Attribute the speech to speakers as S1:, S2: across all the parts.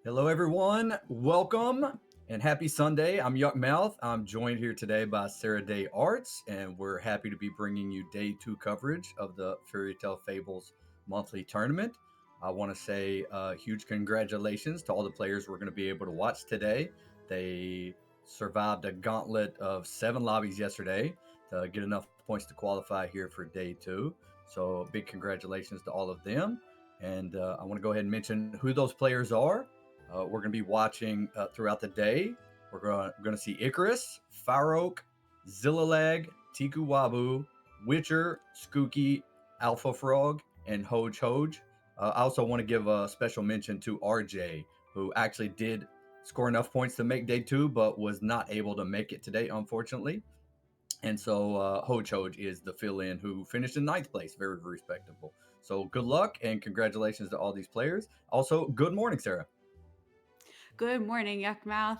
S1: Hello, everyone. Welcome and happy Sunday. I'm Yukmouth. I'm joined here today by SarahDayArts, and we're happy to be bringing you day two coverage of the Fairy Tale Fables monthly tournament. I want to say huge congratulations to all the players we're going to be able to watch today. They survived a gauntlet of 7 lobbies yesterday to get enough points to qualify here for day two. So, big congratulations to all of them. And I want to go ahead and mention who those players are. We're going to be watching throughout the day. We're going to see Icarus, Farouk, Zillalag, Tiku Wabu, Witcher, Skooky, Alpha Frog, and Hoj Hoj. I also want to give a special mention to RJ, who actually did score enough points to make day two, but was not able to make it today, unfortunately. And so Hoj Hoj is the fill-in who finished in ninth place. Very, very respectable. So good luck and congratulations to all these players. Also, good morning, Sarah.
S2: Good morning, Yuckmouth.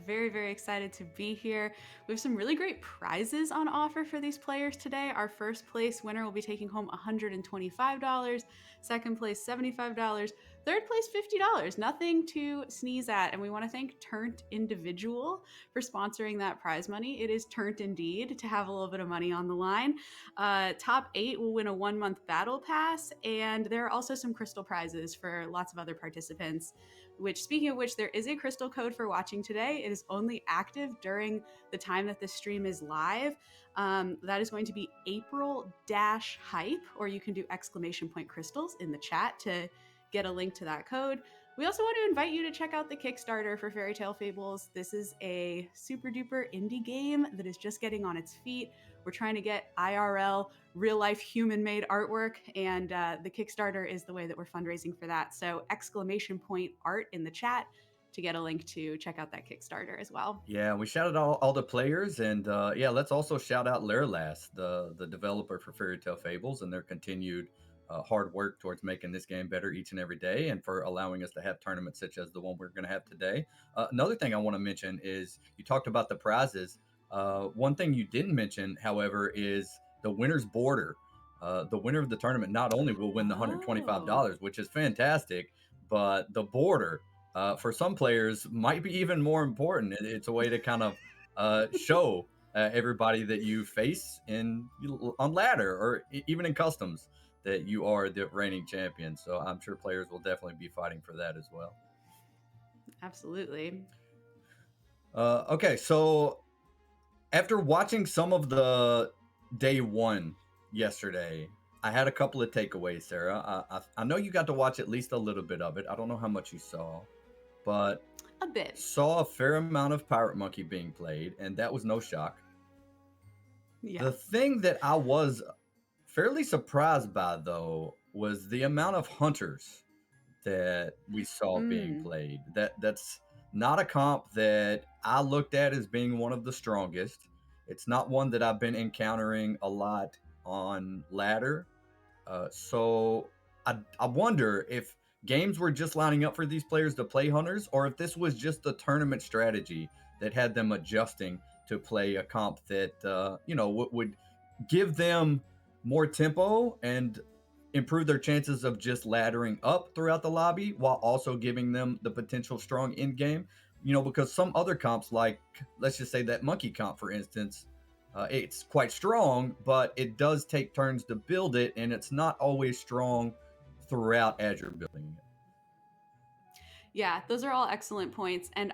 S2: Very, very excited to be here. We have some really great prizes on offer for these players today. Our first place winner will be taking home $125, second place $75, third place $50. Nothing to sneeze at. And we want to thank Turnt Individual for sponsoring that prize money. It is Turnt indeed to have a little bit of money on the line. Top 8 will win a 1-month battle pass, and there are also some crystal prizes for lots of other participants. Which, speaking of which, there is a crystal code for watching today. It is only active during the time that the stream is live. That is going to be April-hype, or you can do !crystals in the chat to get a link to that code. We also want to invite you to check out the Kickstarter for Fairy Tale Fables. This is a super duper indie game that is just getting on its feet. We're trying to get IRL, real life human made artwork, and the Kickstarter is the way that we're fundraising for that. So !art in the chat to get a link to check out that Kickstarter as well.
S1: Yeah, we shouted out all the players, and yeah, let's also shout out Lairlas, the developer for Fairy Tale Fables, and their continued hard work towards making this game better each and every day, and for allowing us to have tournaments such as the one we're going to have today. Another thing I want to mention is you talked about the prizes. One thing you didn't mention, however, is the winner's border. The winner of the tournament not only will win the $125, which is fantastic, but the border for some players might be even more important. It's a way to kind of show everybody that you face on ladder or even in customs that you are the reigning champion. So I'm sure players will definitely be fighting for that as well.
S2: Absolutely.
S1: Okay, so after watching some of the day one yesterday, I had a couple of takeaways, Sarah. I know you got to watch at least a little bit of it. I don't know how much you saw, but
S2: A bit.
S1: saw a fair amount of Pirate Monkey being played, and that was no shock.
S2: Yeah.
S1: The thing that I was fairly surprised by, though, was the amount of hunters that we saw being played. That's not a comp that I looked at as being one of the strongest. It's not one that I've been encountering a lot on ladder. So I wonder if games were just lining up for these players to play hunters, or if this was just the tournament strategy that had them adjusting to play a comp that would give them more tempo and improve their chances of just laddering up throughout the lobby while also giving them the potential strong end game. Because some other comps, like let's just say that monkey comp, for instance, it's quite strong, but it does take turns to build it, and it's not always strong throughout as you're building it.
S2: Yeah, those are all excellent points. And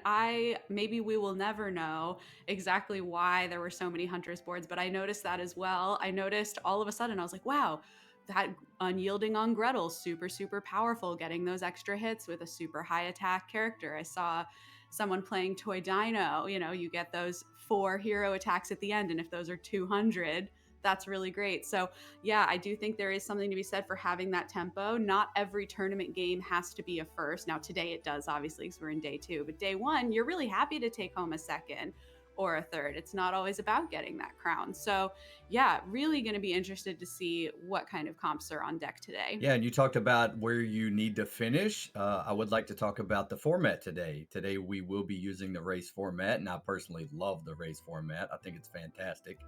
S2: maybe we will never know exactly why there were so many hunters boards, but I noticed that as well. I noticed all of a sudden, I was like, wow, that unyielding on Gretel, super, super powerful, getting those extra hits with a super high attack character. I saw someone playing Toy Dino, you get those 4 hero attacks at the end. And if those are 200, that's really great. So, yeah, I do think there is something to be said for having that tempo. Not every tournament game has to be a first. Now, today it does, obviously, because we're in day 2. But day 1, you're really happy to take home a second or a third. It's not always about getting that crown. So, yeah, really going to be interested to see what kind of comps are on deck today.
S1: Yeah, and you talked about where you need to finish. I would like to talk about the format today. Today we will be using the race format, and I personally love the race format. I think it's fantastic.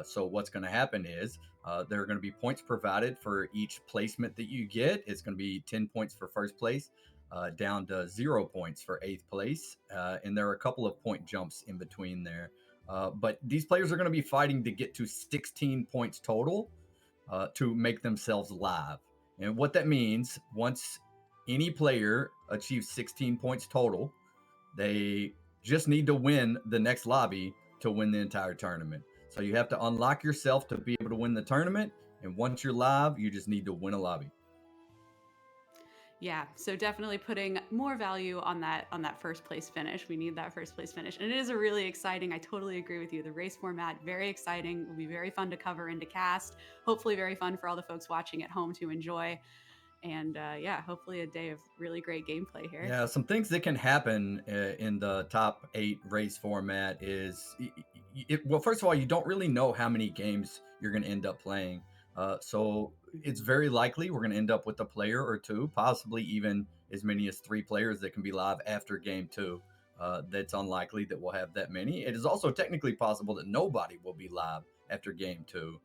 S1: So what's going to happen is there are going to be points provided for each placement that you get. It's going to be 10 points for first place, down to 0 points for eighth place. And there are a couple of point jumps in between there. But these players are going to be fighting to get to 16 points total to make themselves live. And what that means, once any player achieves 16 points total, they just need to win the next lobby to win the entire tournament. So you have to unlock yourself to be able to win the tournament. And once you're live, you just need to win a lobby.
S2: Yeah, so definitely putting more value on that first place finish. We need that first place finish. And it is a really exciting, I totally agree with you. The race format, very exciting, will be very fun to cover and to cast. Hopefully very fun for all the folks watching at home to enjoy. And yeah, hopefully a day of really great gameplay here.
S1: Yeah, some things that can happen in the top 8 race format is well, first of all, you don't really know how many games you're going to end up playing. So it's very likely we're going to end up with a player or two, possibly even as many as 3 players that can be live after game 2. That's unlikely that we'll have that many. It is also technically possible that nobody will be live after game 2.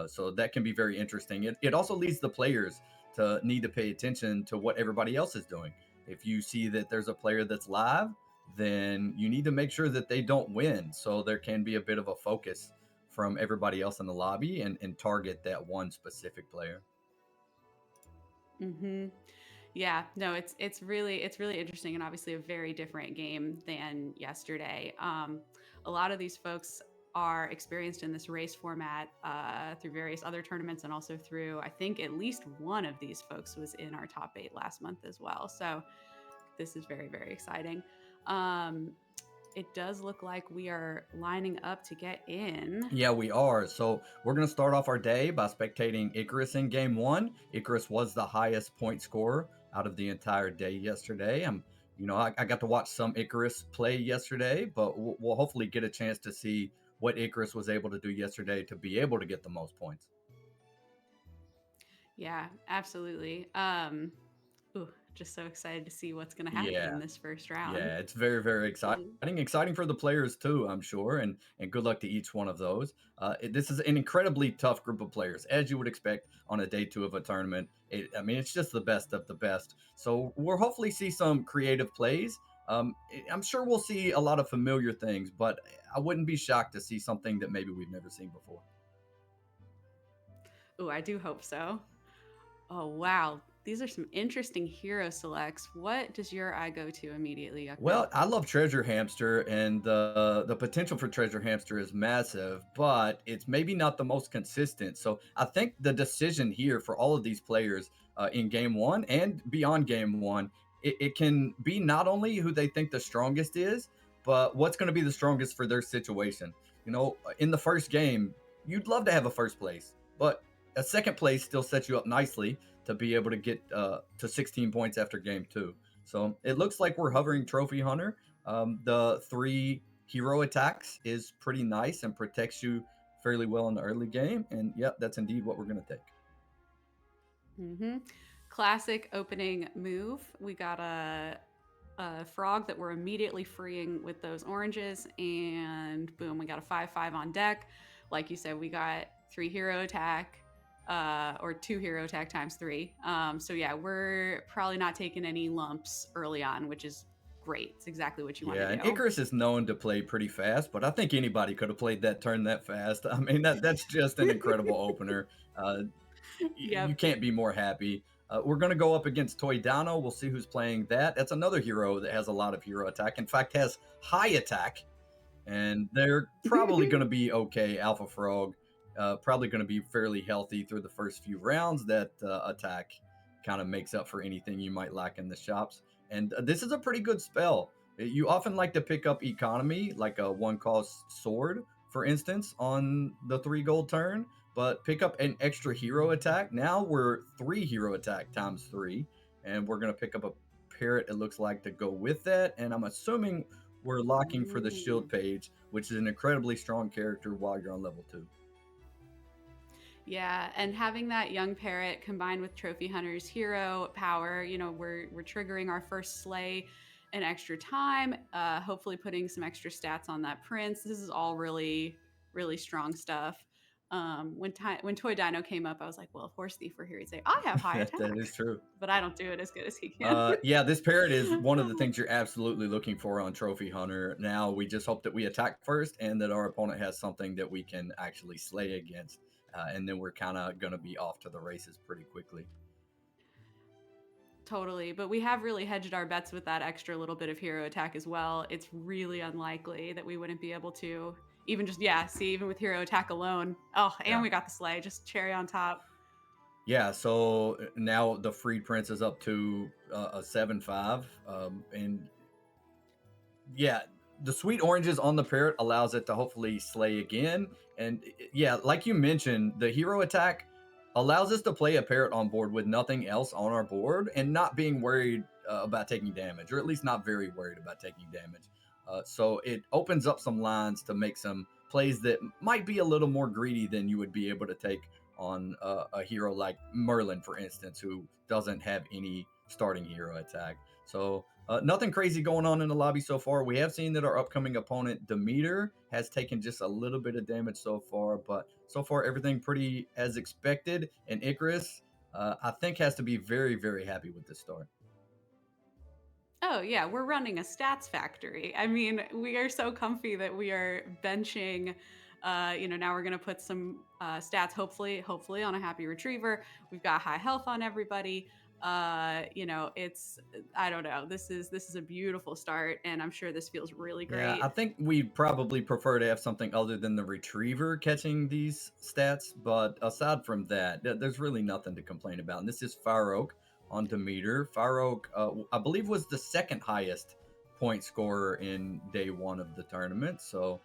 S1: So that can be very interesting. It also leads the players to need to pay attention to what everybody else is doing. If you see that there's a player that's live, then you need to make sure that they don't win. So there can be a bit of a focus from everybody else in the lobby and target that one specific player.
S2: Mm-hmm. Yeah, no, it's really interesting and obviously a very different game than yesterday. A lot of these folks are experienced in this race format through various other tournaments and also through, I think at least one of these folks was in our top 8 last month as well. So this is very, very exciting. It does look like we are lining up to get in.
S1: Yeah, we are. So we're going to start off our day by spectating Icarus in game 1. Icarus was the highest point scorer out of the entire day yesterday. I got to watch some Icarus play yesterday, but we'll hopefully get a chance to see what Icarus was able to do yesterday to be able to get the most points.
S2: Yeah, absolutely. Ooh, just so excited to see what's going to happen
S1: Yeah.
S2: in this first round.
S1: Yeah, it's very, very exciting. Exciting for the players too, I'm sure, and good luck to each one of those. This is an incredibly tough group of players, as you would expect on a day 2 of a tournament. It's just the best of the best. So we'll hopefully see some creative plays. I'm sure we'll see a lot of familiar things, but I wouldn't be shocked to see something that maybe we've never seen before.
S2: Oh, I do hope so. Oh, wow. These are some interesting hero selects. What does your eye go to immediately, Yukmouth?
S1: Well, I love Treasure Hamster, and the potential for Treasure Hamster is massive, but it's maybe not the most consistent. So I think the decision here for all of these players in game 1 and beyond game 1, it can be not only who they think the strongest is, but what's going to be the strongest for their situation. In the first game, you'd love to have a first place, but a second place still sets you up nicely to be able to get to 16 points after game 2. So it looks like we're hovering Trophy Hunter. The 3 hero attacks is pretty nice and protects you fairly well in the early game. And yep, that's indeed what we're going to take.
S2: Mm-hmm. Classic opening move. We got a frog that we're immediately freeing with those oranges, and boom, we got a 5/5 on deck. Like you said, we got 3 hero attack. Or 2 hero attack times 3. So yeah, we're probably not taking any lumps early on, which is great. It's exactly what you want to do.
S1: Yeah, and Icarus is known to play pretty fast, but I think anybody could have played that turn that fast. That's just an incredible opener. You
S2: Yep.
S1: can't be more happy. We're going to go up against Toy Dano. We'll see who's playing that. That's another hero that has a lot of hero attack. In fact, has high attack, and they're probably going to be okay. Alpha Frog. Probably going to be fairly healthy through the first few rounds. That attack kind of makes up for anything you might lack in the shops. And this is a pretty good spell. You often like to pick up economy, like a 1-cost sword, for instance, on the 3 gold turn, but pick up an extra hero attack. Now we're 3 hero attack times 3, and we're going to pick up a parrot, it looks like, to go with that. And I'm assuming we're locking for the shield page, which is an incredibly strong character while you're on level 2.
S2: Yeah, and having that young parrot combined with Trophy Hunter's hero power, we're triggering our first slay in extra time, hopefully putting some extra stats on that prince. This is all really, really strong stuff. When Toy Dino came up, I was like, well, if Horse Thief were here, he'd say, I have high
S1: That
S2: attack.
S1: is true.
S2: But I don't do it as good as he can.
S1: Yeah, this parrot is one of the things you're absolutely looking for on Trophy Hunter. Now we just hope that we attack first and that our opponent has something that we can actually slay against. And then we're kind of going to be off to the races pretty quickly.
S2: Totally, but we have really hedged our bets with that extra little bit of hero attack as well. It's really unlikely that we wouldn't be able to even just, yeah, see, even with hero attack alone. Oh, and
S1: Yeah.
S2: we got the slay, just cherry on top.
S1: Yeah, so now the Freed Prince is up to a 7/5. And yeah, the sweet oranges on the parrot allows it to hopefully slay again. And yeah, like you mentioned, the hero attack allows us to play a parrot on board with nothing else on our board and not being worried about taking damage, or at least not very worried about taking damage. So it opens up some lines to make some plays that might be a little more greedy than you would be able to take on a hero like Merlin, for instance, who doesn't have any starting hero attack. So nothing crazy going on in the lobby so far. We have seen that our upcoming opponent, Demeter, has taken just a little bit of damage so far, but so far everything pretty as expected. And Icarus, I think, has to be very, very happy with this start.
S2: Oh, yeah, we're running a stats factory. I mean, we are so comfy that we are benching. Now we're gonna put some stats, hopefully on a happy retriever. We've got high health on everybody. It's I don't know. This is a beautiful start, and I'm sure this feels really
S1: Yeah, I
S2: great.
S1: think we'd probably prefer to have something other than the retriever catching these stats. But aside from that, there's really nothing to complain about. And this is Fire Oak on Demeter. Fire Oak, I believe, was the second highest point scorer in day one of the tournament. So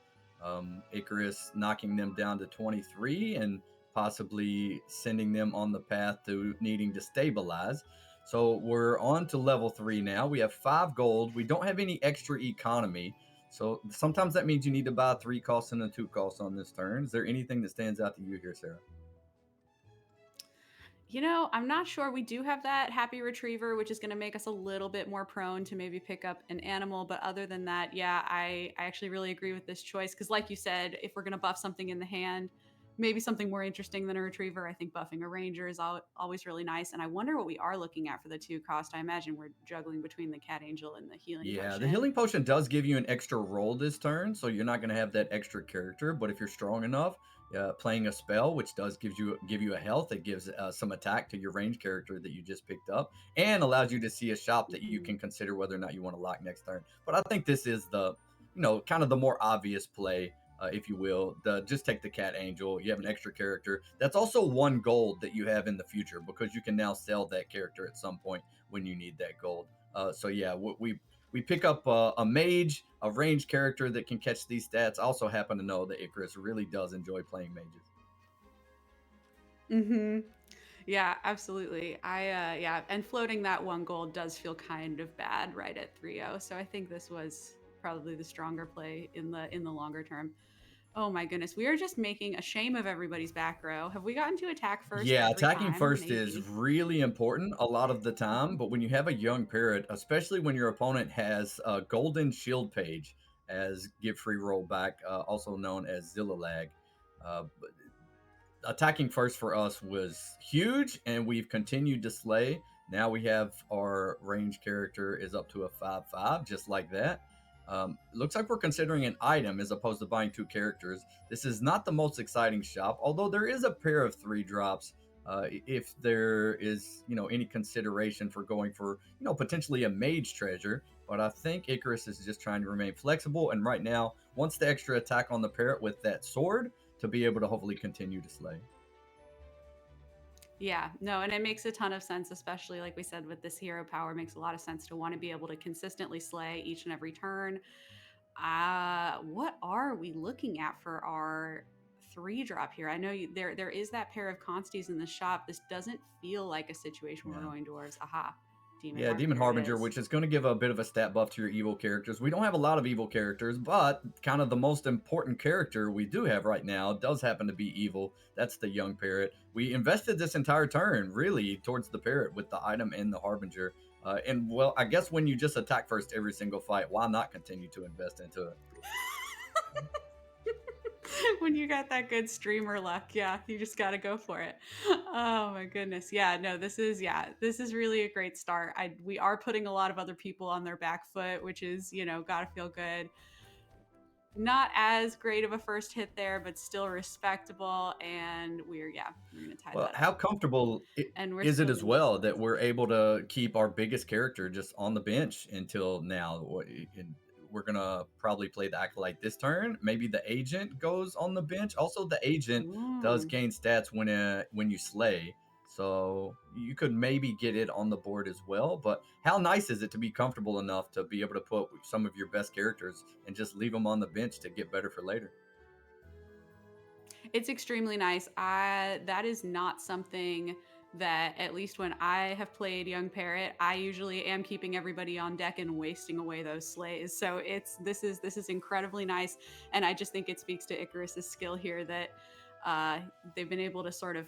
S1: Icarus knocking them down to 23 and possibly sending them on the path to needing to stabilize. So we're on to level 3 now. We have 5 gold. We don't have any extra economy. So sometimes that means you need to buy 3 costs and a 2 costs on this turn. Is there anything that stands out to you here, Sarah?
S2: I'm not sure. We do have that happy retriever, which is going to make us a little bit more prone to maybe pick up an animal. But other than that, yeah, I actually really agree with this choice. Because, like you said, if we're going to buff something in the hand, maybe something more interesting than a retriever, I think buffing a ranger is always really nice. And I wonder what we are looking at for the 2 cost. I imagine we're juggling between the cat angel and the healing
S1: Yeah, the
S2: potion.
S1: healing potion does give you an extra roll this turn, so you're not going to have that extra character. But if you're strong enough, playing a spell, which does give you a health, it gives some attack to your range character that you just picked up, and allows you to see a shop that you
S2: Mhm.
S1: can consider whether or not you want to lock next turn. But I think this is the, kind of the more obvious play, if you will. Just take the cat angel. You have an extra character. That's also 1 gold that you have in the future because you can now sell that character at some point when you need that gold. So yeah, we pick up a mage, a range character that can catch these stats. I also happen to know that Icarus really does enjoy playing mages.
S2: Mhm. Yeah, absolutely. Yeah, and floating that 1 gold does feel kind of bad right at 3-0. So I think this was probably the stronger play in the longer term. Oh my goodness, we are just making a shame of everybody's back row. Have we gotten to attack first
S1: Yeah,
S2: every
S1: attacking
S2: time?
S1: first is
S2: Maybe.
S1: really important a lot of the time, but when you have a young parrot, especially when your opponent has a golden shield page as give free rollback, also known as Zillalag, attacking first for us was huge, and we've continued to slay. Now we have our range character is up to a 5/5, just like that. Looks like we're considering an item as opposed to buying 2 characters. This is not the most exciting shop, although there is a pair of 3 drops. If there is, any consideration for going for, potentially a mage treasure, but I think Icarus is just trying to remain flexible, and right now wants the extra attack on the parrot with that sword to be able to hopefully continue to slay.
S2: Yeah, no, and it makes a ton of sense, especially like we said with this hero power, it makes a lot of sense to want to be able to consistently slay each and every turn. What are we looking at for our 3 drop here? I know there is that pair of consties in the shop. This doesn't feel like a situation where we're
S1: Yeah.
S2: going towards. Aha, Demon
S1: Yeah, Demon
S2: Harbinger it
S1: Harbinger,
S2: is.
S1: which is going to give a bit of a stat buff to your evil characters. We don't have a lot of evil characters, but kind of the most important character we do have right now does happen to be evil. That's the young parrot. We invested this entire turn really towards the parrot with the item and the Harbinger. And well, I guess when you just attack first every single fight, why not continue to invest into it?
S2: When you got that good streamer luck, yeah, you just got to go for it. Oh my goodness. Yeah, no, this is really a great start. We are putting a lot of other people on their back foot, which is, got to feel good. Not as great of a first hit there, but still respectable. And we're going to tie
S1: Well,
S2: that
S1: how
S2: up.
S1: comfortable
S2: And we're
S1: is it
S2: still
S1: as
S2: going to
S1: well that we're able to keep our biggest character just on the bench until now? And we're gonna probably play the acolyte this turn. Maybe the agent goes on the bench. Also, the agent does
S2: Ooh.
S1: gain stats when you slay, so you could maybe get it on the board as well. But how nice is it to be comfortable enough to be able to put some of your best characters and just leave them on the bench to get better for later?
S2: It's extremely nice. That is not something that, at least when I have played Young Parrot, I usually am keeping everybody on deck and wasting away those slays. So this is incredibly nice, and I just think it speaks to Icarus's skill here that uh, they've been able to sort of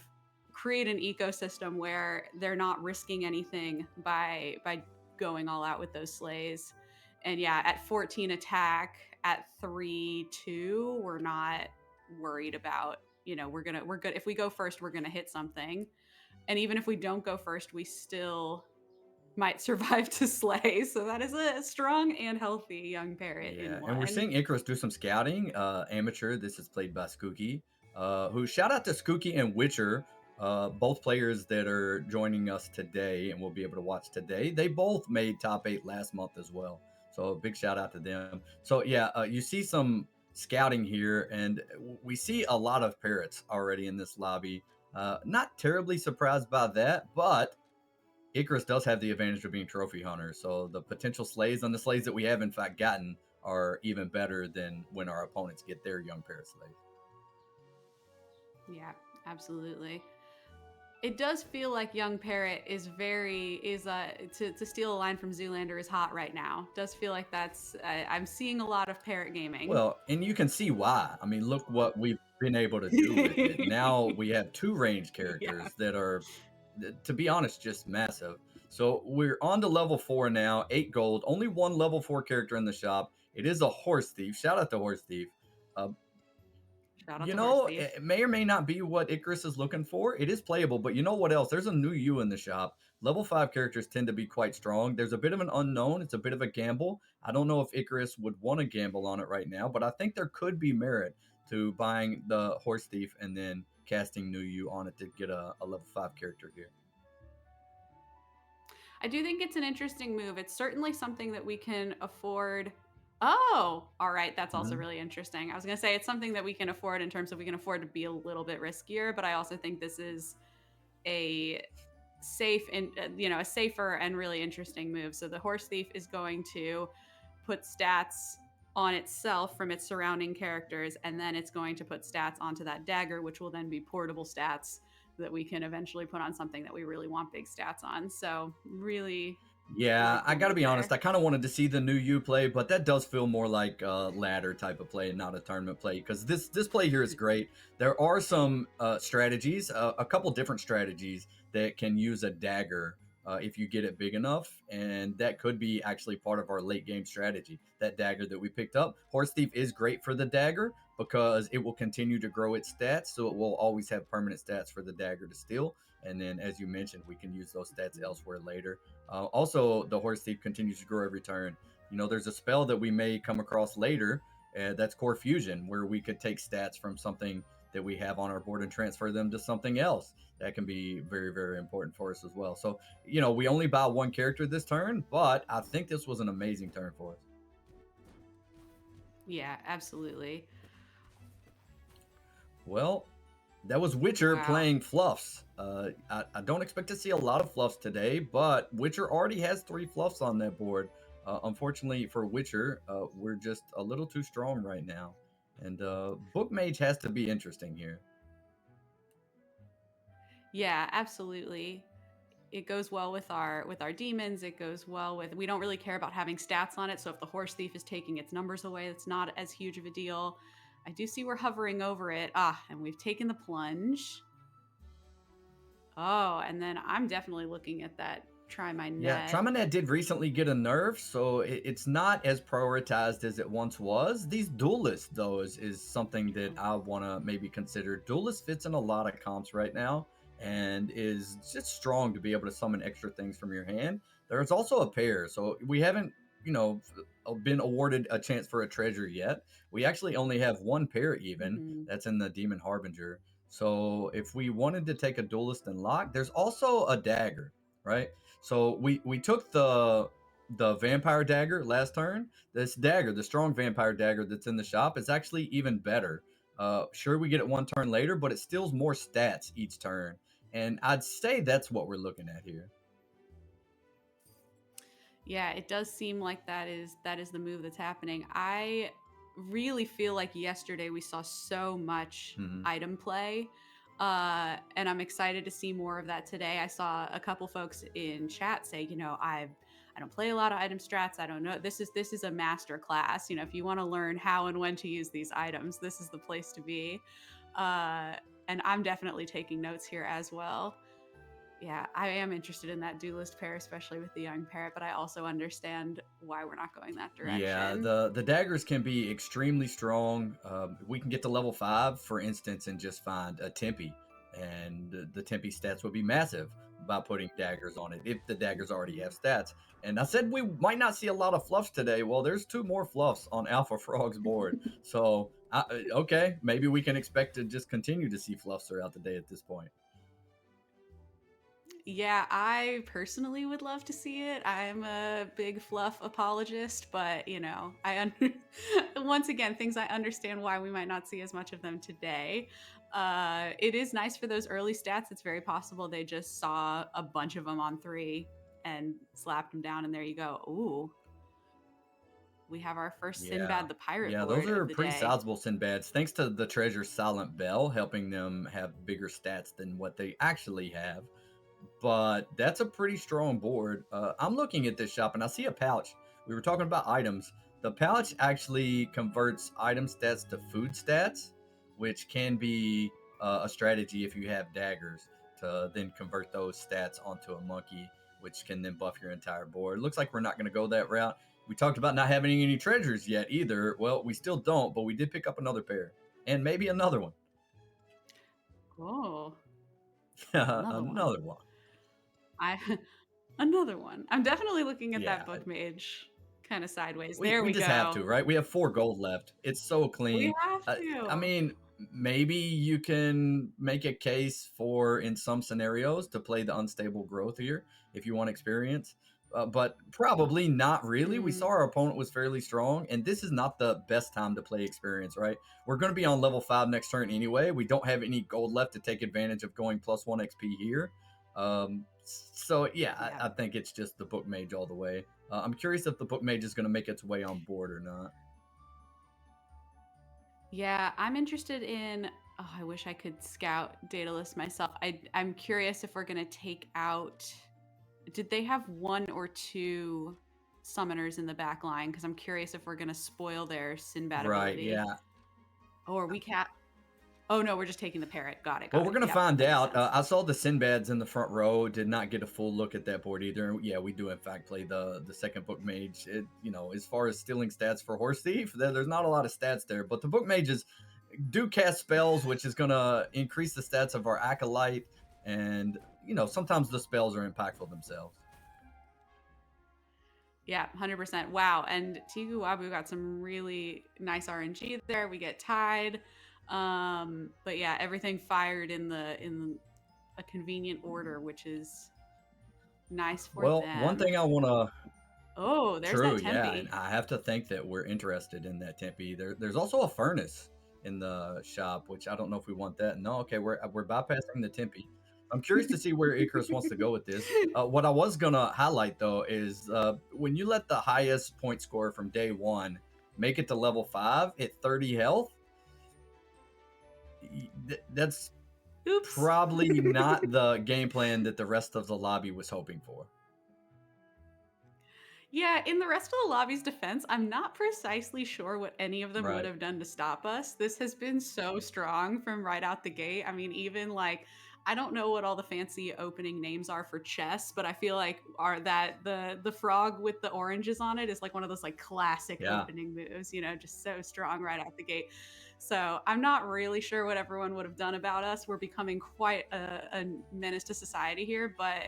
S2: create an ecosystem where they're not risking anything by going all out with those slays. And yeah, at 14 attack, at 3-2, we're not worried about, we're good. If we go first, we're gonna hit something. And even if we don't go first, we still might survive to slay. So that is a strong and healthy young parrot
S1: Yeah,
S2: in
S1: and we're
S2: one.
S1: seeing Icarus do some scouting. Amateur, this is played by Skooky. Who shout out to Skooky and Witcher, both players that are joining us today and we'll be able to watch today. They both made top 8 last month as well. So big shout out to them. So yeah, you see some scouting here, and we see a lot of parrots already in this lobby. Not terribly surprised by that, but Icarus does have the advantage of being trophy hunter, so the potential slays and the slays that we have in fact gotten are even better than when our opponents get their young parrot slays.
S2: Yeah, absolutely. It does feel like young parrot to steal a line from Zoolander, is hot right now. Does feel like I'm seeing a lot of parrot gaming.
S1: Well, and you can see why. I mean, look what we've been able to do with it. Now we have two range
S2: Yeah.
S1: characters that are, to be honest, just massive. So we're on to level 4 now, 8 gold, only one level 4 character in the shop. It is a horse thief. Shout out to horse thief. Uh,
S2: Shout out to Horse Thief.
S1: It may or may not be what Icarus is looking for. It is playable, but you know what else? There's a new you in the shop. Level 5 characters tend to be quite strong. There's a bit of an unknown. It's a bit of a gamble. I don't know if Icarus would want to gamble on it right now, but I think there could be merit to buying the Horse Thief and then casting new you on it to get a level 5 character here.
S2: I do think it's an interesting move. It's certainly something that we can afford. Oh, all right. That's also
S1: Mhm.
S2: really interesting. I was going to say it's something that we can afford in terms of we can afford to be a little bit riskier, but I also think this is a safe and a safer and really interesting move. So the Horse Thief is going to put stats on itself from its surrounding characters, and then it's going to put stats onto that dagger, which will then be portable stats that we can eventually put on something that we really want big stats on. So really, really
S1: Yeah, I
S2: cool
S1: gotta
S2: move
S1: be honest.
S2: there.
S1: I kind of wanted to see the new you play, but that does feel more like a ladder type of play and not a tournament play. Because this play here is great. There are some strategies, a couple different strategies that can use a dagger if you get it big enough, and that could be actually part of our late game strategy. That dagger that we picked up, Horse Thief is great for the dagger because it will continue to grow its stats, so it will always have permanent stats for the dagger to steal. And then, as you mentioned, we can use those stats elsewhere later. Also, the horse thief continues to grow every turn. You know, there's a spell that we may come across later. That's core fusion, where we could take stats from something that we have on our board and transfer them to something else. That can be very, very important for us as well. So, you know, we only buy one character this turn, but I think this was an amazing turn for us.
S2: Yeah, absolutely.
S1: Well, that was Witcher
S2: Wow.
S1: playing Fluffs. I don't expect to see a lot of Fluffs today, but Witcher already has 3 Fluffs on that board. Unfortunately for Witcher, we're just a little too strong right now. And Book Mage has to be interesting here.
S2: Yeah, absolutely. It goes well with our demons. It goes well with, we don't really care about having stats on it. So if the Horse Thief is taking its numbers away, it's not as huge of a deal. I do see we're hovering over it. And we've taken the plunge. Oh, and then I'm definitely looking at that try my
S1: Yeah,
S2: net.
S1: TraumaNet did recently get a nerf, so it's not as prioritized as it once was. These duelists, though, is something that I want to maybe consider. Duelist fits in a lot of comps right now and is just strong to be able to summon extra things from your hand. There's also a pair, so we haven't, been awarded a chance for a treasure yet. We actually only have one pair even.
S2: Hmm.
S1: That's in the Demon Harbinger. So if we wanted to take a duelist and lock, there's also a dagger, right? So we took the vampire dagger last turn. This dagger, the strong vampire dagger that's in the shop, is actually even better. Sure, we get it one turn later, but it steals more stats each turn, and I'd say that's what we're looking at here.
S2: Yeah, it does seem like that is the move that's happening. I really feel like yesterday we saw so much
S1: Hmm.
S2: item play. And I'm excited to see more of that today. I saw a couple folks in chat say, I don't play a lot of item strats. I don't know. This is a master class. If you want to learn how and when to use these items, this is the place to be. Uh, and I'm definitely taking notes here as well. Yeah, I am interested in that duelist pair, especially with the young parrot, but I also understand why we're not going that
S1: Yeah,
S2: direction.
S1: the daggers can be extremely strong. We can get to level 5, for instance, and just find a Tempe, and the Tempe stats would be massive by putting daggers on it if the daggers already have stats. And I said we might not see a lot of fluffs today. Well, there's two more fluffs on Alpha Frog's board, so okay, maybe we can expect to just continue to see fluffs throughout the day at this point.
S2: Yeah, I personally would love to see it. I'm a big fluff apologist, but once again, things I understand why we might not see as much of them today. It is nice for those early stats. It's very possible they just saw a bunch of them on 3 and slapped them down, and there you go. Ooh, we have our first
S1: Yeah.
S2: Sinbad the Pirate
S1: Yeah, those
S2: board
S1: are
S2: of the
S1: pretty
S2: day.
S1: sizable Sinbads, thanks to the treasure's Silent Bell helping them have bigger stats than what they actually have. But that's a pretty strong board. I'm looking at this shop and I see a pouch. We were talking about items. The pouch actually converts item stats to food stats, which can be a strategy if you have daggers to then convert those stats onto a monkey, which can then buff your entire board. Looks like we're not going to go that route. We talked about not having any treasures yet either. Well, we still don't, but we did pick up another pair and maybe another one.
S2: Oh, another one.
S1: Another one.
S2: I Another one. I'm definitely looking at
S1: Yeah,
S2: that book mage kind of sideways.
S1: we
S2: There
S1: we
S2: we
S1: just have
S2: go.
S1: to, right? We have 4 gold left. It's so
S2: We
S1: clean.
S2: have
S1: I
S2: to.
S1: mean, maybe you can make a case for in some scenarios to play the unstable growth here if you want experience. But probably not really. We saw
S2: Mm,
S1: our opponent was fairly strong, and this is not the best time to play experience, right? We're going to be on level 5 next turn anyway. We don't have any gold left to take advantage of going +1 XP here. So yeah,
S2: yeah.
S1: I think it's just the book mage all the way. I'm curious if the book mage is going to make its way on board or not.
S2: Yeah, I'm interested in oh, I wish I could scout data list myself. I'm curious if we're going to take out did they have one or two summoners in the back line cuz I'm curious if we're going to spoil their Sinbad
S1: Right,
S2: ability.
S1: yeah.
S2: Or we can't. Oh no, we're just taking the parrot. Got it.
S1: Well,
S2: Got
S1: we're
S2: it.
S1: gonna
S2: Yep,
S1: find
S2: that makes
S1: out.
S2: sense.
S1: I saw the Sinbads in the front row. Did not get a full look at that board either. Yeah, we do in fact play the second book mage. As far as stealing stats for horse thief, there's not a lot of stats there. But the book mages do cast spells, which is gonna increase the stats of our acolyte, and sometimes the spells are impactful themselves.
S2: Yeah, 100%. Wow. And Tigu Wabu got some really nice RNG there. We get tied. But yeah, everything fired in a convenient order, which is nice for
S1: Well, one
S2: them.
S1: thing I want to
S2: Oh, there's
S1: True,
S2: that
S1: yeah, and
S2: Tempe.
S1: I have to think that we're interested in that Tempe. There's also a furnace in the shop, which I don't know if we want that. No, okay, we're bypassing the Tempe. I'm curious to see where Icarus wants to go with this. What I was gonna highlight though is when you let the highest point score from day one make it to level 5 at 30 health, that's
S2: Oops.
S1: probably not the game plan that the rest of the lobby was hoping for.
S2: Yeah, in the rest of the lobby's defense, I'm not precisely sure what any of them would
S1: Right.
S2: have done to stop us. This has been so strong from right out the gate. I mean, even like I don't know what all the fancy opening names are for chess, but I feel like are that the frog with the oranges on it is like one of those like classic
S1: Yeah.
S2: opening moves, just so strong right out the gate. So I'm not really sure what everyone would have done about us. We're becoming quite a menace to society here, but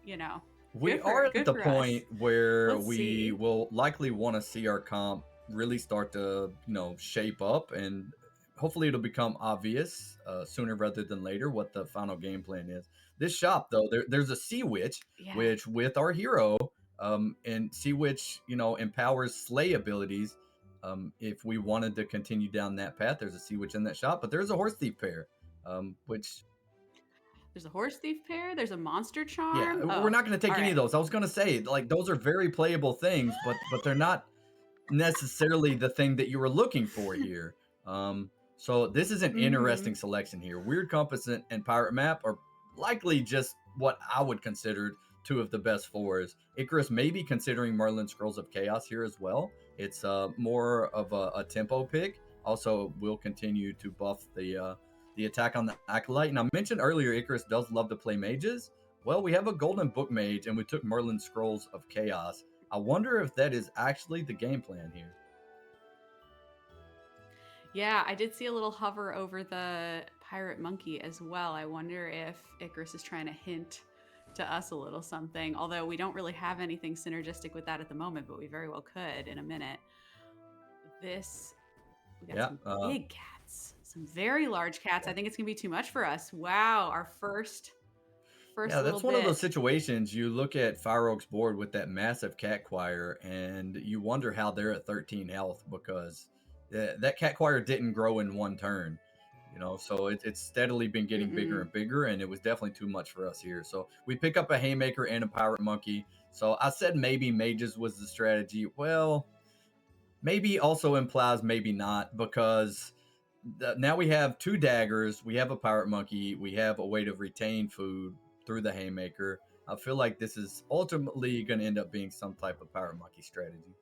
S2: you know,
S1: We are at
S2: good
S1: the
S2: for us.
S1: point where
S2: Let's
S1: we
S2: see.
S1: will likely want to see our comp really start to, shape up, and hopefully it'll become obvious sooner rather than later what the final game plan is. This shop, though, there's a Sea Witch,
S2: Yeah.
S1: which with our hero, and Sea Witch, empowers slay abilities. If we wanted to continue down that path, there's a Sea Witch in that shop, but there's a Horse Thief pair, which
S2: There's a horse thief pair. There's a monster
S1: yeah,
S2: charm.
S1: we're
S2: Oh,
S1: not going to
S2: all
S1: take any of
S2: right.
S1: those. I was going to say, like, those are very playable things, but they're not necessarily the thing that you were looking for here. So this is an
S2: Mm-hmm.
S1: interesting selection here. Weird Compass and Pirate Map are likely just what I would consider two of the best fours. Icarus may be considering Merlin Scrolls of Chaos here as well. It's more of a tempo pick. Also, will continue to buff the attack on the Acolyte. And I mentioned earlier, Icarus does love to play mages. Well, we have a Golden Book Mage, and we took Merlin Scrolls of Chaos. I wonder if that is actually the game plan here.
S2: Yeah, I did see a little hover over the pirate monkey as well. I wonder if Icarus is trying to hint to us a little something, although we don't really have anything synergistic with that at the moment, but we very well could in a minute. This, we got
S1: Yeah,
S2: some big cats, some very large cats. I think it's gonna be too much for us. Wow, our first
S1: yeah,
S2: little
S1: that's one of those
S2: bit.
S1: situations. You look at Fire Oak's board with that massive cat choir, and you wonder how they're at 13 health because that cat choir didn't grow in one turn. So it's steadily been getting bigger
S2: Mm-mm.
S1: and bigger, and it was definitely too much for us here. So we pick up a Haymaker and a Pirate Monkey. So I said maybe Mages was the strategy. Well, maybe also implies maybe not, because now we have two daggers, we have a Pirate Monkey, we have a way to retain food through the Haymaker. I feel like this is ultimately going to end up being some type of Pirate Monkey strategy.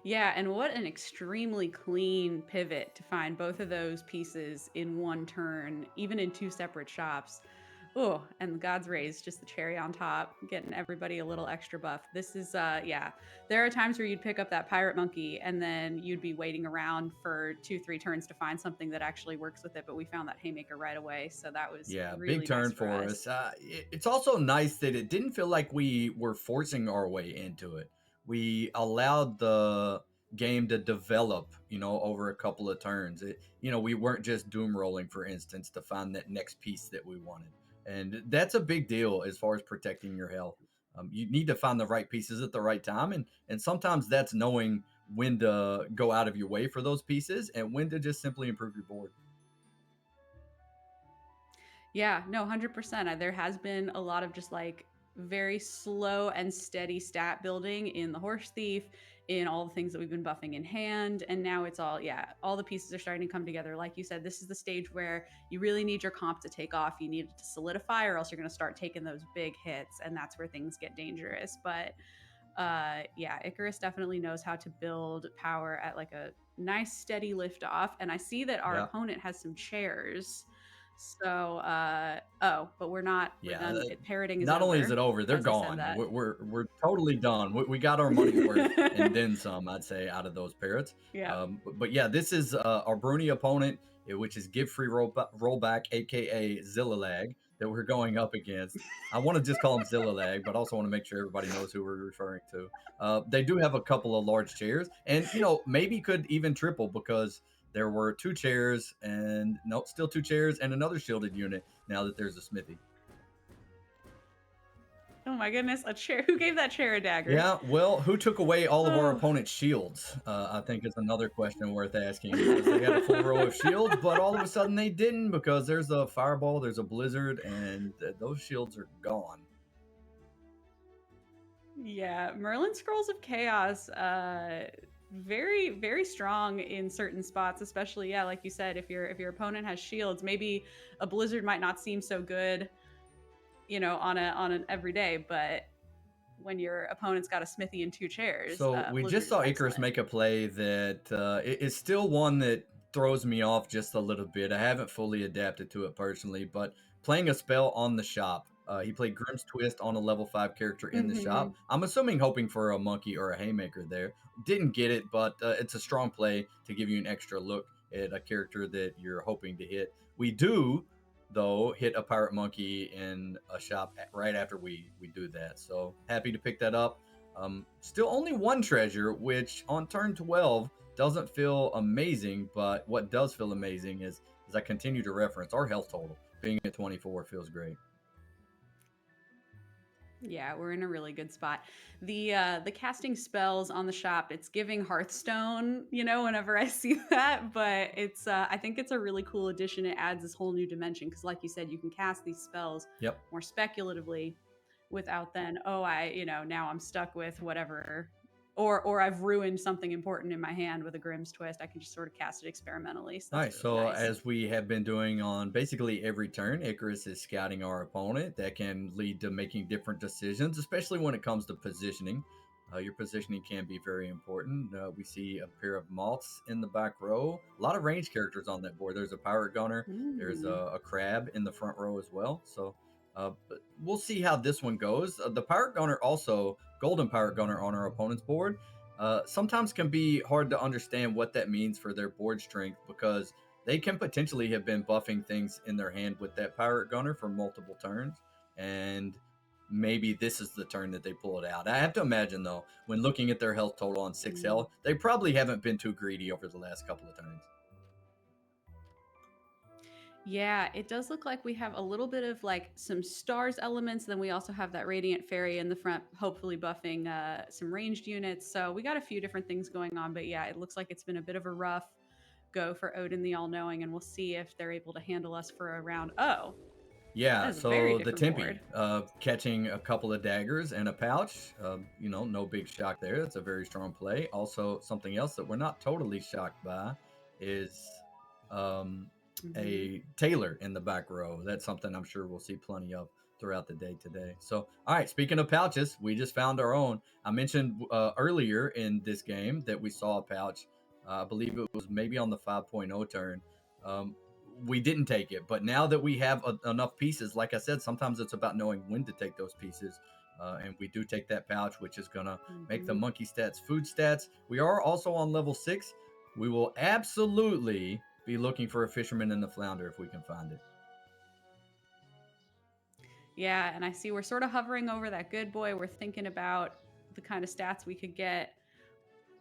S2: Yeah, and what an extremely clean pivot to find both of those pieces in one turn, even in two separate shops. Oh, and the God's Rays, just the cherry on top, getting everybody a little extra buff. This is, yeah. There are times where you'd pick up that pirate monkey and then you'd be waiting around for 2, 3 turns to find something that actually works with it. But we found that haymaker right away, so that was
S1: Yeah, big
S2: really nice
S1: turn
S2: for
S1: for
S2: us.
S1: us. It's also nice that it didn't feel like we were forcing our way into it. We allowed the game to develop, over a couple of turns. We weren't just doom rolling, for instance, to find that next piece that we wanted. And that's a big deal as far as protecting your health. You need to find the right pieces at the right time. And sometimes that's knowing when to go out of your way for those pieces and when to just simply improve your board.
S2: Yeah, no, 100%. There has been a lot of just like very slow and steady stat building in the horse thief, in all the things that we've been buffing in hand. And now it's all, yeah, all the pieces are starting to come together. Like you said, this is the stage where you really need your comp to take off. You need it to solidify, or else you're going to start taking those big hits. And that's where things get dangerous. But yeah, Icarus definitely knows how to build power at like a nice steady lift off. And I see that our
S1: Yeah.
S2: opponent has some chairs. So, oh, but we're
S1: Yeah,
S2: done. Parroting is
S1: not only is
S2: over,
S1: it over, they're
S2: as I said
S1: gone.
S2: that.
S1: We're totally done. We got our money's worth and then some, I'd say, out of those parrots.
S2: Yeah.
S1: But yeah, this is our Bruni opponent, which is Give Free Rollback, aka Zillalag, that we're going up against. I want to just call him Zillalag, but also want to make sure everybody knows who we're referring to. They do have a couple of large chairs, and maybe could even triple, because there were two chairs, and nope, still two chairs and another shielded unit now that there's a smithy.
S2: Oh my goodness, a chair. Who gave that chair a dagger?
S1: Yeah, well, who took away all of our
S2: Oh,
S1: opponent's shields? I think is another question worth asking, because they had a full row of shields, but all of a sudden they didn't, because there's a fireball, there's a blizzard, and those shields are gone.
S2: yeah. Merlin Scrolls of Chaos, very, very strong in certain spots, especially, yeah, like you said, if your opponent has shields, maybe a blizzard might not seem so good, on an everyday, but when your opponent's got a smithy and two chairs,
S1: So we just
S2: blizzard is
S1: saw Icarus
S2: excellent.
S1: make a play that is still one that throws me off just a little bit. I haven't fully adapted to it personally, but playing a spell on the shop. He played Grimm's Twist on a level 5 character in the
S2: Mm-hmm.
S1: shop. I'm assuming hoping for a monkey or a haymaker there. Didn't get it, but it's a strong play to give you an extra look at a character that you're hoping to hit. We do, though, hit a pirate monkey in a shop right after we do that. So happy to pick that up. Still only one treasure, which on turn 12 doesn't feel amazing, but what does feel amazing is, as I continue to reference, our health total being at 24 feels great.
S2: Yeah, we're in a really good spot. The casting spells on the shop, it's giving Hearthstone, whenever I see that, but it's I think it's a really cool addition. It adds this whole new dimension because like you said, you can cast these spells
S1: Yep.
S2: more speculatively without then, oh, now I'm stuck with whatever or I've ruined something important in my hand with a Grimm's Twist. I can just sort of cast it experimentally. So that's
S1: Nice.
S2: really
S1: So,
S2: nice.
S1: as we have been doing on basically every turn, Icarus is scouting our opponent. That can lead to making different decisions, especially when it comes to positioning. Your positioning can be very important. We see a pair of moths in the back row. A lot of range characters on that board. There's a pirate gunner. There's
S2: Mm.
S1: a crab in the front row as well. So, but we'll see how this one goes. The pirate gunner also, golden pirate gunner on our opponent's board, sometimes can be hard to understand what that means for their board strength because they can potentially have been buffing things in their hand with that pirate gunner for multiple turns, and maybe this is the turn that they pull it out. I have to imagine though, when looking at their health total on 6 health, they probably haven't been too greedy over the last couple of turns.
S2: Yeah, it does look like we have a little bit of like some stars elements. Then we also have that radiant fairy in the front, hopefully buffing some ranged units. So we got a few different things going on. But yeah, it looks like it's been a bit of a rough go for Odin the All Knowing, and we'll see if they're able to handle us for a round. Oh, that
S1: Yeah,
S2: is a very
S1: so the
S2: different
S1: Tempe,
S2: board.
S1: catching a couple of daggers and a pouch, no big shock there. That's a very strong play. Also, something else that we're not totally shocked by is um,
S2: Hmm.
S1: a Taylor in the back row. That's something I'm sure we'll see plenty of throughout the day today. So, all right, speaking of pouches, we just found our own. I mentioned earlier in this game that we saw a pouch. I believe it was maybe on the 5.0 turn. Um, we didn't take it, but now that we have enough pieces, like I said, sometimes it's about knowing when to take those pieces, and we do take that pouch, which is gonna make the
S2: Hmm.
S1: monkey stats food stats. We are also on level 6. We will absolutely be looking for a fisherman in the flounder if we can find it.
S2: Yeah, and I see we're sort of hovering over that good boy. We're thinking about the kind of stats we could get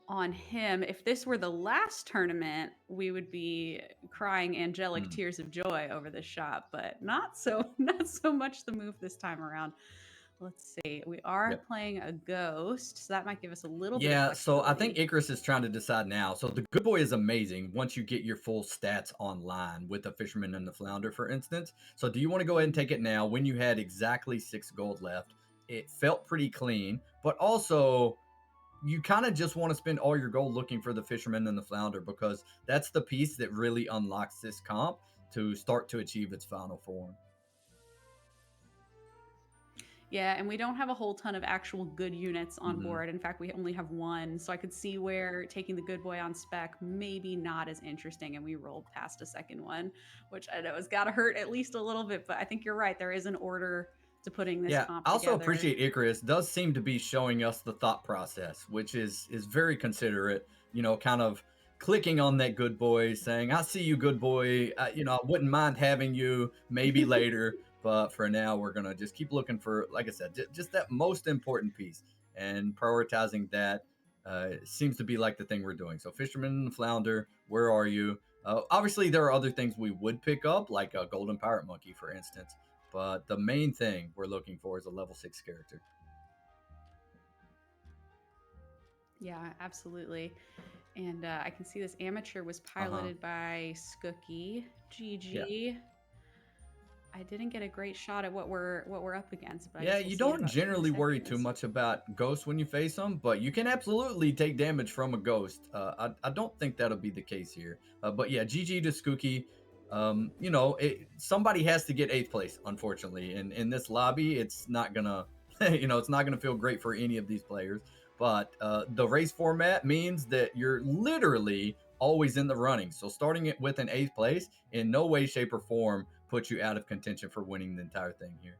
S2: on him. If this were the last tournament, we would be crying angelic
S1: Hmm.
S2: tears of joy over this shot, but not so not so much the move this time around. Let's see. We are
S1: Yep.
S2: playing a ghost, so that might give us a little bit of
S1: Yeah, so I think
S2: flexibility.
S1: Icarus is trying to decide now. So the good boy is amazing once you get your full stats online with the fisherman and the flounder, for instance. So do you want to go ahead and take it now when you had exactly 6 gold left? It felt pretty clean, but also you kind of just want to spend all your gold looking for the fisherman and the flounder because that's the piece that really unlocks this comp to start to achieve its final form.
S2: Yeah, and we don't have a whole ton of actual good units on
S1: Hmm.
S2: board. In fact, we only have one. So I could see where taking the good boy on spec maybe not as interesting. And we rolled past a second one, which I know has got to hurt at least a little bit. But I think you're right. There is an order to putting this
S1: Yeah,
S2: comp
S1: I also
S2: together.
S1: appreciate Icarus does seem to be showing us the thought process, which is very considerate. Kind of clicking on that good boy, saying, "I see you, good boy. I wouldn't mind having you maybe later, but for now, we're gonna just keep looking for, like I said, just that most important piece and prioritizing that." Seems to be like the thing we're doing. So, fisherman and flounder, where are you? Obviously, there are other things we would pick up, like a golden pirate monkey, for instance, but the main thing we're looking for is a level 6 character.
S2: Yeah, absolutely. And I can see this amateur was
S1: Uh huh.
S2: piloted by Skookie.
S1: Yeah.
S2: GG. I didn't get a great shot at what we're up against, but I
S1: Yeah,
S2: guess we'll
S1: you
S2: see in
S1: don't
S2: about 30
S1: generally worry too
S2: seconds.
S1: much about ghosts when you face them, but you can absolutely take damage from a ghost. I don't think that'll be the case here. But yeah, GG to Skookie. Somebody has to get 8th place, unfortunately. And in this lobby, it's not gonna, it's not gonna feel great for any of these players. But the race format means that you're literally always in the running. So starting it with an eighth place in no way, shape, or form puts you out of contention for winning the entire thing here.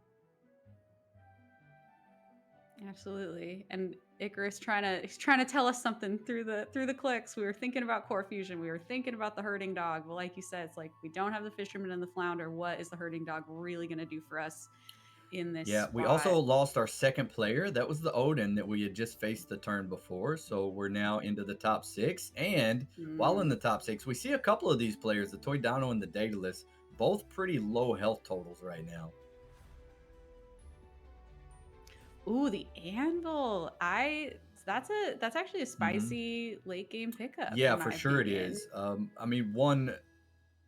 S2: Absolutely. And Icarus he's trying to tell us something through the clicks. We were thinking about core fusion. We were thinking about the herding dog. But like you said, it's like we don't have the fisherman and the flounder. What is the herding dog really going to do for us in this
S1: Yeah, we
S2: spot?
S1: also lost our second player. That was the Odin that we had just faced the turn before. So we're now into the top six. And while in
S2: Mm.
S1: the top six, we see a couple of these players, the Toy Dino and the Daedalus, both pretty low health totals right now.
S2: Ooh, the anvil. That's actually a
S1: Hmm.
S2: spicy late game pickup
S1: Yeah,
S2: in
S1: for
S2: my
S1: sure it
S2: opinion.
S1: is. I mean, one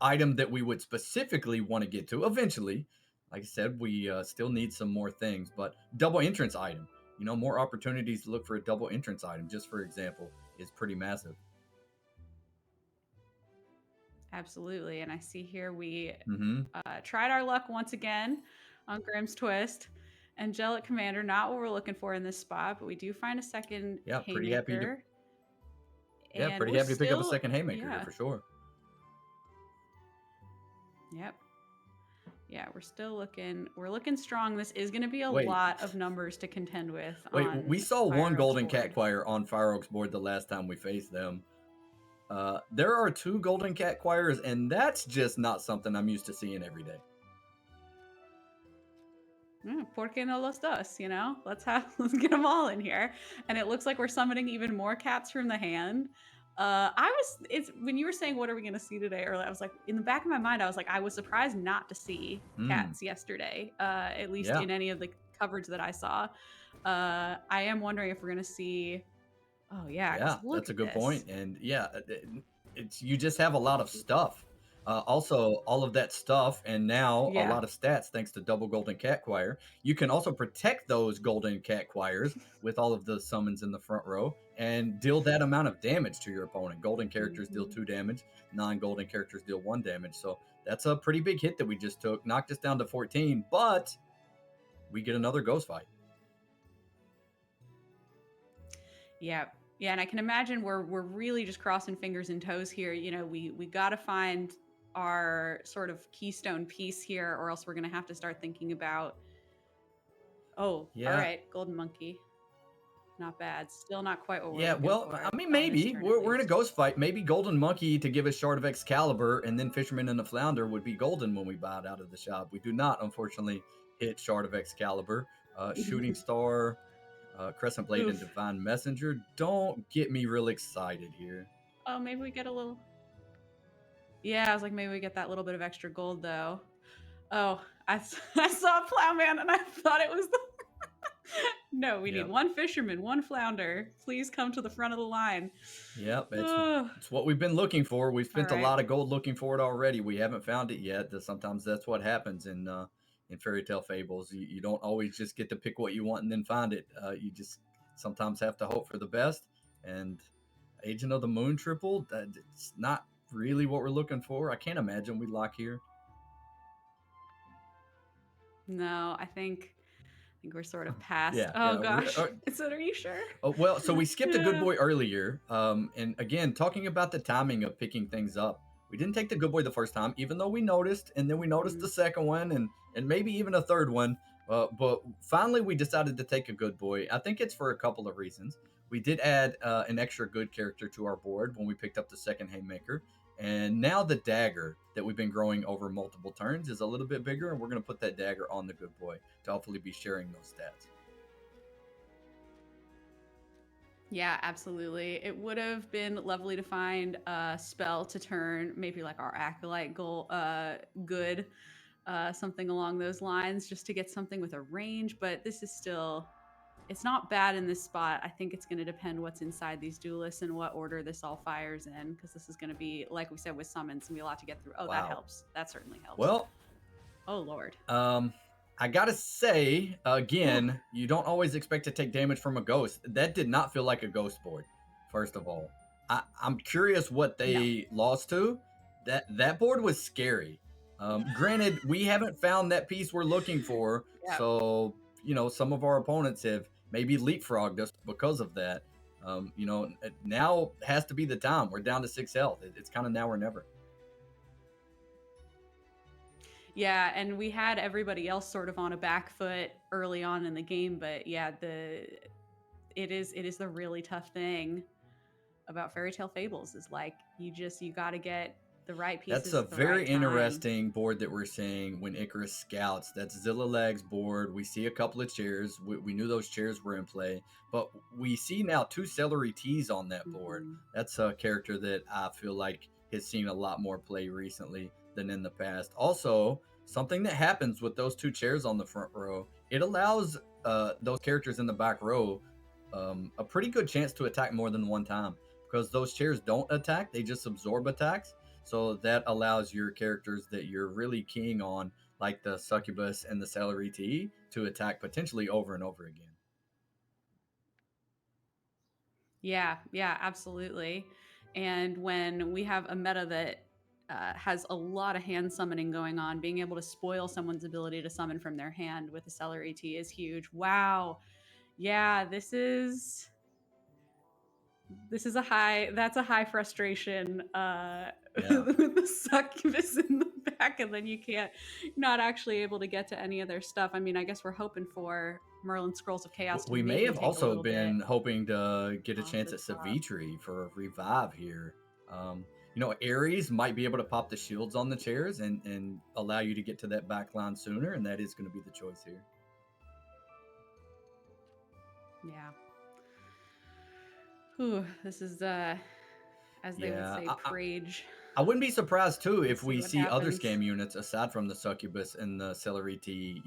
S1: item that we would specifically want to get to eventually, like I said, we still need some more things, but double entrance item, more opportunities to look for a double entrance item, just for example, is pretty massive.
S2: Absolutely. And I see here we
S1: Hmm.
S2: tried our luck once again on Grimm's Twist. Angelic Commander, not what we're looking for in this spot, but we do find a second
S1: Yeah, pretty happy to
S2: Haymaker.
S1: yeah,
S2: And
S1: pretty
S2: we're
S1: happy to pick up a
S2: still,
S1: second haymaker here
S2: yeah,
S1: for sure.
S2: yep. Yeah, we're still looking, we're looking strong. This is going to be a
S1: Wait,
S2: lot of numbers to contend with
S1: wait, we
S2: on
S1: saw one
S2: Fire Oak's
S1: golden cat
S2: board.
S1: choir on Fire Oak's board the last time we faced them. There are two golden cat choirs, and that's just not something I'm used to seeing every day.
S2: ¿Por qué no los dos? Let's get them all in here. And it looks like we're summoning even more cats from the hand. It's when you were saying what are we going to see today earlier, I was like, in the back of my mind, I was like, I was surprised not to see
S1: Hmm.
S2: cats yesterday, at least
S1: Yeah.
S2: in any of the coverage that I saw. I am wondering if we're going to see, oh yeah, because
S1: Yeah,
S2: look
S1: that's a
S2: at
S1: good
S2: this.
S1: point. And yeah, it's you just have a lot of stuff. Also, all of that stuff, and now a
S2: Yeah.
S1: lot of stats thanks to double golden cat choir. You can also protect those golden cat choirs with all of the summons in the front row and deal that amount of damage to your opponent. Golden characters deal
S2: Mhm.
S1: 2 damage, non-golden characters deal 1 damage. So that's a pretty big hit that we just took. Knocked us down to 14, but we get another ghost fight.
S2: Yeah. Yeah, and I can imagine we're really just crossing fingers and toes here. We got to find our sort of keystone piece here, or else we're gonna have to start thinking about. Oh, all
S1: Yeah,
S2: right, golden monkey, not bad. Still not quite what we're
S1: yeah,
S2: looking
S1: well,
S2: for
S1: I mean,
S2: on this
S1: maybe
S2: turn, at
S1: we're in a
S2: least.
S1: ghost fight. Maybe Golden Monkey to give us Shard of Excalibur, and then Fisherman and the Flounder would be golden when we buy it out of the shop. We do not, unfortunately, hit Shard of Excalibur. Shooting Star, Crescent Blade, and
S2: Oof.
S1: Divine Messenger don't get me real excited here.
S2: Oh, maybe we get a little. Yeah, I was like, maybe we get that little bit of extra gold though. Oh, I saw a plowman and I thought it was the. No, we need
S1: Yep,
S2: one fisherman, one flounder. Please come to the front of the line.
S1: yep,
S2: Ugh.
S1: it's what we've been looking for. We've
S2: All
S1: spent a
S2: right.
S1: lot of gold looking for it already. We haven't found it yet. Sometimes that's what happens in fairy tale fables. You don't always just get to pick what you want and then find it. You just sometimes have to hope for the best. And Agent of the Moon triple, it's not really what we're looking for. I can't imagine we lock here.
S2: No, I think we're sort of past.
S1: Yeah,
S2: Oh
S1: yeah.
S2: gosh. I said, are you sure?
S1: Well, so we skipped a good
S2: Yeah.
S1: boy earlier. And again, talking about the timing of picking things up, we didn't take the good boy the first time, even though we noticed, and then we noticed
S2: Mhm.
S1: the second one, and maybe even a third one. But finally, we decided to take a good boy. I think it's for a couple of reasons. We did add an extra good character to our board when we picked up the second haymaker, and now the dagger that we've been growing over multiple turns is a little bit bigger, and we're going to put that dagger on the good boy to hopefully be sharing those stats.
S2: Yeah, absolutely. It would have been lovely to find a spell to turn, maybe like our acolyte goal, good, something along those lines, just to get something with a range. But this is still, it's not bad in this spot. I think it's going to depend what's inside these duelists and what order this all fires in, because this is going to be, like we said, with summons, gonna be a lot to get through. Oh, that
S1: Wow.
S2: helps. That certainly helps.
S1: Well,
S2: Oh Lord.
S1: Um, I gotta say
S2: Whew.
S1: again, you don't always expect to take damage from a ghost. That did not feel like a ghost board. First of all, I'm curious what
S2: No.
S1: they lost to. That board was scary. Granted, we haven't found that piece we're looking for,
S2: Yeah.
S1: so some of our opponents have maybe leapfrogged us because of that. Now has to be the time. We're down to 6 health. It's kind of now or never.
S2: Yeah, and we had everybody else sort of on a back foot early on in the game, but yeah, it is the really tough thing about Fairy Tale Fables is like you got to get the right
S1: That's
S2: pieces
S1: a
S2: at the right
S1: very
S2: time.
S1: interesting board that we're seeing when Icarus scouts. That's Zilla Leg's board. We see a couple of chairs. We knew those chairs were in play, but we see now two celery teas on that board.
S2: Mhm.
S1: That's a character that I feel like has seen a lot more play recently than in the past. Also, something that happens with those two chairs on the front row, it allows those characters in the back row a pretty good chance to attack more than one time because those chairs don't attack, they just absorb attacks. So that allows your characters that you're really keying on, like the succubus and the celery tea, to attack potentially over and over again.
S2: Yeah, yeah, absolutely. And when we have a meta that has a lot of hand summoning going on, being able to spoil someone's ability to summon from their hand with a celery tea is huge. Wow. Yeah, this is a high that's a high frustration
S1: Yeah.
S2: with the succubus in the back, and then you can't not actually able to get to any of their stuff. I mean, I guess we're hoping for Merlin Scrolls of Chaos to
S1: We may
S2: maybe
S1: have
S2: take a
S1: also
S2: little bit
S1: been hoping to get a
S2: off
S1: chance
S2: the
S1: at
S2: top.
S1: Savitri for a revive here. Ares might be able to pop the shields on the chairs and allow you to get to that back line sooner, and that is going to be the choice here.
S2: Yeah. Whew, this is as they would
S1: Yeah,
S2: say, prage.
S1: I wouldn't be surprised too
S2: We'll
S1: if
S2: see
S1: we
S2: what
S1: see other
S2: happens.
S1: scam units aside from the succubus and the celery tea.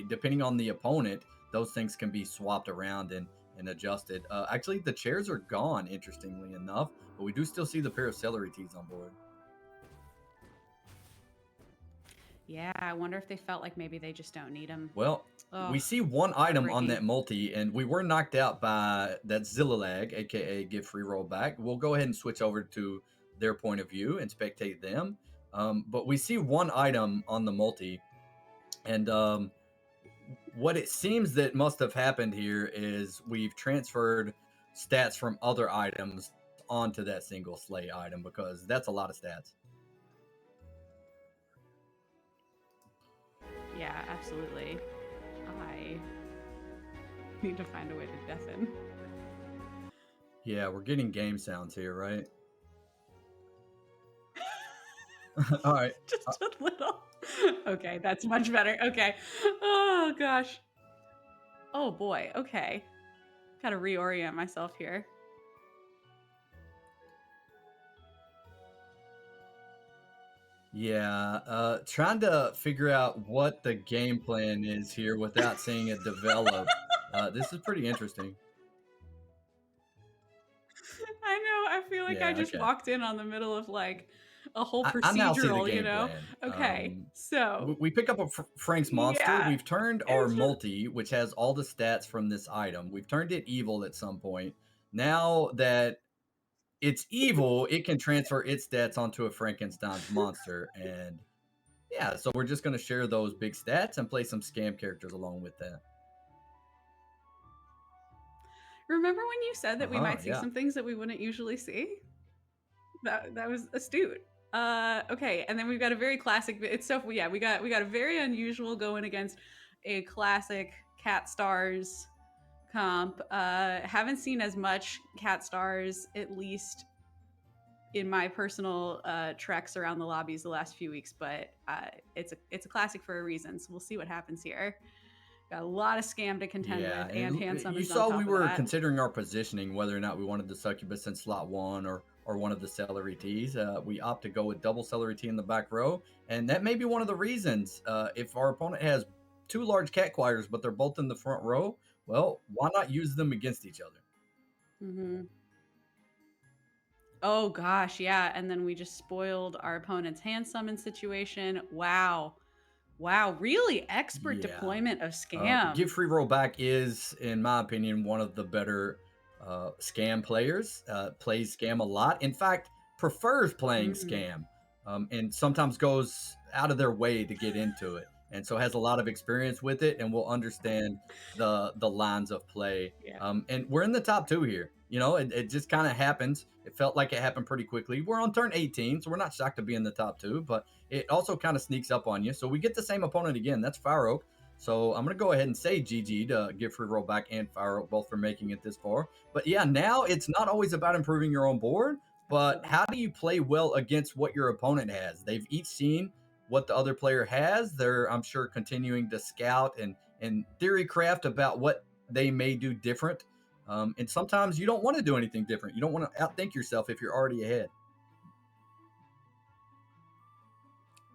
S1: Depending on the opponent, those things can be swapped around and adjusted. Actually, the chairs are gone, interestingly enough, but we do still see the pair of celery teas on board.
S2: Yeah, I wonder if they felt like maybe they just don't need them.
S1: Well,
S2: Oh,
S1: we see one item on
S2: heartbreaking.
S1: that multi, and we were knocked out by that Zillalag, aka give free roll back. We'll go ahead and switch over to their point of view and spectate them. But we see one item on the multi, and what it seems that must have happened here is we've transferred stats from other items onto that single slay item because that's a lot of stats.
S2: Yeah, absolutely. I need to find a way to deafen.
S1: Yeah, we're getting game sounds here, right? All right.
S2: Just a little. Okay, that's much better. Okay. Oh gosh. Oh boy. Okay. Gotta reorient myself here.
S1: Yeah, trying to figure out what the game plan is here without seeing it develop. This is pretty interesting.
S2: I know. I feel like I
S1: Yeah,
S2: just
S1: okay.
S2: walked in on the middle of like a whole
S1: I now see the
S2: procedural,
S1: game plan.
S2: Okay, so
S1: We pick up a Frank's monster.
S2: yeah,
S1: We've turned our
S2: it's just
S1: multi, which has all the stats from this item. We've turned it evil at some point. Now that it's evil, it can transfer its stats onto a Frankenstein's monster. And yeah, so we're just going to share those big stats and play some scam characters along with that.
S2: remember when you said that we
S1: Uh-huh,
S2: might see
S1: yeah.
S2: some things that we wouldn't usually see? That was astute. Okay, and then we've got a very classic. It's so yeah, we got a very unusual going against a classic Cat Stars comp. Haven't seen as much Cat Stars, at least in my personal treks around the lobbies the last few weeks, but it's a classic for a reason. So we'll see what happens here. Got a lot of scam to contend
S1: Yeah,
S2: with, and hand
S1: you
S2: summons on
S1: saw we
S2: top of
S1: were
S2: that.
S1: considering our positioning, whether or not we wanted the succubus in slot one or one of the celery teas. We opt to go with double celery tea in the back row, and that may be one of the reasons. If our opponent has two large cat choirs, but they're both in the front row, well, why not use them against each other?
S2: Mm-hmm. Oh gosh, yeah. And then we just spoiled our opponent's hand summon situation. Wow. Wow. Really expert
S1: Yeah.
S2: deployment of
S1: Give
S2: scam.
S1: free roll back is, in my opinion, one of the better scam players. Plays scam a lot. In fact, prefers playing
S2: Mm,
S1: scam, and sometimes goes out of their way to get into it, and so has a lot of experience with it, and will understand the lines of play.
S2: yeah.
S1: And we're in the top two here. it just kind of happens. It felt like it happened pretty quickly. We're on turn 18, so we're not shocked to be in the top two, but it also kind of sneaks up on you. So we get the same opponent again. That's Fire Oak. So I'm going to go ahead and say GG to give free rollback and Fire Oak both for making it this far. But yeah, now it's not always about improving your own board, but
S2: Absolutely.
S1: how do you play well against what your opponent has? They've each seen what the other player has. They're, I'm sure, continuing to scout and theory craft about what they may do different. And sometimes you don't want to do anything different. You don't want to outthink yourself if you're already ahead.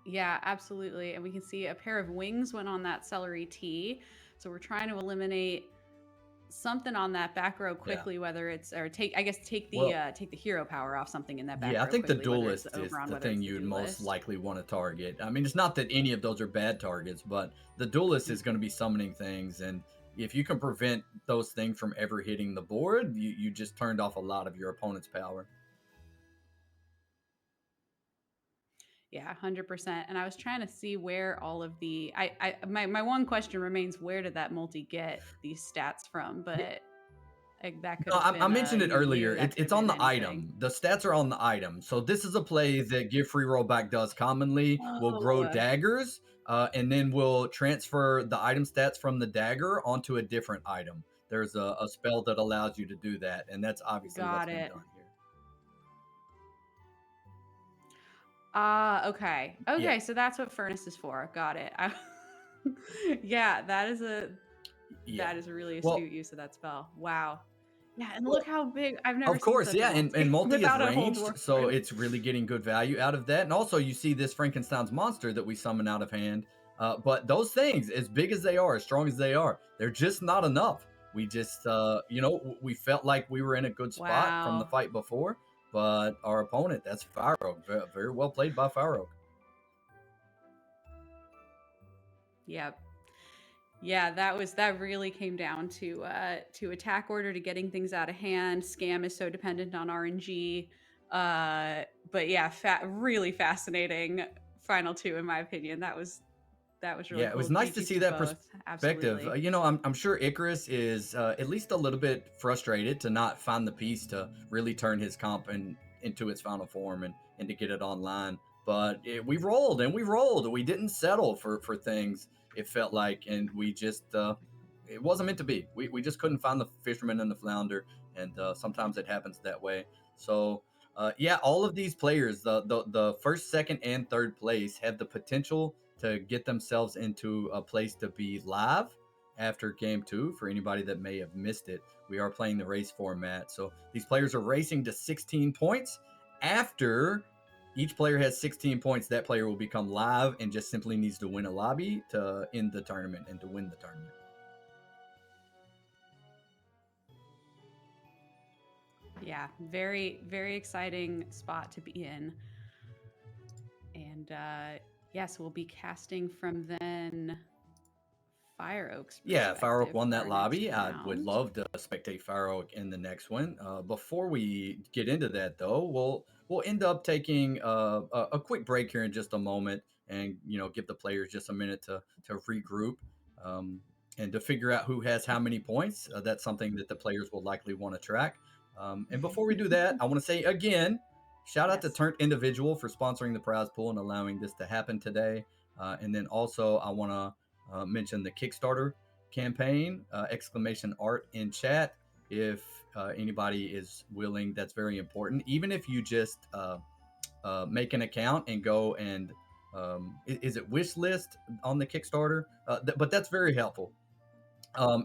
S2: Yeah, absolutely. And we can see a pair of wings went on that celery tea. So we're trying to eliminate something on that back row
S1: Yeah.
S2: quickly, whether it's or take
S1: Well,
S2: the hero power off something in that back
S1: yeah, I
S2: row
S1: think the
S2: quickly, whether it's the
S1: duelist is
S2: Oberon,
S1: the
S2: whether
S1: thing
S2: it's the
S1: you'd most
S2: duelist.
S1: likely want to target. I mean, it's not that any of those are bad targets, but the duelist is going to be summoning things. And if you can prevent those things from ever hitting the board, you just turned off a lot of your opponent's power.
S2: Yeah, 100%. And I was trying to see where all of the my one question remains: where did that multi get these stats from? But like, that could
S1: No,
S2: have
S1: I
S2: been
S1: mentioned
S2: a
S1: it
S2: Mew,
S1: earlier.
S2: that could
S1: It's
S2: have
S1: on
S2: been
S1: the
S2: anything.
S1: item. The stats are on the item. So this is a play that Give Free Rollback does commonly. Will grow
S2: Oh,
S1: daggers, and then will transfer the item stats from the dagger onto a different item. There's a spell that allows you to do that, and that's obviously what's
S2: got
S1: been
S2: it.
S1: done here.
S2: Ah, okay.
S1: Yeah,
S2: Okay, so that's what furnace is for. Got it. Yeah,
S1: yeah.
S2: that is a really
S1: Well,
S2: astute use of that spell. Wow. Yeah, and
S1: well,
S2: look how big. I've never
S1: of
S2: seen
S1: course,
S2: such a
S1: yeah, and
S2: multi
S1: multi is
S2: without a whole dwarf
S1: ranged, so
S2: board.
S1: it's really getting good value out of that. And also, you see this Frankenstein's monster that we summon out of hand. But those things, as big as they are, as strong as they are, they're just not enough. We just, we felt like we were in a good spot from the
S2: Wow.
S1: fight before, but our opponent, that's Fire Oak, very, very well played by Fire Oak.
S2: Yep. Yeah, that really came down to attack order, to getting things out of hand. Scam is so dependent on RNG. But yeah, really fascinating final two in my opinion. That was really
S1: Yeah, it was
S2: cool.
S1: nice to
S2: GG's
S1: see
S2: to
S1: that
S2: both.
S1: perspective.
S2: Absolutely.
S1: I'm sure Icarus is at least a little bit frustrated to not find the piece to really turn his comp into its final form and to get it online. But we rolled and we rolled. We didn't settle for things, it felt like. And we just, it wasn't meant to be. We just couldn't find the fisherman and the flounder. And sometimes it happens that way. So, yeah, all of these players, the first, second, and third place, have the potential to get themselves into a place to be live after game two. For anybody that may have missed it, we are playing the race format. So these players are racing to 16 points. After each player has 16 points, that player will become live and just simply needs to win a lobby to end the tournament and to win the tournament.
S2: Yeah, very, very exciting spot to be in. And yes, we'll be casting from then Fire Oak's
S1: Yeah, Fire Oak
S2: perspective
S1: won
S2: for
S1: that
S2: our next
S1: lobby. I would
S2: round.
S1: love to spectate Fire Oak in the next one. Before we get into that, though, we'll end up taking a quick break here in just a moment, and give the players just a minute to regroup um, and to figure out who has how many points. That's something that the players will likely want to track. And before we do that, I want to say again, shout out to
S2: Yes.
S1: Turnt Individual for sponsoring the prize pool and allowing this to happen today. And then also, I want to mention the Kickstarter campaign, exclamation art in chat. If anybody is willing, that's very important. Even if you just make an account and go and is it wish list on the Kickstarter? But that's very helpful.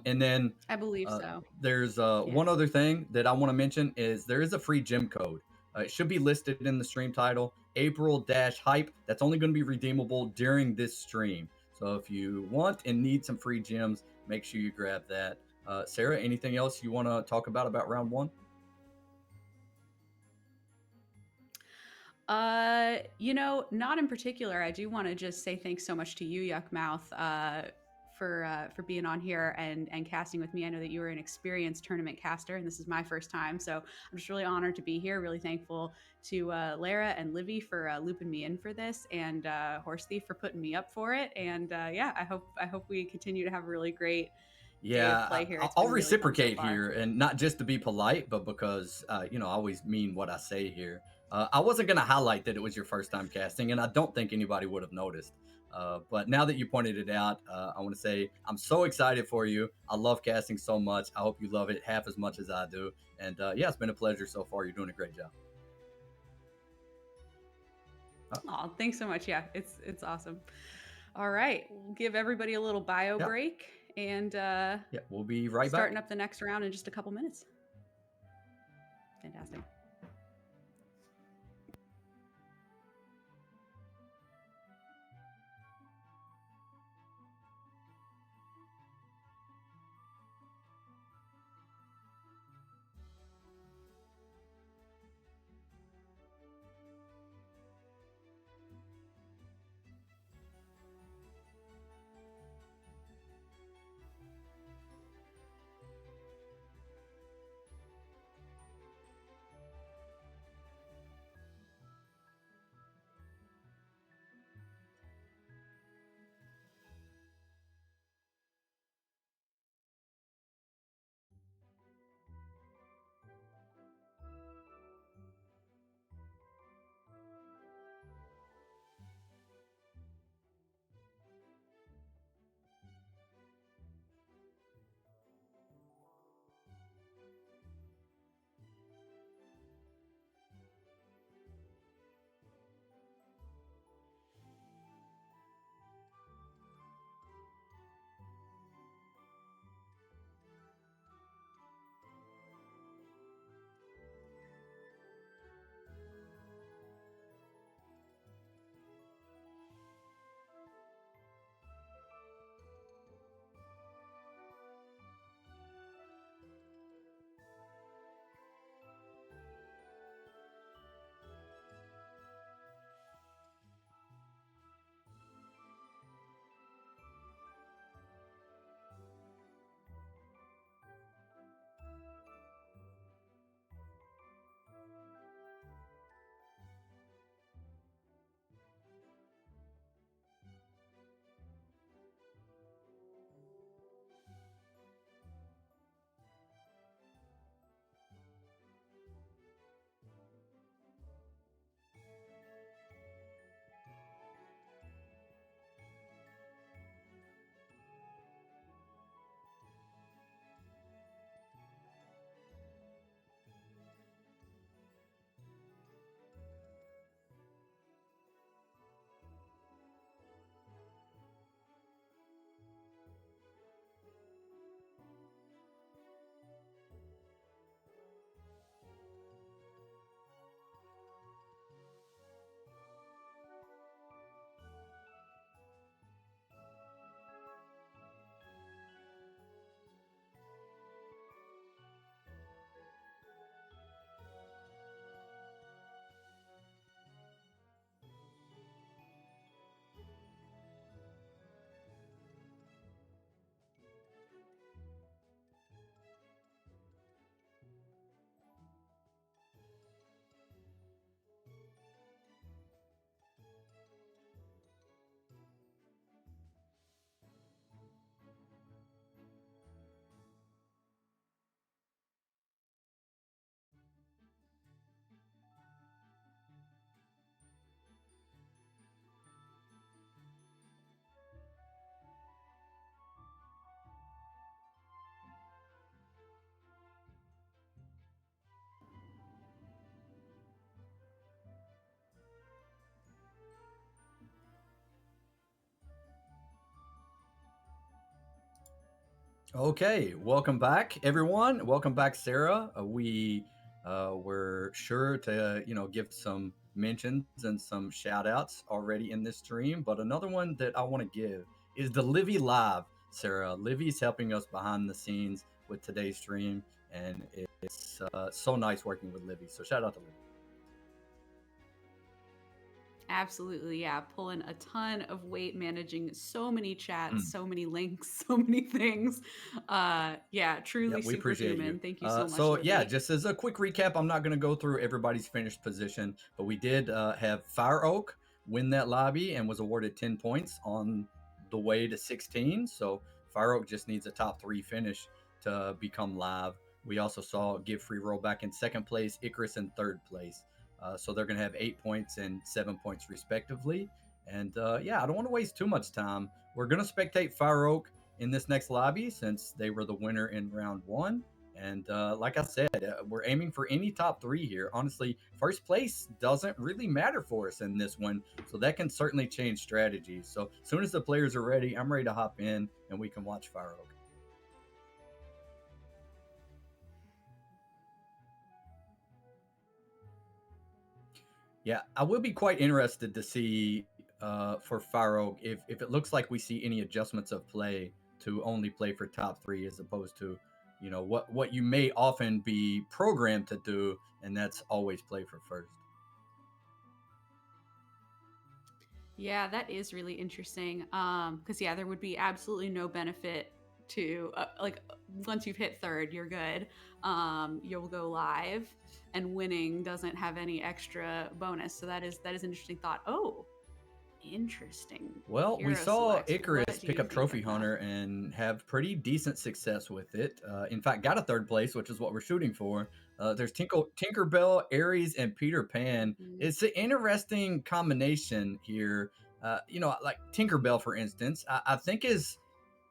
S1: And then
S2: I believe
S1: uh,
S2: so.
S1: there's
S2: Yeah.
S1: one other thing that I want to mention is there is a free gym code. It should be listed in the stream title. April-hype. That's only going to be redeemable during this stream. So if you want and need some free gems, make sure you grab that. Sarah, anything else you want to talk about round one?
S2: Not in particular. I do want to just say thanks so much to you, Yukmouth, for being on here and casting with me. I know that you were an experienced tournament caster, and this is my first time, so I'm just really honored to be here. Really thankful to Lara and Livy for looping me in for this, and Horse Thief for putting me up for it. And yeah, I hope we continue to have a really great day of
S1: Yeah,
S2: play here. It's
S1: I'll
S2: been really fun so
S1: reciprocate
S2: far.
S1: here, and not just to be polite, but because you know I always mean what I say here. I wasn't going to highlight that it was your first time casting, and I don't think anybody would have noticed. But now that you pointed it out, I want to say I'm so excited for you. I love casting so much. I hope you love it half as much as I do. And yeah, it's been a pleasure so far. You're doing a great job. Uh,
S2: Oh, thanks so much. Yeah, it's awesome. All right, we'll give everybody a little bio
S1: yeah,
S2: break and
S1: yeah, we'll be right
S2: starting
S1: back.
S2: up the next round in just a couple minutes. Fantastic.
S1: Okay, welcome back, everyone. Welcome back, Sarah. We were sure to, you know, give some mentions and some shout outs already in this stream, but another one that I want to give is the Livy Live, Sarah. Livy's helping us behind the scenes with today's stream, and it's so nice working with Livy. So shout out to Livy.
S2: Absolutely, yeah. Pulling a ton of weight, managing so many chats,
S1: Mm.
S2: so many links, so many things. Yeah,
S1: Yeah,
S2: truly
S1: we appreciate you.
S2: superhuman. Thank you so much,
S1: So yeah,
S2: Livy.
S1: just as a quick recap, I'm not going to go through everybody's finished position, but we did have Fire Oak win that lobby and was awarded 10 points on the way to 16. So Fire Oak just needs a top 3 finish to become live. We also saw Give Free Roll back in second place, Icarus in third place. So they're going to have 8 points and 7 points respectively. And yeah, I don't want to waste too much time. We're going to spectate Fire Oak in this next lobby since they were the winner in round 1. And like I said, we're aiming for any top 3 here. Honestly, first place doesn't really matter for us in this one, so that can certainly change strategies. So as soon as the players are ready, I'm ready to hop in and we can watch Fire Oak. Yeah, I will be quite interested to see for Fire Oak if it looks like we see any adjustments of play to only play for top 3 as opposed to, what you may often be programmed to do, and that's always play for first.
S2: Yeah, that is really interesting. Because yeah, there would be absolutely no benefit to once you've hit third, you're good. You'll go live, and winning doesn't have any extra bonus. So that is an interesting thought. Oh, interesting.
S1: Well, we
S2: Hero
S1: saw
S2: select.
S1: Icarus
S2: What do
S1: pick
S2: you
S1: up
S2: think,
S1: Trophy
S2: Yukmouth?
S1: Hunter and have pretty decent success with it. In fact, got a third place, which is what we're shooting for. There's Tinkerbell, Aries, and Peter Pan.
S2: Mhm.
S1: It's an interesting combination here. Like Tinkerbell, for instance, I think is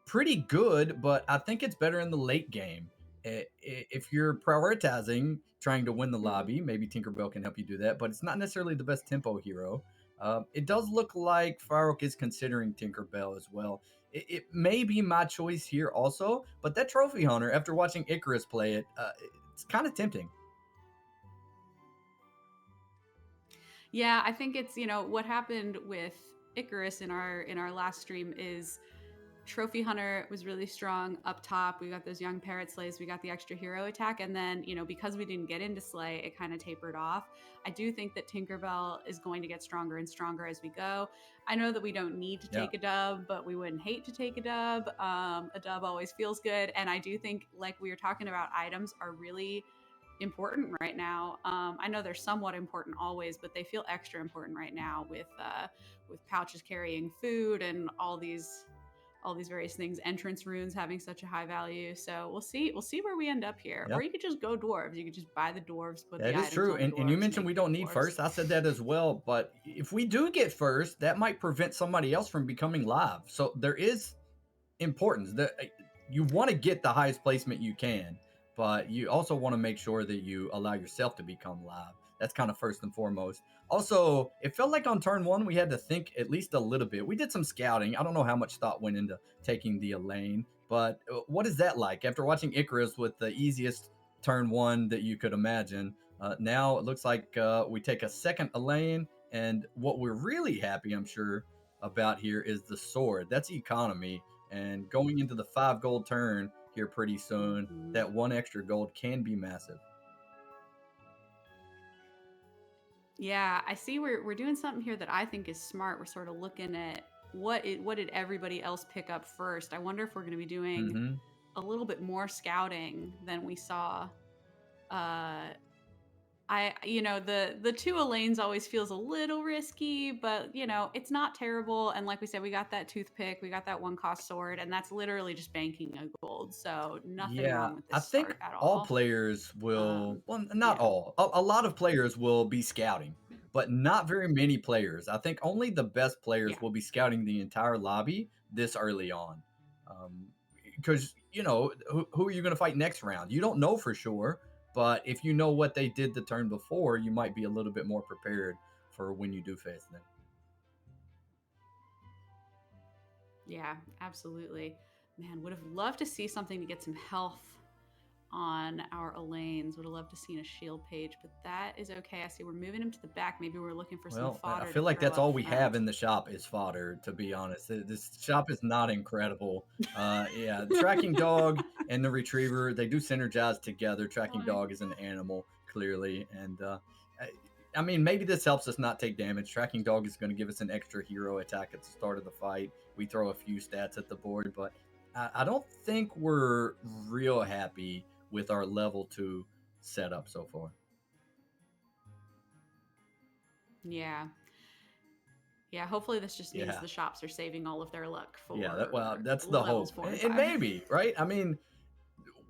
S1: pretty good, but I think it's better in the late game. If you're prioritizing trying to win the
S2: Mhm.
S1: lobby, maybe Tinkerbell can help you do that, but it's not necessarily the best tempo hero. It does look like Farouk is considering Tinkerbell as well. It may be my choice here also, but that Trophy Hunter, after watching Icarus play it, it's kind of tempting.
S2: Yeah, I think it's what happened with Icarus in our last stream is Trophy Hunter was really strong up top. We got those young parrot slays. We got the extra hero attack. And then, because we didn't get into Slay, it kind of tapered off. I do think that Tinkerbell is going to get stronger and stronger as we go. I know that we don't need to
S1: Yeah.
S2: take a dub, but we wouldn't hate to take a dub. A dub always feels good. And I do think, like we were talking about, items are really important right now. I know they're somewhat important always, but they feel extra important right now with pouches carrying food and all these various things, entrance runes having such a high value. So we'll see where we end up here.
S1: Yeah.
S2: Or you could just go dwarves. You could just buy the dwarves, put the
S1: That is
S2: items
S1: true.
S2: on the
S1: And you
S2: dwarves,
S1: mentioned
S2: make
S1: we
S2: the
S1: don't need
S2: dwarves.
S1: first. I said that as well. But if we do get first, that might prevent somebody else from becoming live. So there is importance that you want to get the highest placement you can, but you also want to make sure that you allow yourself to become live. That's kind of first and foremost. Also, it felt like on turn 1 we had to think at least a little bit. We did some scouting. I don't know how much thought went into taking the Elaine, but what is that like after watching Icarus with the easiest turn 1 that you could imagine? Now it looks like we take a second Elaine, and what we're really happy, I'm sure, about here is the sword. That's economy, and going into the 5 gold turn here pretty soon,
S2: Mhm.
S1: that 1 extra gold can be massive.
S2: Yeah, I see we're doing something here that I think is smart. We're sort of looking at what did everybody else pick up first. I wonder if we're going to be doing
S1: Hmm.
S2: a little bit more scouting than we saw. Uh, the two lanes always feels a little risky, but it's not terrible. And like we said, we got that toothpick, we got that 1 cost sword, and that's literally just banking a gold. So nothing
S1: Yeah,
S2: wrong with
S1: I
S2: this
S1: think
S2: start at
S1: all
S2: all.
S1: players will, well, not
S2: Yeah,
S1: all, a lot of players will be scouting, but not very many players. I think only the best players
S2: yeah.
S1: will be scouting the entire lobby this early on. Because, who are you going to fight next round? You don't know for sure, but if you know what they did the turn before, you might be a little bit more prepared for when you do face them.
S2: Yeah, absolutely. Man, would have loved to see something to get some health on our Elaines. Would have loved to seen a shield page, but that is okay. I see we're moving him to the back. Maybe we're looking for some
S1: Well, I
S2: fodder to
S1: feel like
S2: throw
S1: that's
S2: up
S1: all we have
S2: front.
S1: in the shop is fodder, to be honest. This shop is not incredible. Yeah, the tracking dog and the retriever, they do synergize together. Tracking
S2: Fine.
S1: dog is an animal, clearly. And I, I mean, maybe this helps us not take damage. Tracking dog is going to give us an extra hero attack at the start of the fight. We throw a few stats at the board, but I don't think we're real happy with our level 2 setup so far.
S2: Yeah. Yeah, hopefully this just means
S1: Yeah.
S2: the shops are saving all of their luck
S1: Yeah, well,
S2: for
S1: that's the
S2: levels
S1: hope.
S2: 4 and
S1: And
S2: 5.
S1: maybe, right? I mean,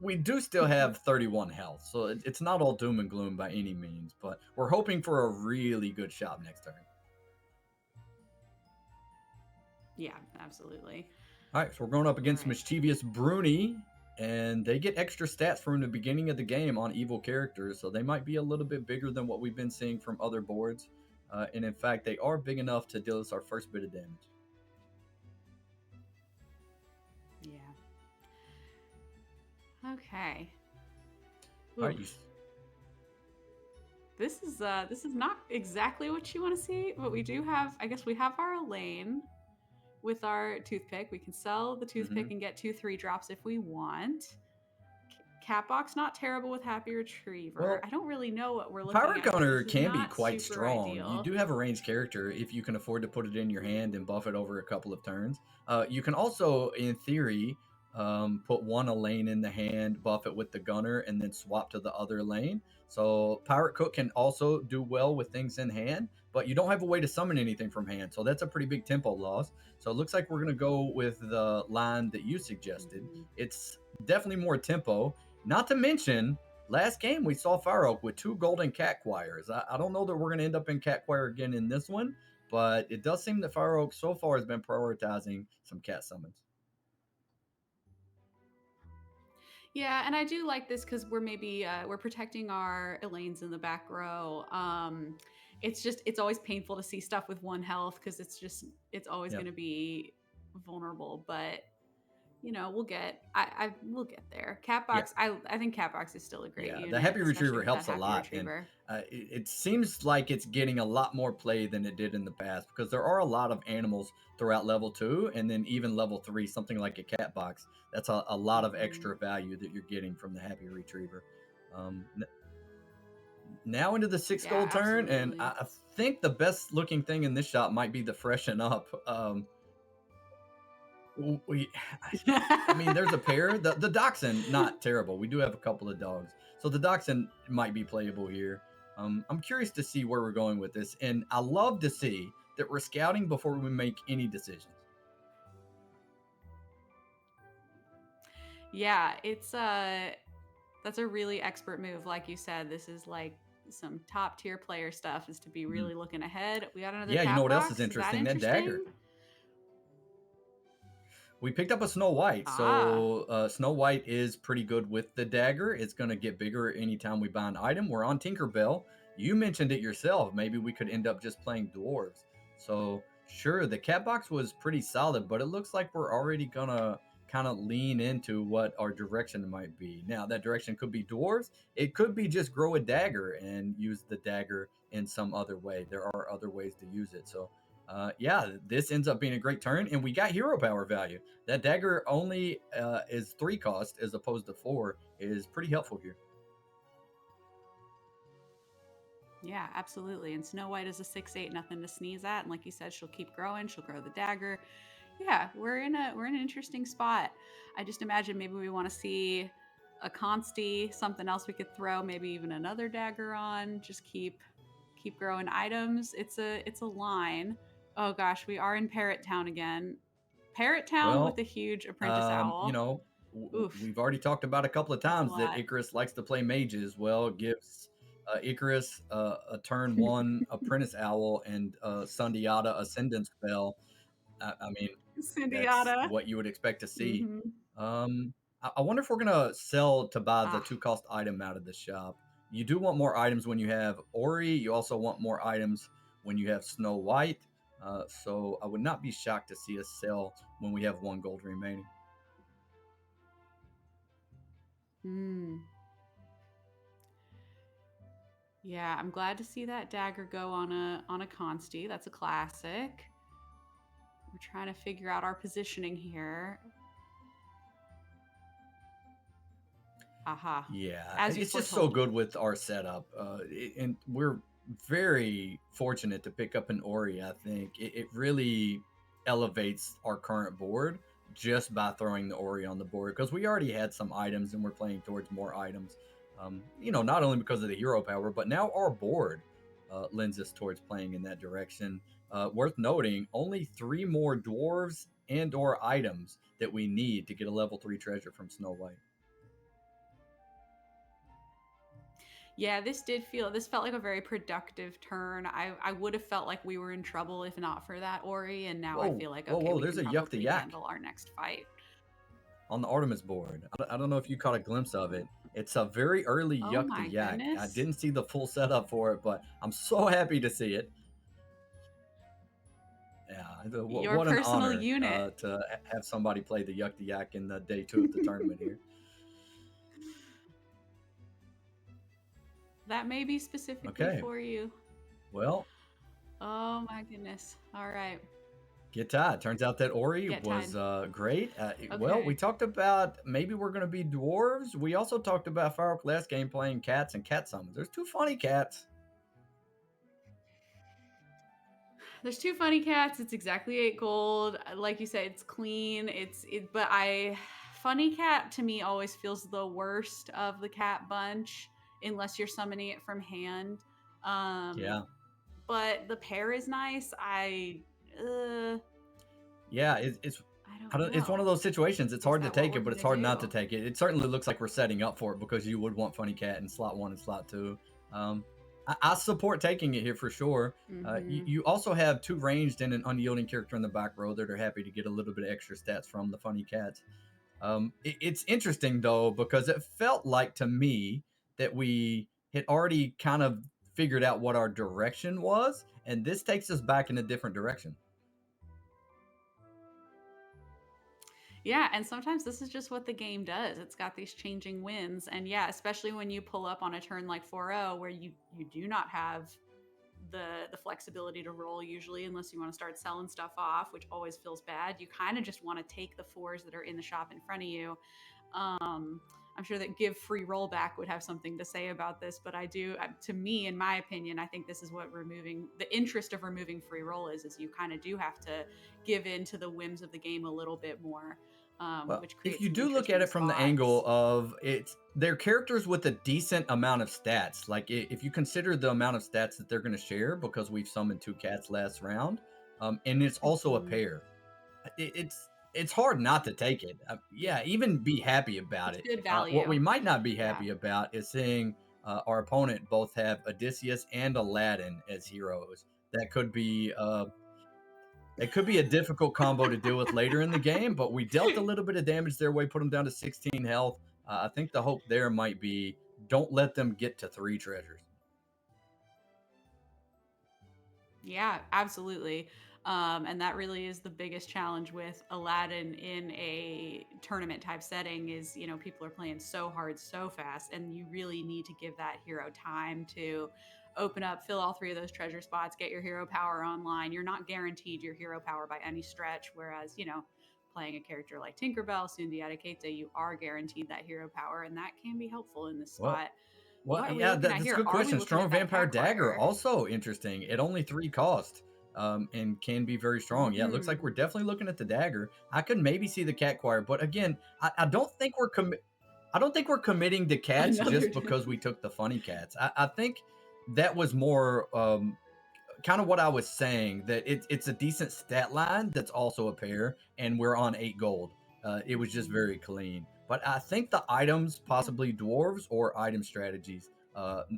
S1: we do still have 31 health, so it's not all doom and gloom by any means, but we're hoping for a really good shop next turn.
S2: Yeah, absolutely.
S1: All right, so we're going up
S2: All
S1: against
S2: right.
S1: Mischievous Bruni, and they get extra stats from the beginning of the game on evil characters, so they might be a little bit bigger than what we've been seeing from other boards. And in fact, they are big enough to deal us our first bit of damage.
S2: Yeah. Okay.
S1: All right,
S2: Oof. This is not exactly what you want to see, but we do have, I guess we have our Elaine with our toothpick. We can sell the toothpick and get 2/3 drops if we want. Catbox not terrible with Happy Retriever.
S1: well,
S2: I don't really know what we're looking
S1: Pirate
S2: at here.
S1: Gunner
S2: This is
S1: can be
S2: not
S1: quite
S2: super
S1: strong. You
S2: ideal.
S1: do have a ranged character if you can afford to put it in your hand and buff it over a couple of turns. You can also, in theory, put one Elaine in the hand, buff it with the gunner, and then swap to the other lane. So Pirate Cook can also do well with things in hand, but you don't have a way to summon anything from hand. So that's a pretty big tempo loss. So it looks like we're going to go with the line that you suggested. It's definitely more tempo. Not to mention, last game we saw Fire Oak with 2 golden cat choirs. I don't know that we're going to end up in cat choir again in this one, but it does seem that Fire Oak so far has been prioritizing some cat summons.
S2: Yeah, and I do like this because we're maybe we're protecting our Elaine's in the back row. It's always painful to see stuff with 1 health because it's always
S1: Yep.
S2: going to be vulnerable. But we'll get there.
S1: Yeah.
S2: Catbox, I think Catbox is still a great
S1: Yeah, the
S2: unit,
S1: Happy
S2: especially
S1: Retriever
S2: with that
S1: helps a
S2: Happy
S1: lot, and
S2: Retriever.
S1: it seems like it's getting a lot more play than it did in the past because there are a lot of animals throughout level 2, and then even level 3, something like a cat box. That's a lot of extra value that you're getting from the Happy Retriever. Now into the 6
S2: Yeah,
S1: gold turn, and
S2: absolutely.
S1: I think the best looking thing in this shop might be the freshen up. We, I mean, there's a pair. The dachshund, not terrible. We do have a couple of dogs, so the dachshund might be playable here. I'm curious to see where we're going with this, and I love to see that we're scouting before we make any decisions.
S2: Yeah, that's a really expert move. Like you said, this is like some top tier player stuff is to be
S1: Mhm.
S2: really looking ahead. We got another
S1: Yeah, you know
S2: cat
S1: what else is
S2: box. Is that
S1: interesting? That
S2: interesting?
S1: dagger. We picked up a Snow White,
S2: Ah.
S1: so Snow White is pretty good with the dagger. It's going to get bigger anytime we buy an item. We're on Tinkerbell. You mentioned it yourself. Maybe we could end up just playing dwarves. So sure, the cat box was pretty solid, but it looks like we're already gonna kind of lean into what our direction might be. Now that direction could be dwarves. It could be just grow a dagger and use the dagger in some other way. There are other ways to use it. So yeah, this ends up being a great turn, and we got hero power value. That dagger only is 3 cost as opposed to 4 is pretty helpful here.
S2: Yeah, absolutely. And Snow White is a 6/8, nothing to sneeze at. And like you said, she'll keep growing. She'll grow the dagger. Yeah, we're in an interesting spot. I just imagine maybe we want to see a Consti, something else we could throw, maybe even another dagger on. Just keep growing items. It's a line. Oh gosh, we are in Parrot Town again. Parrot Town with
S1: Well,
S2: a huge apprentice
S1: you
S2: owl.
S1: know,
S2: Oof,
S1: we've already talked about a couple of
S2: that's a
S1: times that
S2: lot.
S1: Icarus likes to play mages. Well, it gives Icarus a turn 1 apprentice owl and Sundiata ascendant spell. I mean, that's
S2: Cindyada.
S1: what you would expect to see.
S2: Mm-hmm.
S1: I wonder if we're gonna sell to buy the
S2: Ah.
S1: 2 cost item out of the shop. You do want more items when you have Ori. You also want more items when you have Snow White. So I would not be shocked to see us sell when we have 1 gold remaining.
S2: Hmm. Yeah, I'm glad to see that dagger go on a Consti. That's a classic. We're trying to figure out our positioning here. Aha.
S1: Yeah,
S2: As you
S1: it's just so
S2: foretold.
S1: good with our setup, and we're very fortunate to pick up an Ori. I think it really elevates our current board just by throwing the Ori on the board because we already had some items and we're playing towards more items. Not only because of the hero power, but now our board lends us towards playing in that direction. Worth noting, only 3 more dwarves and/or items that we need to get a level 3 treasure from Snow White.
S2: Yeah, this felt like a very productive turn. I would have felt like we were in trouble if not for that Ori, and now I
S1: Whoa,
S2: feel like
S1: whoa,
S2: okay,
S1: whoa!
S2: we
S1: There's
S2: can
S1: a Yuck the
S2: probably
S1: Yak
S2: handle our next fight.
S1: on the Artemis board. I don't know if you caught a glimpse of it. It's a very early
S2: Oh
S1: Yuck the
S2: my
S1: Yak. I
S2: goodness.
S1: didn't see the full setup for it, but I'm so happy to see it. Yeah,
S2: Your
S1: what an
S2: personal
S1: honor
S2: unit.
S1: to have somebody play the Yuck the Yak in the day 2 of the tournament here.
S2: That may be specifically
S1: Okay,
S2: for you.
S1: well,
S2: Oh my goodness. All right.
S1: get tied. Turns out that Ori
S2: Get
S1: was
S2: tied.
S1: great. Well, we
S2: Okay.
S1: talked about maybe we're going to be dwarves. We also talked about Firework last game playing cats and cat summons. There's 2 funny cats.
S2: There's 2 funny cats. It's exactly 8 gold. Like you said, it's clean. But funny cat to me always feels the worst of the cat bunch unless you're summoning it from hand. Um,
S1: Yeah.
S2: but the pair is nice. uh,
S1: Yeah, it's
S2: I don't
S1: I don't, it's one of
S2: know.
S1: those situations. It's
S2: Is
S1: hard to
S2: that what
S1: take
S2: we're
S1: it, but it's
S2: gonna
S1: hard not
S2: do?
S1: to take it. It certainly looks like we're setting up for it because you would want Funny Cat in slot 1 and slot 2. Um, I support taking it here for sure. You,
S2: Mm-hmm.
S1: you also have 2 ranged and an unyielding character in the back row that are happy to get a little bit of extra stats from the Funny Cats. It's interesting though because it felt like to me that we had already kind of figured out what our direction was, and this takes us back in a different direction.
S2: Yeah, and sometimes this is just what the game does. It's got these changing winds, and yeah, especially when you pull up on a turn like 4-0 where you do not have the flexibility to roll usually unless you want to start selling stuff off, which always feels bad. You kind of just want to take the 4s that are in the shop in front of you. I'm sure that Give Free Rollback would have something to say about this, but I do, to me, in my opinion, I think this is what removing the interest of removing free roll is you kind of do have to give in to the whims of the game a little bit more,
S1: Well,
S2: which
S1: if
S2: creates
S1: you
S2: some
S1: do look at
S2: interesting
S1: it from the angle
S2: spots.
S1: of they're characters with a decent amount of stats. Like if you consider the amount of stats that they're going to share, because we've summoned 2 cats last round, and it's also a
S2: Mhm.
S1: pair. It's hard not to take it. Yeah, even be happy about
S2: It's
S1: it.
S2: good
S1: What
S2: value.
S1: we might not be
S2: Yeah.
S1: happy about is seeing our opponent both have Odysseus and Aladdin as heroes. That could be it could be a difficult combo to deal with later in the game, but we dealt a little bit of damage their way, put them down to 16 health. I think the hope there might be don't let them get to 3 treasures.
S2: Yeah, absolutely. And that really is the biggest challenge with Aladdin in a tournament type setting is, people are playing so hard so fast and you really need to give that hero time to open up, fill all 3 of those treasure spots, get your hero power online. You're not guaranteed your hero power by any stretch, whereas, playing a character like Tinkerbell, Sundi Adekete, you are guaranteed that hero power, and that can be helpful in this
S1: Well,
S2: spot.
S1: well,
S2: What are we
S1: yeah,
S2: looking at
S1: that's a
S2: here?
S1: good
S2: Are we
S1: question.
S2: looking
S1: Strong
S2: at that
S1: Vampire
S2: cat
S1: Dagger,
S2: choir?
S1: also interesting. At only 3 cost, and can be very strong. Yeah, it looks like
S2: Mm-hmm.
S1: we're definitely looking at the dagger. I could maybe see the cat choir, but again, I don't think I don't think we're committing to cats
S2: Another
S1: just because we took the funny cats. I think that was more kind of what I was saying, that it's a decent stat line that's also a pair, and we're on 8 gold. It was just
S2: Mhm.
S1: very clean. But I think the items,
S2: Yeah.
S1: possibly dwarves or item strategies,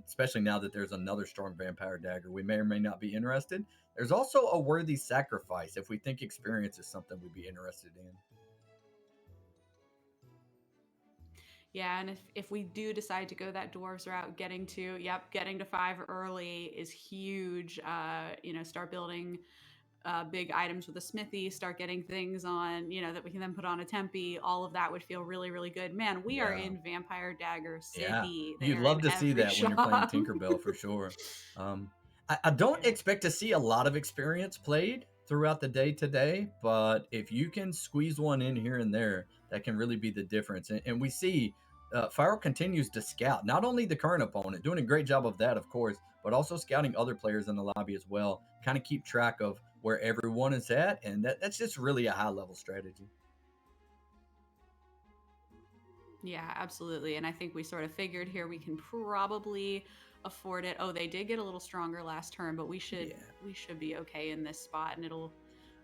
S1: especially now that there's another strong vampire dagger, we may or may not be interested. There's also a worthy sacrifice if we think experience is something we'd be interested in.
S2: Yeah, and if we do decide to go that dwarves route, getting to 5 early is huge. Start building big items with a smithy, start getting things on, that we can then put on a tempe. All of that would feel really, really good. Man, we are
S1: Yeah.
S2: in Vampire Dagger
S1: Yeah,
S2: City. They
S1: you'd
S2: are in
S1: love to see
S2: every
S1: that when you're playing
S2: shop.
S1: Tinkerbell for sure. Um, I don't
S2: Yeah.
S1: expect to see a lot of experience played throughout the day today, but if you can squeeze one in here and there, that can really be the difference. And we see Fire continues to scout not only the current opponent, doing a great job of that, of course, but also scouting other players in the lobby as well. Kind of keep track of where everyone is at, and that's just really a high level strategy.
S2: Yeah, absolutely. And I think we sort of figured here we can probably afford it. Oh, they did get a little stronger last turn, but
S1: Yeah.
S2: we should be okay in this spot, and it'll,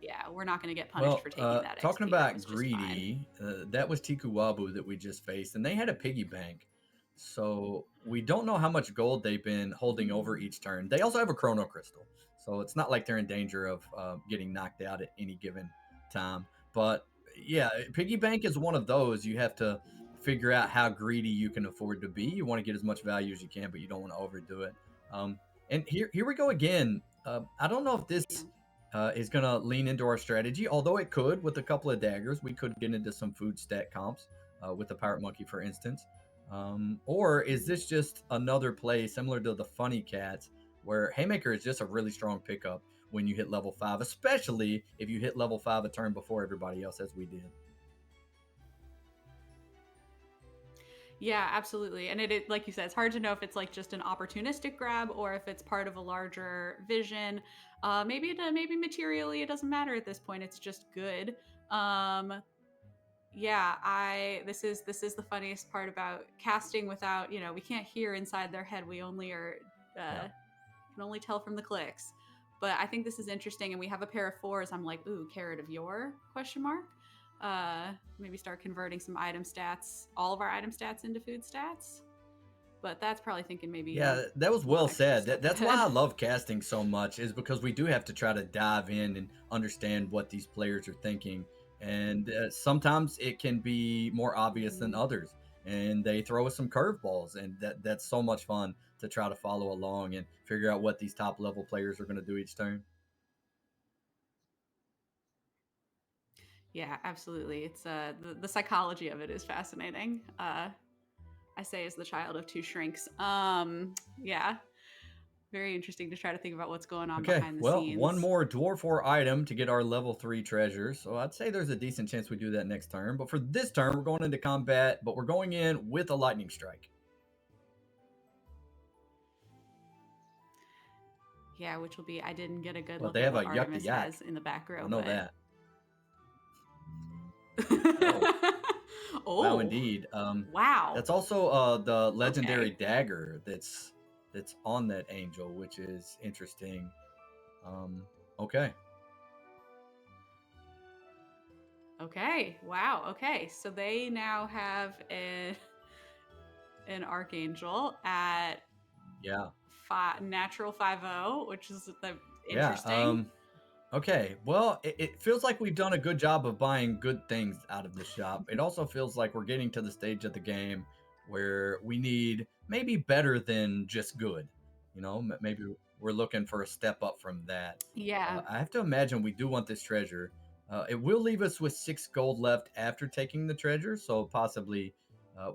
S2: yeah, we're not going to get punished
S1: Well,
S2: for taking that
S1: talking
S2: XP. That
S1: about
S2: was just fine.
S1: greedy, that was Tikuwabu that we just faced, and they had a piggy bank. So we don't know how much gold they've been holding over each turn. They also have a chrono crystal, so it's not like they're in danger of getting knocked out at any given time. But yeah, piggy bank is one of those you have to figure out how greedy you can afford to be. You want to get as much value as you can, but you don't want to overdo it. Um, and here we go again. I don't know if this
S2: Yeah.
S1: is going to lean into our strategy, although it could with a couple of daggers. We could get into some food stat comps with the pirate monkey, for instance. Or is this just another play similar to the funny cats where haymaker is just a really strong pickup when you hit level 5, especially if you hit level 5 a turn before everybody else, as we did.
S2: Yeah, absolutely. And it, like you said, it's hard to know if it's like just an opportunistic grab or if it's part of a larger vision. Maybe materially it doesn't matter at this point. It's just good. Um, yeah, I this is the funniest part about casting without, we can't hear inside their head. We only are
S1: Yeah.
S2: can only tell from the clicks. But I think this is interesting, and we have a pair of fours. I'm like, ooh, carrot of your question mark. Maybe start converting some item stats, all of our item stats into food stats. But that's probably thinking maybe
S1: Yeah, that was
S2: one
S1: well
S2: extra
S1: said.
S2: step
S1: That's why
S2: ahead.
S1: I love casting so much, is because we do have to try to dive in and understand what these players are thinking. And sometimes it can be more obvious than
S2: Mhm.
S1: others. And they throw us some curveballs, and that's so much fun to try to follow along and figure out what these top level players are going to do each turn.
S2: Yeah, absolutely. It's the psychology of it is fascinating. I say as the child of two shrinks. Yeah, very interesting to try to think about what's going on
S1: Okay,
S2: behind the
S1: well, one
S2: scenes.
S1: more dwarf or item to get our level 3 treasure. So I'd say there's a decent chance we do that next turn. But for this turn, we're going into combat, but we're going in with a lightning strike.
S2: Yeah, which will be, I didn't get a good
S1: Well,
S2: look
S1: they
S2: at
S1: have
S2: what
S1: a yuck to
S2: Artemis
S1: yak.
S2: has in the back
S1: I
S2: row,
S1: know
S2: but
S1: that. Oh, wow,
S2: oh,
S1: indeed.
S2: wow.
S1: That's also the legendary
S2: Okay.
S1: dagger that's on that angel, which is interesting. Um, okay.
S2: Okay. Wow. Okay. So they now have an archangel at
S1: Yeah.
S2: natural 5-0, which is
S1: Yeah.
S2: interesting.
S1: Okay. Well, it feels like we've done a good job of buying good things out of the shop. It also feels like we're getting to the stage of the game where we need maybe better than just good. Maybe we're looking for a step up from that.
S2: Yeah.
S1: I have to imagine we do want this treasure. It will leave us with 6 gold left after taking the treasure, so possibly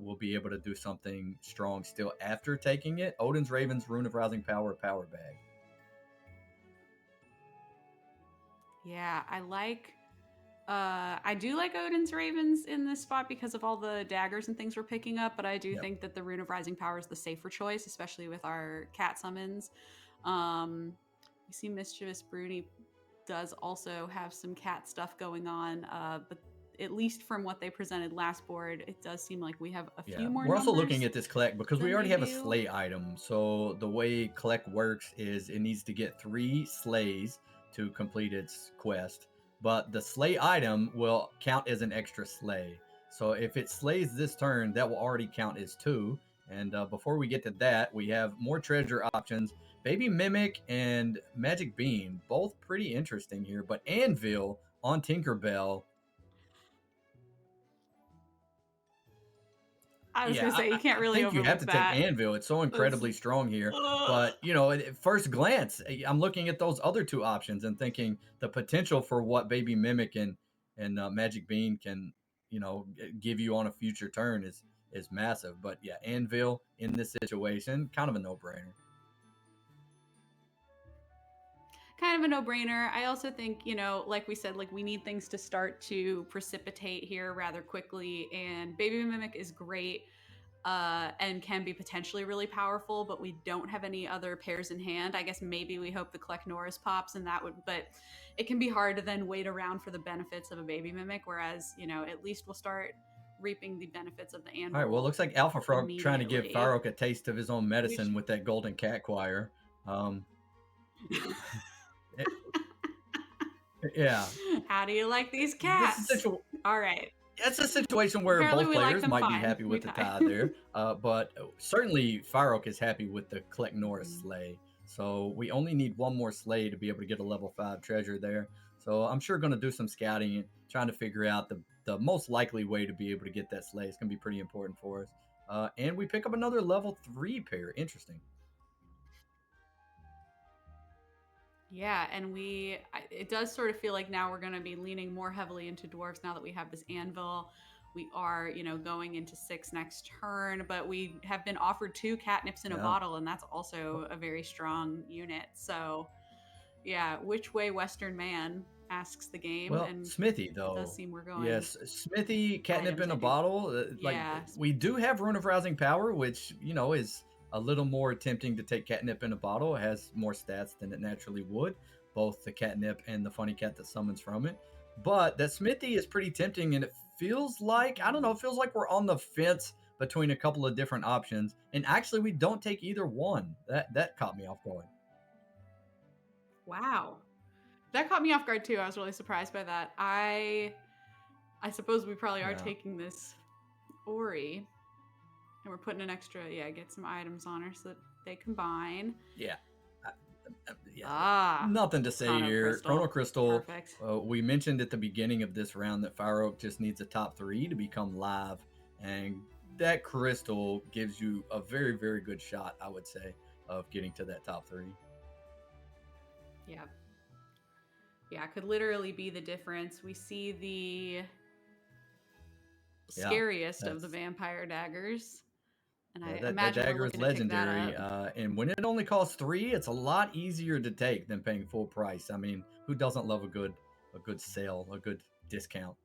S1: we'll be able to do something strong still after taking it. Odin's Ravens, Rune of Rousing Power, Power Bag.
S2: Yeah. I do like Odin's Ravens in this spot because of all the daggers and things we're picking up, but I do
S1: Yep.
S2: think that the Rune of Rising Power is the safer choice, especially with our cat summons. Um, we see Mischievous Bruni does also have some cat stuff going on, but at least from what they presented last board, it does seem like we have a
S1: Yeah,
S2: few more
S1: we're also looking
S2: numbers
S1: at this collect because we
S2: than
S1: already
S2: they
S1: have a
S2: do.
S1: sleigh item. So the way collect works is it needs to get 3 sleighs to complete its quest, but the sleigh item will count as an extra sleigh. So if it slays this turn, that will already count as 2. And before we get to that, we have more treasure options. Baby Mimic and Magic Bean, both pretty interesting here. But Anvil on Tinkerbell.
S2: I was
S1: Yeah,
S2: gonna say you can't
S1: I
S2: really
S1: think you have
S2: overlook
S1: to take
S2: that.
S1: Anvil. It's so
S2: That's,
S1: incredibly strong here.
S2: ugh.
S1: But, at first glance, I'm looking at those other 2 options and thinking the potential for what Baby Mimic and Magic Bean can, give you on a future turn is massive. But yeah, Anvil in this situation, kind of a no-brainer.
S2: Kind of a no-brainer. I also think, like we said, like we need things to start to precipitate here rather quickly. And Baby Mimic is great and can be potentially really powerful, but we don't have any other pairs in hand. I guess maybe we hope the Collect Norris pops, and that would, but it can be hard to then wait around for the benefits of a Baby Mimic. Whereas, at least we'll start reaping the benefits of the
S1: All right. Well, it
S2: anvil
S1: looks like Alpha Frog trying to give
S2: immediately.
S1: Farouk a taste of his own
S2: We
S1: medicine with that golden cat choir. Um, it- yeah.
S2: How do you like these
S1: This is
S2: cats? All right.
S1: That's a situation where
S2: Apparently,
S1: both
S2: we like
S1: players
S2: them
S1: might be
S2: fine.
S1: happy
S2: We
S1: with the
S2: tie.
S1: tie there, but certainly Farouk is happy with the Collect Norris
S2: Mhm.
S1: sleigh. So we only need one more sleigh to be able to get a level 5 treasure there. So I'm sure going to do some scouting and trying to figure out the most likely way to be able to get that sleigh. It's going to be pretty important for us. And we pick up another level 3 pair. Interesting.
S2: Yeah, and it does sort of feel like now we're going to be leaning more heavily into dwarves now that we have this anvil. We are, going into 6 next turn, but we have been offered 2 catnips in a
S1: Yeah.
S2: bottle, and that's also a very strong unit. So, yeah, which way Western Man asks the game,
S1: Well,
S2: and
S1: Smithy
S2: it does
S1: though.
S2: seem we're going
S1: Yes, Smithy catnip
S2: items.
S1: in
S2: I
S1: a
S2: do.
S1: bottle. Like
S2: Yeah.
S1: we do have Rune of Rousing Power, which is a little more tempting to take catnip in a bottle. It has more stats than it naturally would, both the catnip and the funny cat that summons from it. But that Smithy is pretty tempting, and it feels like I don't know. It feels like we're on the fence between a couple of different options, and actually we don't take either one. That caught me off guard.
S2: Wow. That caught me off guard too. I was really surprised by that. I suppose we probably are
S1: Yeah.
S2: taking this Ori, and we're putting an extra, get some items on her so that they combine.
S1: Yeah. Yeah,
S2: Ah,
S1: nothing to say
S2: Chrono
S1: here.
S2: Crystal.
S1: Chrono Crystal.
S2: Perfect.
S1: We mentioned at the beginning of this round that Fire Oak just needs a top 3 to become live, and that crystal gives you a very, very good shot, I would say, of getting to that top 3.
S2: Yeah. Yeah, it could literally be the difference. We see the scariest of the vampire daggers. And I
S1: that
S2: imagine we're
S1: dagger is
S2: looking to pick that
S1: legendary,
S2: up.
S1: and when it only costs 3, it's a lot easier to take than paying full price. I mean, who doesn't love a good sale, a good discount?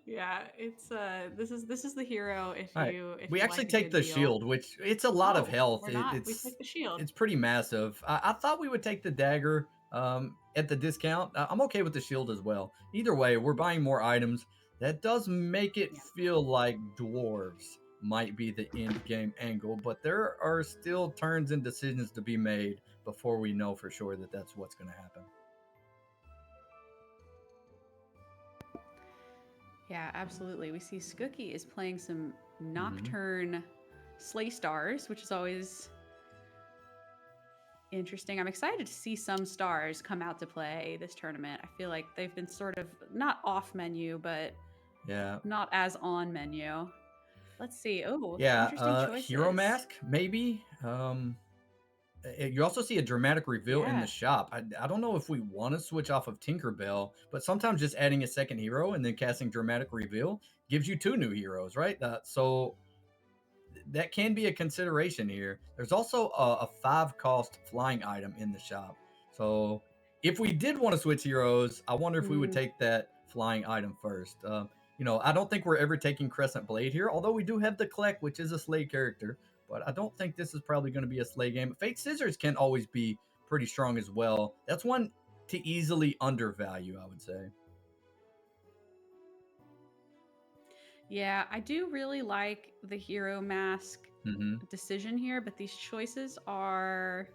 S2: Yeah, it's this is the hero if
S1: All right.
S2: if
S1: We
S2: you
S1: actually
S2: like a
S1: take
S2: good
S1: the
S2: deal.
S1: shield, which it's a lot of
S2: Oh,
S1: health.
S2: we're not. We take the shield.
S1: It's pretty massive. I thought we would take the dagger at the discount. I'm okay with the shield as well. Either way, we're buying more items. That does make it
S2: Yeah.
S1: feel like dwarves might be the end game angle, but there are still turns and decisions to be made before we know for sure that that's what's going to happen.
S2: Yeah, absolutely. We see Skookie is playing some
S1: Mm-hmm.
S2: Nocturne Slay Stars, which is always interesting. I'm excited to see some stars come out to play this tournament. I feel like they've been sort of not off menu, but
S1: Yeah.
S2: not as on menu. Let's see. Oh,
S1: Yeah,
S2: interesting choices.
S1: Hero Mask, maybe. You also see a dramatic reveal in the shop. I don't know if we want to switch off of Tinkerbell, but sometimes just adding a second hero and then casting dramatic reveal gives you 2 new heroes, right? So that can be a consideration here. There's also a 5 cost flying item in the shop. So if we did want to switch heroes, I wonder if we would take that flying item first. I don't think we're ever taking Crescent Blade here, although we do have the Kleck, which is a Slay character, but I don't think this is probably going to be a Slay game. Fate Scissors can always be pretty strong as well. That's one to easily undervalue, I would say.
S2: Yeah, I do really like the hero mask
S1: Mm-hmm.
S2: decision here, but these choices are.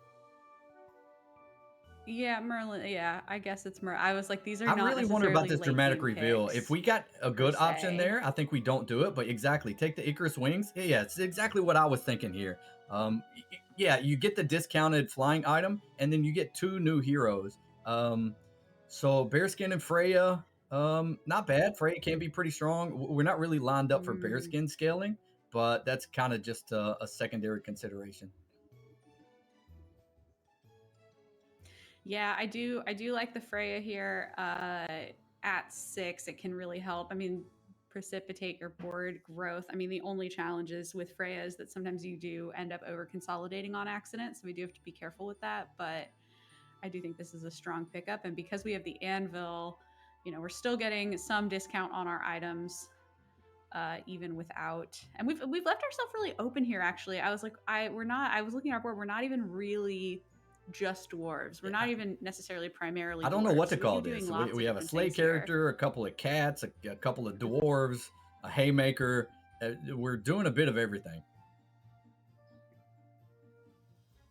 S2: Yeah, Merlin. Yeah, I guess it's Merlin. I was like, these are
S1: I
S2: not
S1: really wonder about
S2: necessarily
S1: this
S2: late
S1: dramatic
S2: game
S1: reveal.
S2: picks.
S1: If we got a good option there, I think we don't do it. But exactly, take the Icarus wings. Yeah, it's exactly what I was thinking here. Yeah, you get the discounted flying item, and then you get 2 new heroes. So Bearskin and Freya, not bad. Freya can be pretty strong. We're not really lined up for Bearskin scaling, but that's kind of just a secondary consideration.
S2: Yeah, I do like the Freya here. At 6, it can really help. I mean, precipitate your board growth. I mean, the only challenges with Freya is that sometimes you do end up over consolidating on accident, so we do have to be careful with that. But I do think this is a strong pickup, and because we have the anvil, we're still getting some discount on our items. Even without, and we've left ourselves really open here. Actually, I was like, I was looking at our board. We're not even really just dwarves. We're
S1: Yeah,
S2: not even necessarily primarily
S1: I don't know
S2: dwarves.
S1: what to
S2: So we
S1: call
S2: could be doing
S1: this.
S2: lots
S1: We
S2: of
S1: have a
S2: different
S1: sleigh
S2: things here.
S1: character, a couple of cats, a couple of dwarves, a haymaker. We're doing a bit of everything.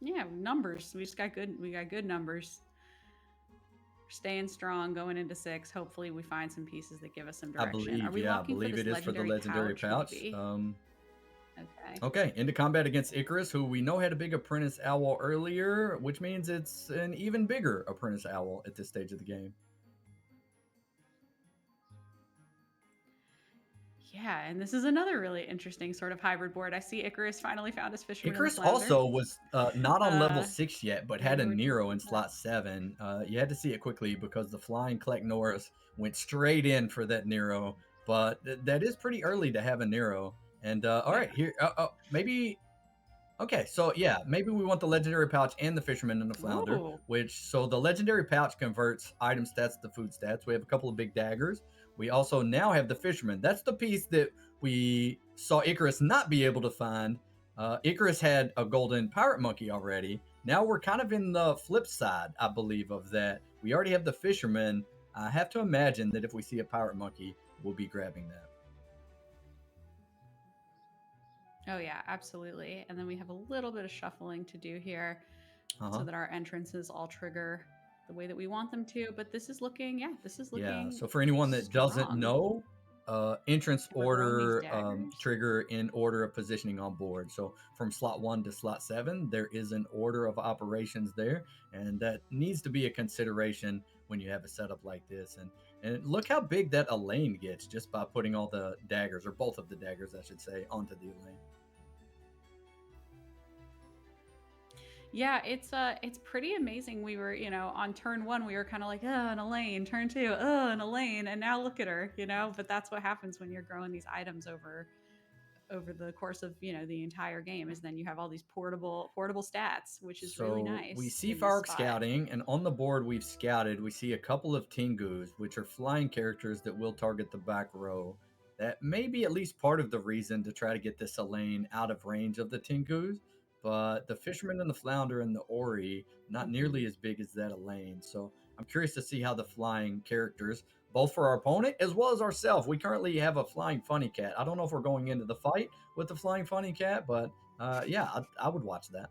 S2: Yeah, numbers. We got good numbers. Staying strong going into 6. Hopefully we find some pieces that give us some
S1: I
S2: direction. Are
S1: believe,
S2: we
S1: yeah, I
S2: locking for
S1: believe it
S2: this
S1: is for the
S2: legendary
S1: legendary
S2: pouch,
S1: pouch.
S2: maybe? Okay.
S1: Okay, into combat against Icarus, who we know had a big apprentice owl earlier, which means it's an even bigger apprentice owl at this stage of the game.
S2: Yeah, and this is another really interesting sort of hybrid board. I see Icarus finally found his fisherman in the
S1: Icarus
S2: flounder.
S1: also was not on level
S2: Uh,
S1: 6 yet, but had
S2: maybe
S1: a
S2: we're
S1: Nero
S2: taking
S1: in
S2: that.
S1: slot 7. You had to see it quickly because the flying Kleck Norris went straight in for that Nero, but that is pretty early to have a Nero. And all
S2: Yeah.
S1: right, here, maybe. Okay, so yeah, maybe we want the legendary pouch and the fisherman and the flounder,
S2: Ooh.
S1: which so the legendary pouch converts item stats to food stats. We have a couple of big daggers. We also now have the fisherman. That's the piece that we saw Icarus not be able to find. Icarus had a golden pirate monkey already. Now we're kind of in the flip side, I believe, of that. We already have the fisherman. I have to imagine that if we see a pirate monkey, we'll be grabbing that.
S2: Oh yeah, absolutely. And then we have a little bit of shuffling to do here
S1: Uh
S2: so
S1: huh.
S2: that our entrances all trigger the way that we want them to. But this is looking, yeah, this is
S1: Yeah.
S2: looking
S1: So for anyone that doesn't
S2: strong.
S1: know, entrance
S2: And we're growing these
S1: order
S2: daggers.
S1: trigger in order of positioning on board. So from slot 1 to slot 7, there is an order of operations there, and that needs to be a consideration when you have a setup like this. And look how big that Elaine gets just by putting all the daggers, or both of the daggers, I should say, onto the Elaine.
S2: Yeah, it's pretty amazing. We were, on turn 1 we were kind of like, "Oh, an Elaine." Turn 2, "Oh, an Elaine." And now look at her. But that's what happens when you're growing these items over the course of, the entire game, is then you have all these portable stats, which is really
S1: So we
S2: nice
S1: see
S2: in this
S1: firework
S2: spot.
S1: scouting, and on the board we've scouted, we see a couple of Tengus, which are flying characters that will target the back row. That may be at least part of the reason to try to get this Elaine out of range of the Tengus, but the Fisherman and the Flounder and the Ori, not nearly
S2: Mhm.
S1: as big as that Elaine. So I'm curious to see how the flying characters, both for our opponent as well as ourselves, we currently have a flying funny cat. I don't know if we're going into the fight with the flying funny cat, but yeah, I would watch that.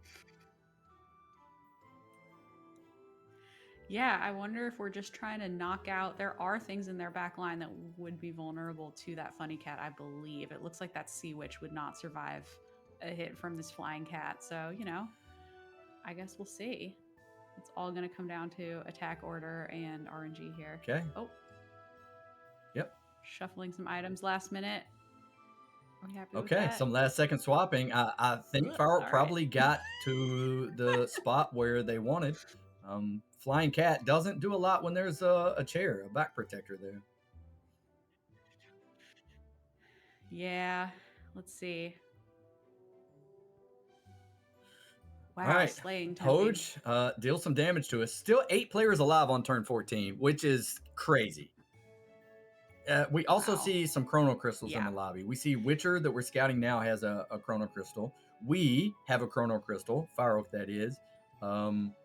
S2: Yeah, I wonder if we're just trying to knock out. There are things in their back line that would be vulnerable to that funny cat, I believe. It looks like that sea witch would not survive a hit from this flying cat. So, I guess we'll see. It's all going to come down to attack order and RNG here.
S1: Okay.
S2: Oh,
S1: Yep.
S2: shuffling some items last minute. Are we happy with
S1: Okay.
S2: that?
S1: Some last second swapping. I think
S2: Ugh,
S1: Firework
S2: all right.
S1: probably got to the spot where they wanted. Flying Cat doesn't do a lot when there's a chair, a back protector there.
S2: Yeah, let's see.
S1: All
S2: Wow,
S1: right.
S2: slaying token.
S1: Hoj deals some damage to us. Still 8 players alive on turn 14, which is crazy. We also
S2: Wow.
S1: see some chrono crystals in
S2: Yeah.
S1: the lobby. We see Witcher that we're scouting now has a chrono crystal. We have a chrono crystal, Fireoak that is. Um,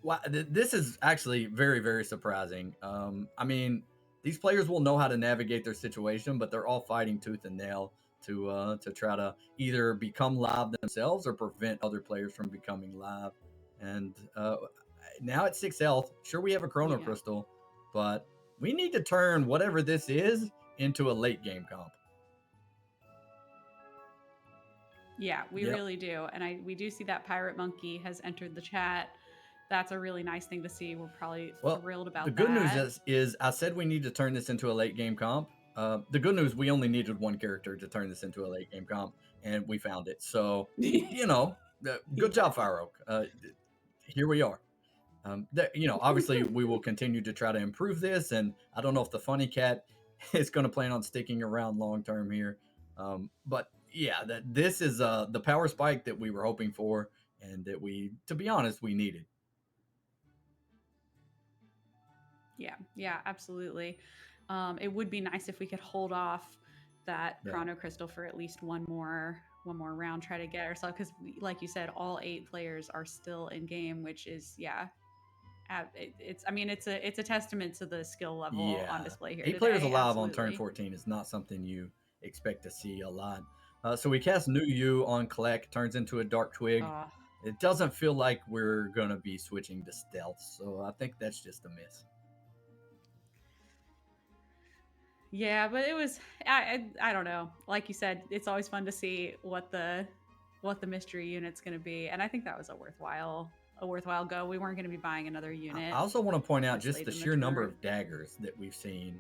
S1: Wow, this is actually very, very surprising. I mean, these players will know how to navigate their situation, but they're all fighting tooth and nail to try to either become live themselves or prevent other players from becoming live. And now at 6 health, sure we have a chrono
S2: Yeah.
S1: crystal, but we need to turn whatever this is into a late game comp.
S2: Yeah, we
S1: Yep.
S2: really do. And we do see that pirate monkey has entered the chat. That's a really nice thing to see. We're probably
S1: Well,
S2: thrilled
S1: the
S2: about
S1: good news
S2: that.
S1: is I said we need to turn this into a late game comp. The good news, we only needed one character to turn this into a late game comp, and we found it. So, you know, good job,
S2: Yeah.
S1: Fire Oak. Here we are. Obviously, we will continue to try to improve this, and I don't know if the funny cat is going to plan on sticking around long term here. But yeah, that this is the power spike that we were hoping for, and that we, to be honest, we needed.
S2: Yeah, absolutely. It would be nice if we could hold off that
S1: Yeah.
S2: chrono crystal for at least one more one more round, try to get ourselves, because like you said, all 8 players are still in game, which is, yeah, it's, I mean, it's a testament to the skill level on
S1: Yeah,
S2: display here
S1: 8 players
S2: today.
S1: alive on turn
S2: Absolutely.
S1: 14 is not something you expect to see a lot. So we cast New You on Collect, turns into a Dark Twig.
S2: Oh,
S1: It doesn't feel like we're gonna be switching to Stealth, so I think that's just a miss.
S2: yeah, but it was, I don't know. Like you said, it's always fun to see what the mystery unit's going to be, and I think that was a worthwhile go. We weren't going to be buying another
S1: I
S2: unit
S1: also want to point out
S2: this
S1: just
S2: late
S1: the
S2: in the
S1: sheer number
S2: turn.
S1: of daggers that we've seen.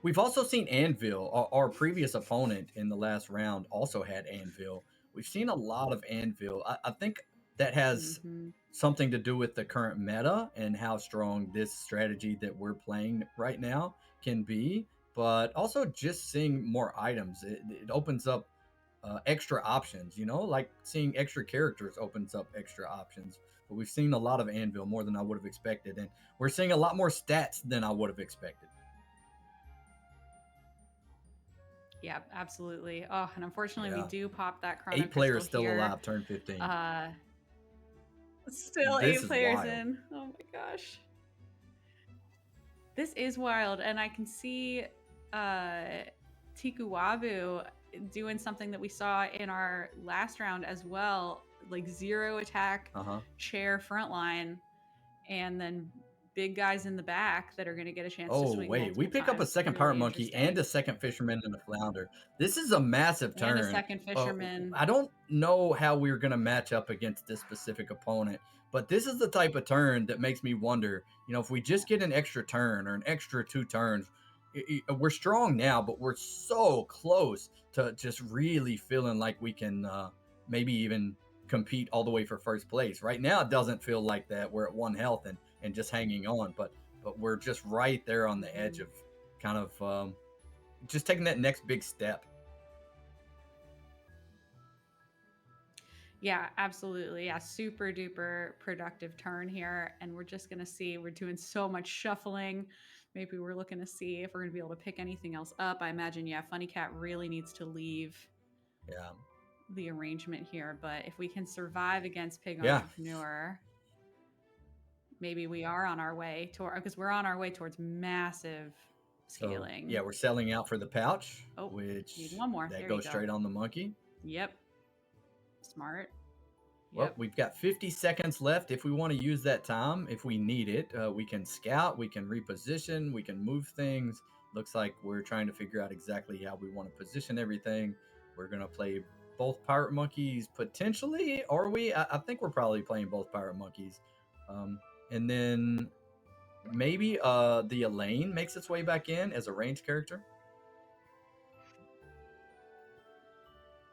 S1: We've also seen Anvil. Our previous opponent in the last round also had Anvil. We've seen a lot of Anvil. I think that has
S2: Hmm.
S1: something to do with the current meta and how strong this strategy that we're playing right now can be, but also just seeing more items. It opens up extra options, like seeing extra characters opens up extra options. But we've seen a lot of Anvil, more than I would have expected, and we're seeing a lot more stats than I would have expected.
S2: Yeah, absolutely. Oh, and unfortunately, we
S1: Yeah,
S2: do pop that chrono
S1: 8 players
S2: crystal
S1: still
S2: here.
S1: alive, turn 15.
S2: Uh, Still
S1: This
S2: eight
S1: is
S2: players
S1: wild.
S2: in. Oh my gosh. This is wild, and I can see uh, Tikuwabu doing something that we saw in our last round as well, like 0 attack
S1: Uh huh.
S2: chair front line, and then big guys in the back that are going to get a chance to
S1: Oh,
S2: swing
S1: wait. We
S2: multiple
S1: pick up a
S2: times.
S1: second Pirate
S2: Really
S1: Monkey and
S2: interesting.
S1: a second Fisherman and a Flounder. This is a massive
S2: And a
S1: turn.
S2: second
S1: Uh,
S2: fisherman.
S1: I don't know how we're going to match up against this specific opponent, but this is the type of turn that makes me wonder, if we just get an extra turn or an extra 2 turns, we're strong now, but we're so close to just really feeling like we can maybe even compete all the way for first place. Right now, it doesn't feel like that. We're at 1 health and just hanging on, but we're just right there on the edge
S2: Mhm.
S1: of kind of just taking that next big step.
S2: Yeah, absolutely. Yeah, super duper productive turn here. And we're just going to see, we're doing so much shuffling. Maybe we're looking to see if we're going to be able to pick anything else up. I imagine, yeah, Funny Cat really needs to leave
S1: Yeah,
S2: the arrangement here. But if we can survive against Pig
S1: yeah.
S2: Entrepreneur, maybe we are on our way to, because we're on our way towards massive
S1: So yeah,
S2: scaling.
S1: we're selling out for the pouch,
S2: Oh, need
S1: which
S2: one more.
S1: that
S2: There you
S1: goes
S2: go.
S1: straight on the monkey.
S2: Yep. Smart.
S1: Well,
S2: Yep.
S1: we've got 50 seconds left if we want to use that time. If we need it, we can scout, we can reposition, we can move things. Looks like we're trying to figure out exactly how we want to position everything. We're going to play both Pirate Monkeys potentially. Are we? I think we're probably playing both Pirate Monkeys. Um, and then maybe the Elaine makes its way back in as a ranged character.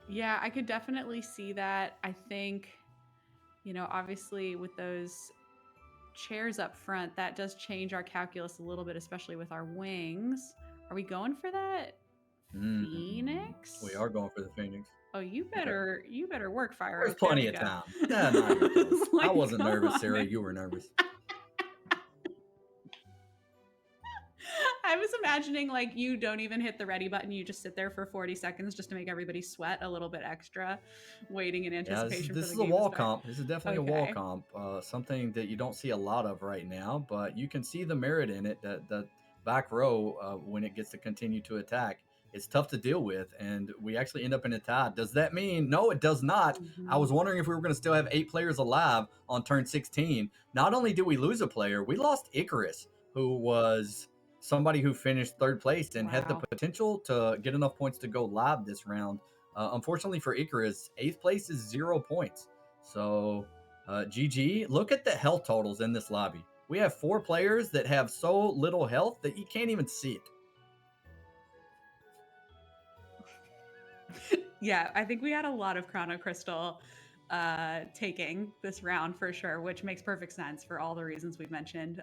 S2: Yeah, I could definitely see that. I think, obviously with those chairs up front, that does change our calculus a little bit, especially with our wings. Are we going for that
S1: We
S2: Phoenix?
S1: are going for the Phoenix.
S2: Oh, you
S1: Okay.
S2: better work, Fire
S1: There's
S2: Oak. There
S1: plenty
S2: we
S1: of
S2: go.
S1: time. Nah, not even close. I
S2: Like,
S1: wasn't
S2: come
S1: nervous,
S2: on,
S1: Sarah.
S2: man.
S1: You were nervous.
S2: I was imagining like you don't even hit the ready button. You just sit there for 40 seconds just to make everybody sweat a little bit extra, waiting in
S1: Yeah, this is
S2: anticipation for
S1: this
S2: the
S1: is a
S2: game to
S1: wall
S2: start.
S1: comp. This is definitely a wall
S2: Okay.
S1: comp. Something that you don't see a lot of right now, but you can see the merit in it. That the back row, when it gets to continue to attack, it's tough to deal with, and we actually end up in a tie. Does that mean? No, it does not. I
S2: Mhm.
S1: was wondering if we were going to still have 8 players alive on turn 16. Not only did we lose a player, we lost Icarus, who was somebody who finished third place and had the
S2: Wow.
S1: potential to get enough points to go live this round. Unfortunately for Icarus, 8th place is 0 points. So, GG. Look at the health totals in this lobby. We have 4 players that have so little health that you can't even see it.
S2: Yeah, I think we had a lot of Chrono Crystal taking this round for sure, which makes perfect sense for all the reasons we've mentioned.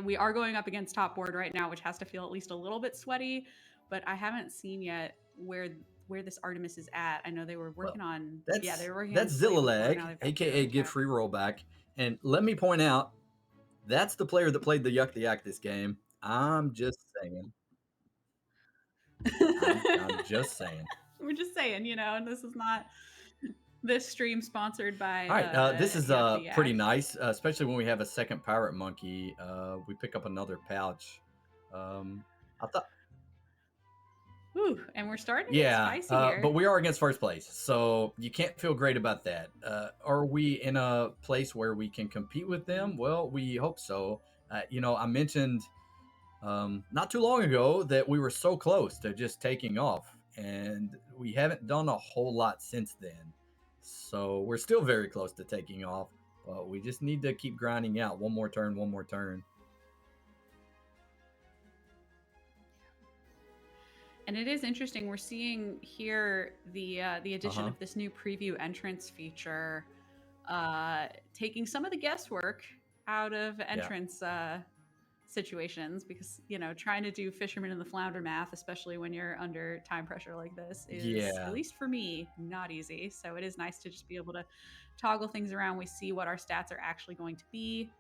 S2: We are going up against top board right now, which has to feel at least a little bit sweaty, but I haven't seen yet where this Artemis is at. I know they were
S1: Well,
S2: working on, yeah, they
S1: that's
S2: were working on
S1: that's
S2: Slay before. Now
S1: Zillalag,
S2: they've got 0
S1: aka Give
S2: attack.
S1: Free Roll Back. And let me point out, that's the player that played the Yuck the Yak this game. I'm just saying. I'm just saying.
S2: We're just saying, and this is not this stream sponsored by
S1: All right, this is
S2: Yuck the
S1: pretty
S2: Yak.
S1: nice, especially when we have a second pirate monkey. We pick up another pouch. I thought,
S2: Whew, and we're starting to get
S1: yeah,
S2: spicy
S1: but
S2: here.
S1: we are against first place, so you can't feel great about that. Are we in a place where we can compete with them? Well, we hope so. I mentioned not too long ago that we were so close to just taking off, and we haven't done a whole lot since then. So we're still very close to taking off, but we just need to keep grinding out one more turn, one more turn.
S2: And it is interesting. We're seeing here the addition
S1: Uh-huh.
S2: of this new preview entrance feature, taking some of the guesswork out of
S1: Yeah.
S2: entrance situations, because trying to do fisherman in the flounder math, especially when you're under time pressure like this, is, at
S1: Yeah.
S2: least for me, not easy. So it is nice to just be able to toggle things around. We see what our stats are actually going to be,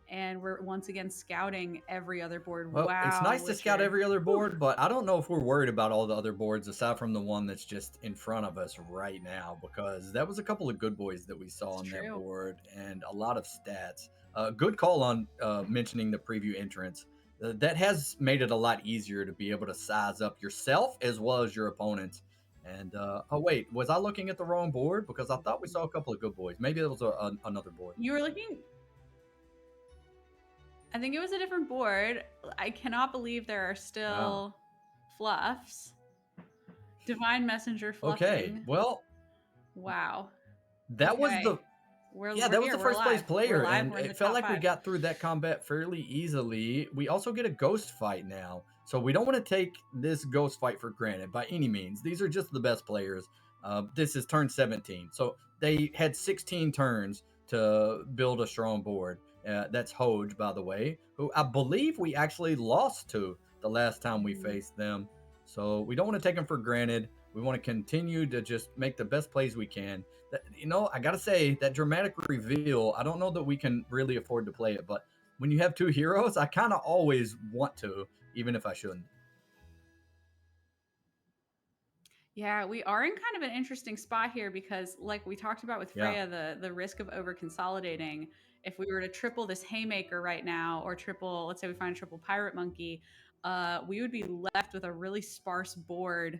S2: and we're once again scouting every other board.
S1: Well, it's
S2: Wow,
S1: nice to scout
S2: Witcher.
S1: every other
S2: Whew.
S1: board, but I don't know if we're worried about all the other boards aside from the one that's just in front of us right now, because that was a couple of good boys that we saw
S2: It's
S1: on that
S2: true.
S1: board and a lot of stats. Good call on mentioning the preview entrance. That has made it a lot easier to be able to size up yourself as well as your opponents. And oh wait, was I looking at the wrong board? Because I thought we saw a couple of good boys. Maybe it was another board.
S2: You were looking. I think it was a different board. I cannot believe there are
S1: Wow.
S2: still fluffs. Divine Messenger
S1: Okay.
S2: fluffing.
S1: Well,
S2: Wow.
S1: that was the
S2: Okay. We're
S1: Yeah,
S2: we're
S1: that was
S2: here.
S1: the
S2: We're
S1: first place
S2: alive. We're
S1: player,
S2: alive.
S1: and
S2: We're in the
S1: it felt
S2: top
S1: like we
S2: 5.
S1: got through that combat fairly easily. We also get a ghost fight now, so we don't want to take this ghost fight for granted by any means. These are just the best players. This is turn 17, so they had 16 turns to build a strong board. That's Hoj, by the way, who I believe we actually lost to the last time we
S2: Mhm.
S1: faced them. So we don't want to take them for granted. We want to continue to just make the best plays we can. I gotta say that dramatic reveal. I don't know that we can really afford to play it, but when you have two heroes, I kind of always want to, even if I shouldn't.
S2: Yeah, we are in kind of an interesting spot here because, like we talked about with
S1: Yeah.
S2: Freya, the risk of over consolidating. If we were to triple this haymaker right now, or triple, let's say we find a triple pirate monkey, we would be left with a really sparse board,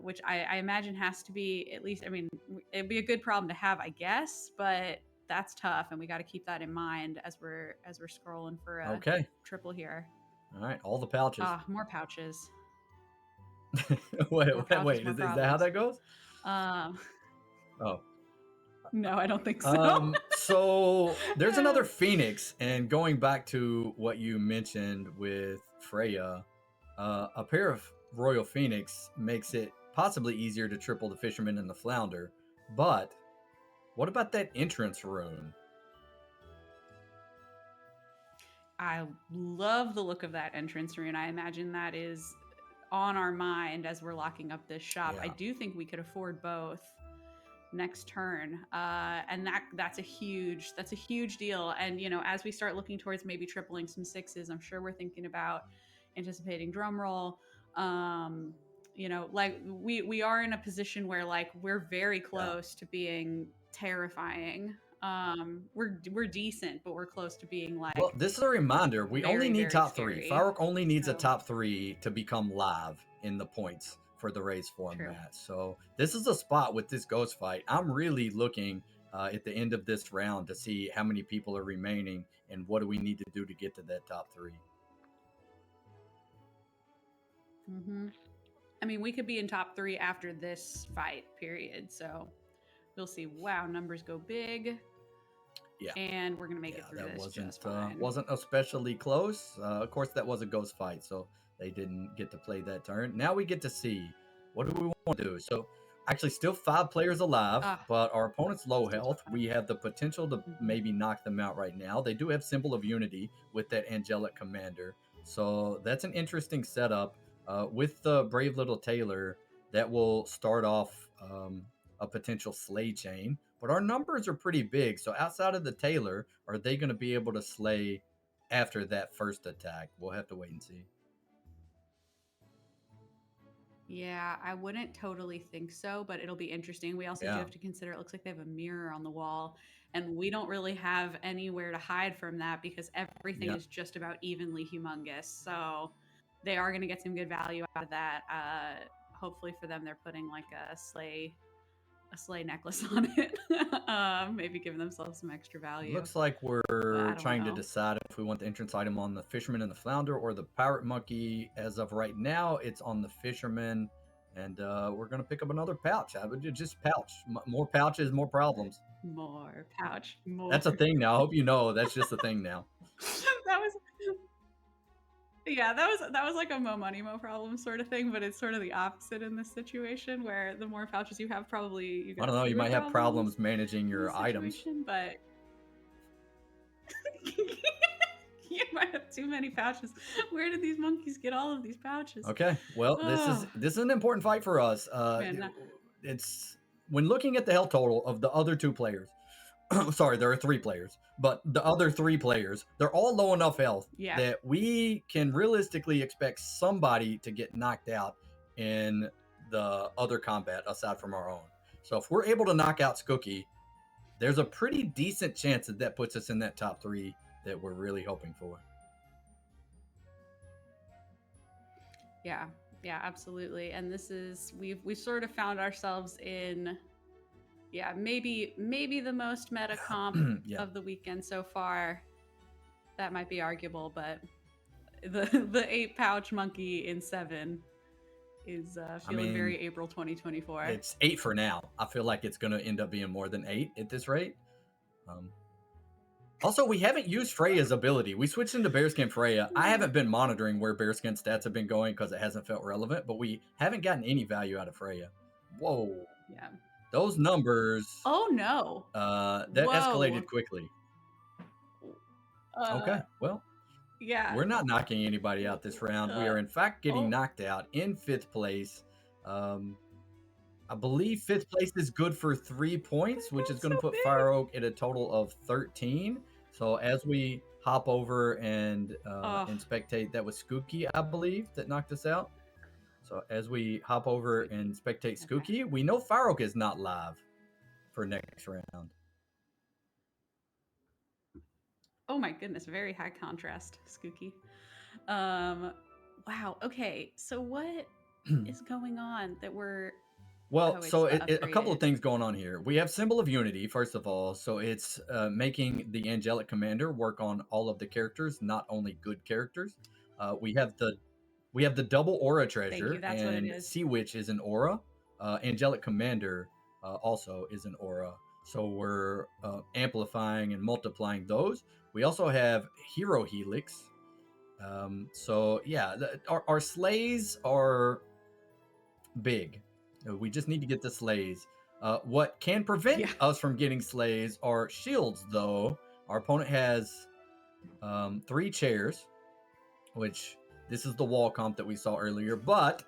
S2: which I imagine has to be, at least. I mean, it'd be a good problem to have, I guess, but that's tough, and we got to keep that in mind as we're scrolling for a
S1: Okay.
S2: triple here.
S1: All right. All the pouches.
S2: Ah, more pouches, more
S1: wait, wait,
S2: pouches,
S1: wait.
S2: more
S1: Is that how
S2: problems.
S1: that goes?
S2: Um,
S1: Oh.
S2: No, I don't think so.
S1: So there's another Phoenix, and going back to what you mentioned with Freya, a pair of Royal Phoenix makes it possibly easier to triple the Fisherman and the Flounder. But what about that entrance rune?
S2: I love the look of that entrance rune. I imagine that is on our mind as we're locking up this shop. I
S1: Yeah.
S2: do think we could afford both next turn, and that's a huge deal. And as we start looking towards maybe tripling some sixes, I'm sure we're thinking about anticipating drum roll. Like we are in a position where, like, we're very
S1: Yeah.
S2: close to being terrifying. We're decent, but we're close to being,
S1: Well,
S2: like,
S1: this is a reminder. We only
S2: very,
S1: need
S2: very
S1: top three.
S2: scary.
S1: Firework only needs a
S2: So
S1: top three to become live in the points for the race
S2: true.
S1: format. So this is a spot with this ghost fight. I'm really looking at the end of this round to see how many people are remaining and what do we need to do to get to that top three.
S2: hmm I mean, we could be in top 3 after this fight, period. So we'll see. Wow, numbers go big,
S1: Yeah.
S2: and we're gonna make
S1: Yeah,
S2: it through
S1: that
S2: this just fine.
S1: wasn't especially close. Of course, that was a ghost fight, so they didn't get to play that turn. Now we get to see what do we want to do. So, actually, still 5 players alive,
S2: Ah,
S1: but our opponent's low
S2: still
S1: health.
S2: tough.
S1: We have the potential to
S2: hmm
S1: maybe knock them out right now. They do have Symbol of Unity with that angelic commander, so that's an interesting setup. With the brave little Taylor, that will start off a potential slay chain. But our numbers are pretty big. So outside of the Taylor, are they going to be able to slay after that first attack? We'll have to wait and see.
S2: Yeah, I wouldn't totally think so, but it'll be interesting. We also do
S1: Yeah.
S2: have to consider it looks like they have a mirror on the wall, and we don't really have anywhere to hide from that because everything
S1: Yeah.
S2: is just about evenly humongous. So they are going to get some good value out of that. Hopefully for them, they're putting like a sleigh necklace on it. Maybe giving themselves some extra value,
S1: Looks like
S2: but
S1: we're
S2: I don't
S1: trying to
S2: know.
S1: decide if we want the entrance item on the fisherman and the flounder or the pirate monkey. As of right now, it's on the fisherman, and we're gonna pick up another pouch. I would just pouch. More pouches, more problems.
S2: More pouch, more.
S1: That's a thing now. I hope you know that's just a thing now.
S2: That was Yeah, that was like a mo money mo problem sort of thing, but it's sort of the opposite in this situation where the more pouches you have, probably you
S1: I
S2: got
S1: don't know. You
S2: fewer
S1: might have
S2: problems
S1: problems managing
S2: in
S1: your
S2: this
S1: items.
S2: situation, but you might have too many pouches. Where did these monkeys get all of these pouches?
S1: Okay. Well, this is
S2: Oh,
S1: this is an important fight for us.
S2: man.
S1: It's when looking at the health total of the other two players. Sorry, there are three players, but the other three players, they're all low enough health
S2: Yeah.
S1: that we can realistically expect somebody to get knocked out in the other combat aside from our own. So if we're able to knock out Skookie, there's a pretty decent chance that that puts us in that top three that we're really hoping for.
S2: Yeah. Yeah, absolutely. And this is we've sort of found ourselves in maybe the most meta comp
S1: Yeah.
S2: of the weekend so far. That might be arguable, but the 8 pouch monkey in 7 is
S1: I
S2: feeling
S1: mean,
S2: very April 2024.
S1: it's 8 for now. I feel like it's going to end up being more than 8 at this rate. Um, Also, we haven't used Freya's ability. We switched into Bearskin Freya. I haven't been monitoring where Bearskin stats have been going because it hasn't felt relevant, but we haven't gotten any value out of Freya. Whoa.
S2: Yeah.
S1: Those numbers,
S2: Oh no.
S1: that
S2: Whoa.
S1: escalated quickly.
S2: Uh
S1: Okay, well,
S2: yeah.
S1: we're not knocking anybody out this round. We
S2: Uh
S1: are, in fact, getting
S2: oh.
S1: knocked out in 5th place. Um, I believe 5th place is good for 3 points,
S2: That
S1: which is
S2: got
S1: going
S2: so
S1: to put
S2: big.
S1: Fire Oak at a total of 13. So as we hop over and
S2: Oh,
S1: spectate, that was Skookie, I believe, that knocked us out. So as we hop over
S2: Skookie.
S1: and spectate
S2: Okay.
S1: Skookie, we know Fire Oak is not live for next round.
S2: Oh my goodness, very high contrast, Skookie. Um wow. Okay. So what is going on that we're
S1: Well,
S2: oh, it's
S1: so
S2: the
S1: a couple of
S2: upgraded.
S1: things going on here. We have Symbol of Unity, first of all. So it's making the Angelic Commander work on all of the characters, not only good characters. We have the double aura
S2: Thank you.
S1: treasure,
S2: That's what it
S1: and
S2: is.
S1: Sea Witch is an aura. Angelic Commander also is an aura. So we're amplifying and multiplying those. We also have Hero Helix. So yeah, our sleighs are big. We just need to get the sleighs. What can prevent
S2: Yeah.
S1: us from getting sleighs are shields, though. Our opponent has 3 chairs, which this is the wall comp that we saw earlier, but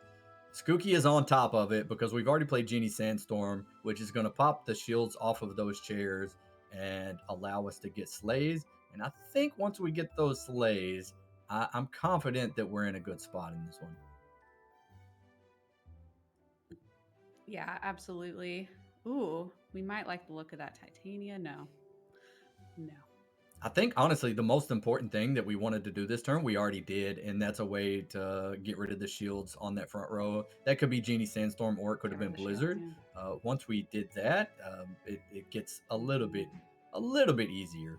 S1: Skookie is on top of it because we've already played Genie Sandstorm, which is going to pop the shields off of those chairs and allow us to get sleighs. And I think once we get those sleighs, I'm confident that we're in a good spot in this one.
S2: Yeah, absolutely. Ooh, we might like the look of that Titania. No. No.
S1: I think honestly, the most important thing that we wanted to do this turn, we already did, and that's a way to get rid of the shields on that front row. That could be Genie Sandstorm, or it could
S2: Get
S1: have
S2: rid
S1: been
S2: of the shields,
S1: Blizzard.
S2: yeah.
S1: Once we did that, it gets a little bit easier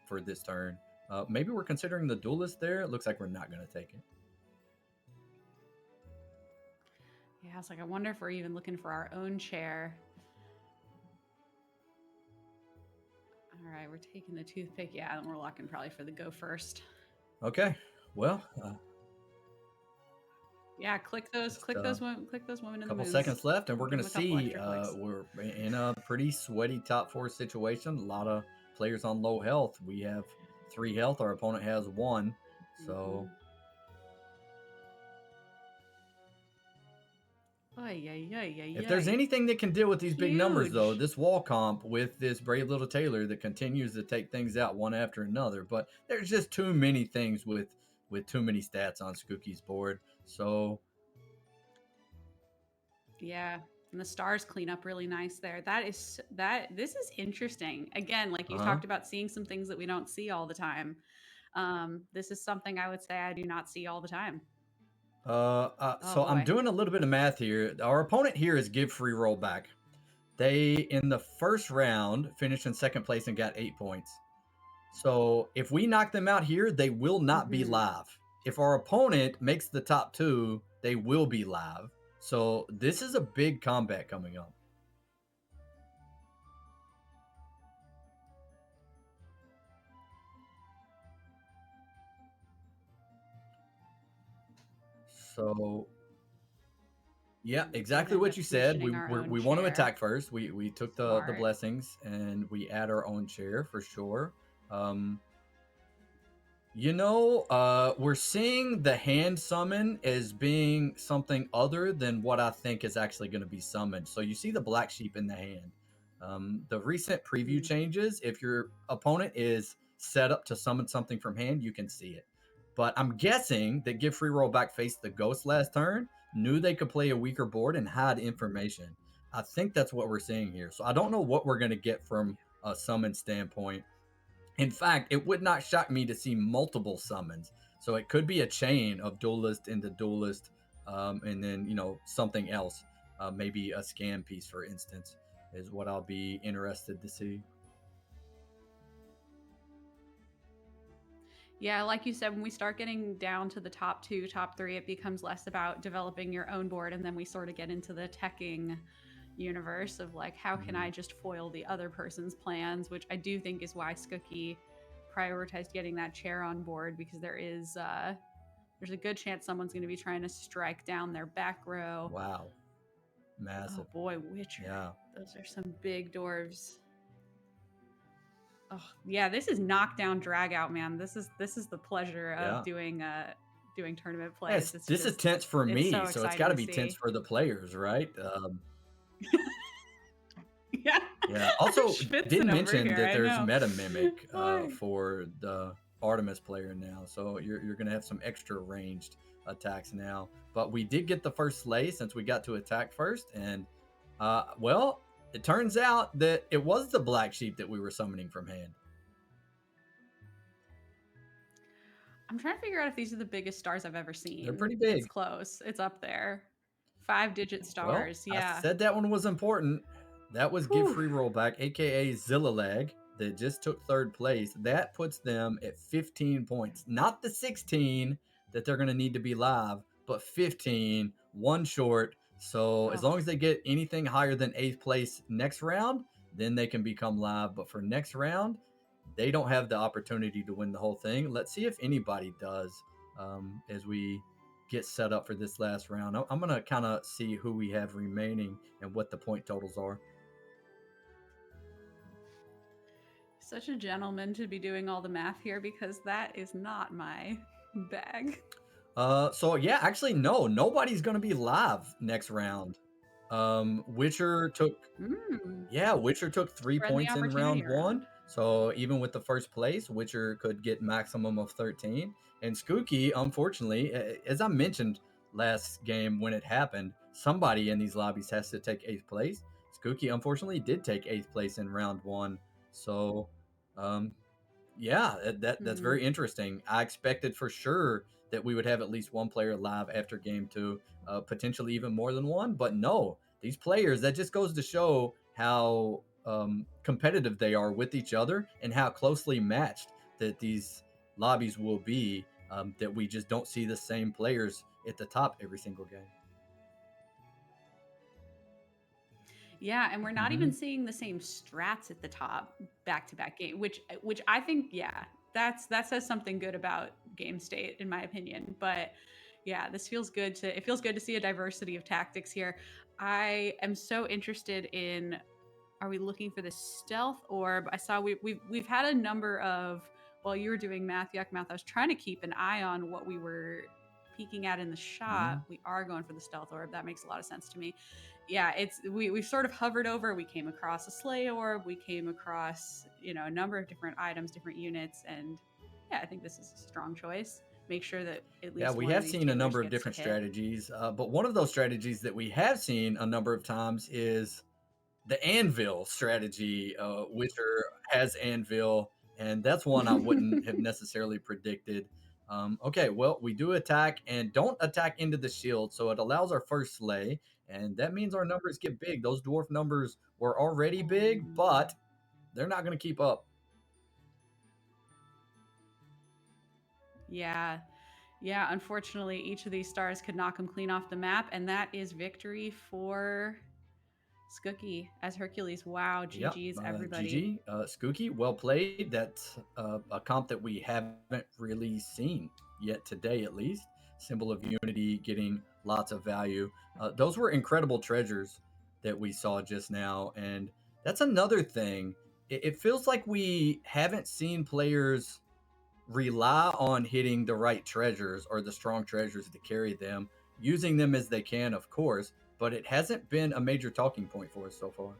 S1: for this turn. Maybe we're considering the duelist there. It looks like we're not going to take it.
S2: Yeah, I was like, I wonder if we're even looking for our own chair. All right, we're taking the toothpick. Yeah, and we're locking probably for the go first.
S1: Okay, well,
S2: Yeah, click those
S1: just
S2: women in the
S1: couple
S2: moons.
S1: seconds left, and we're
S2: Give
S1: going
S2: them
S1: to
S2: a couple
S1: see.
S2: extra clicks.
S1: We're in a pretty sweaty top 4 situation. A lot of players on low health. We have 3 health. Our opponent has 1. So if there's anything that can deal with these big numbers, though,
S2: Huge.
S1: this wall comp with this brave little Taylor that continues to take things out one after another. But there's just too many things with too many stats on Skookie's board. So
S2: Yeah. And the stars clean up really nice there. This is interesting. Again, like you
S1: Uh-huh.
S2: talked about seeing some things that we don't see all the time. This is something I would say I do not see all the time. Oh
S1: So I'm
S2: boy.
S1: doing a little bit of math here. Our opponent here is Give Free Rollback. They, in the first round, finished in second place and got 8 points. So if we knock them out here, they will not be
S2: Hmm.
S1: live. If our opponent makes the top two, they will be live. So this is a big combat coming up. So yeah,
S2: We could
S1: exactly
S2: end
S1: what
S2: up
S1: you said.
S2: commissioning our own
S1: We want to
S2: chair.
S1: attack first. We took the
S2: Smart.
S1: blessings and we add our own chair for sure. Um, we're seeing the hand summon as being something other than what I think is actually going to be summoned. So you see the black sheep in the hand. The recent preview
S2: Mm.
S1: changes, if your opponent is set up to summon something from hand, you can see it. But I'm guessing that Give Free Roll Back faced the ghost last turn, knew they could play a weaker board and hide information. I think that's what we're seeing here. So I don't know what we're going to get from a summon standpoint. In fact, it would not shock me to see multiple summons. So it could be a chain of duelist into duelist, and then something else, maybe a scam piece, for instance, is what I'll be interested to see.
S2: Yeah, like you said, when we start getting down to the top two, top three, it becomes less about developing your own board, and then we sort of get into the teching universe of like, how can
S1: Mhm.
S2: I just foil the other person's plans, which I do think is why Skookie prioritized getting that chair on board, because there's a good chance someone's going to be trying to strike down their back row.
S1: Wow,
S2: Oh
S1: massive.
S2: boy, Witcher.
S1: Yeah,
S2: Those are some big dwarves. Oh yeah, this is knockdown drag out, man. This is the pleasure of
S1: yeah.
S2: doing tournament plays.
S1: Yes,
S2: It's
S1: this is
S2: just
S1: tense for
S2: it's
S1: me,
S2: so
S1: so it's got
S2: exciting
S1: to
S2: to
S1: be tense
S2: see.
S1: for the players, right?
S2: Yeah,
S1: Yeah.
S2: I'm
S1: Also, didn't
S2: schwitzing over
S1: mention
S2: here.
S1: that
S2: I
S1: there's
S2: know.
S1: meta mimic
S2: Boy.
S1: for the Artemis player now, so you're gonna have some extra ranged attacks now. But we did get the first slay since we got to attack first, and well, it turns out that it was the black sheep that we were summoning from hand.
S2: I'm trying to figure out if these are the biggest stars I've ever
S1: They're
S2: seen.
S1: pretty
S2: It's
S1: big.
S2: close. It's up there. 5-digit
S1: Well,
S2: stars.
S1: I
S2: Yeah.
S1: said that one was important. That was Give
S2: Whew.
S1: Free Rollback, aka Zillalag, that just took third place. That puts them at 15 points. Not the 16 that they're going to need to be live, but 15, one short. So as
S2: Oh,
S1: long as they get anything higher than eighth place next round, then they can become live. But for next round, they don't have the opportunity to win the whole thing. Let's see if anybody does, as we get set up for this last round. I'm going to kind of see who we have remaining and what the point totals are.
S2: such a gentleman to be doing all the math here because that is not my bag.
S1: So yeah, actually, no, nobody's going to be live next round. Witcher took
S2: Mm,
S1: Yeah, Witcher took three
S2: spreading the
S1: points in
S2: opportunity
S1: round one.
S2: around.
S1: So even with the first place, Witcher could get maximum of 13. And Skookie, unfortunately, as I mentioned last game when it happened, somebody in these lobbies has to take eighth place. Skookie, unfortunately, did take eighth place in round one. So, um, yeah, that's
S2: Hmm.
S1: very interesting. I expected for sure that we would have at least one player live after game two, potentially even more than one. But no, these players, that just goes to show how competitive they are with each other and how closely matched that these lobbies will be. That we just don't see the same players at the top every single game.
S2: Yeah, and we're not even
S1: Hmm.
S2: seeing the same strats at the top back to back game, which I think, yeah, that says something good about game state in my opinion. But yeah, it feels good to see a diversity of tactics here. I am so interested in, are we looking for the stealth orb? I saw we've had a number of, while you were doing math, yuck math, I was trying to keep an eye on what we were peeking at in the shot.
S1: Hmm.
S2: We are going for the stealth orb. That makes a lot of sense to me. Yeah, we've sort of hovered over. We came across a slay orb. We came across a number of different items, different units, and yeah, I think this is a strong choice. make sure that at
S1: Yeah,
S2: least
S1: we
S2: one of
S1: have
S2: these
S1: seen a
S2: tuners
S1: number of
S2: gets to
S1: different
S2: hit.
S1: strategies, but one of those strategies that we have seen a number of times is the anvil strategy. Witcher has anvil, and that's one I wouldn't have necessarily predicted. Okay, well, we do attack and don't attack into the shield, so it allows our first slay, and that means our numbers get big. Those dwarf numbers were already big, but they're not going to keep up.
S2: Yeah. Yeah, unfortunately, each of these stars could knock him clean off the map, and that is victory for Skookie as Hercules. Wow,
S1: Yep.
S2: GG's everybody.
S1: GG. Skooky, well played. That's a comp that we haven't really seen yet today, at least. Symbol of Unity getting lots of value. Those were incredible treasures that we saw just now. And that's another thing. It feels like we haven't seen players rely on hitting the right treasures or the strong treasures to carry them, using them as they can, of course, but it hasn't been a major talking point for us so far.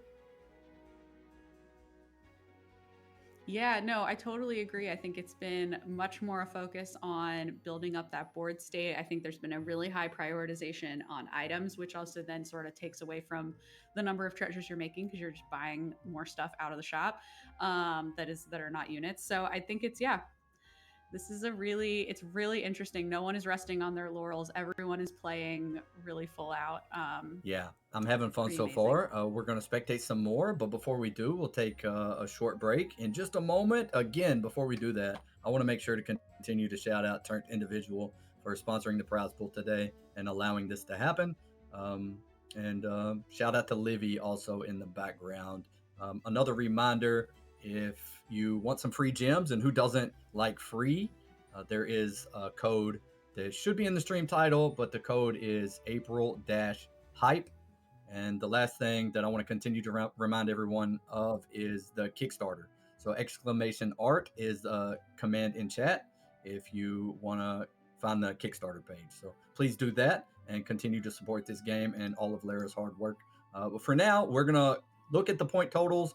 S2: Yeah, no, I totally agree. I think it's been much more a focus on building up that board state. I think there's been a really high prioritization on items, which also then sort of takes away from the number of treasures you're making because you're just buying more stuff out of the shop that are not units. So I think it's yeah, this is it's really interesting. No one is resting on their laurels. Everyone is playing really full out.
S1: Yeah, I'm having fun
S2: Pretty
S1: so
S2: amazing.
S1: far. We're going to spectate some more, but before we do, we'll take a short break in just a moment. Again, before we do that, I want to make sure to continue to shout out Turnt Individual for sponsoring the prize pool today and allowing this to happen. Um, and shout out to Livy also in the background. Another reminder, if you want some free gems, and who doesn't like free, there is a code that should be in the stream title, but the code is April hype. And the last thing that I want to continue to remind everyone of is the Kickstarter. So exclamation art is a command in chat if you want to find the Kickstarter page. So please do that and continue to support this game and all of Lara's hard work. But for now, we're going to look at the point totals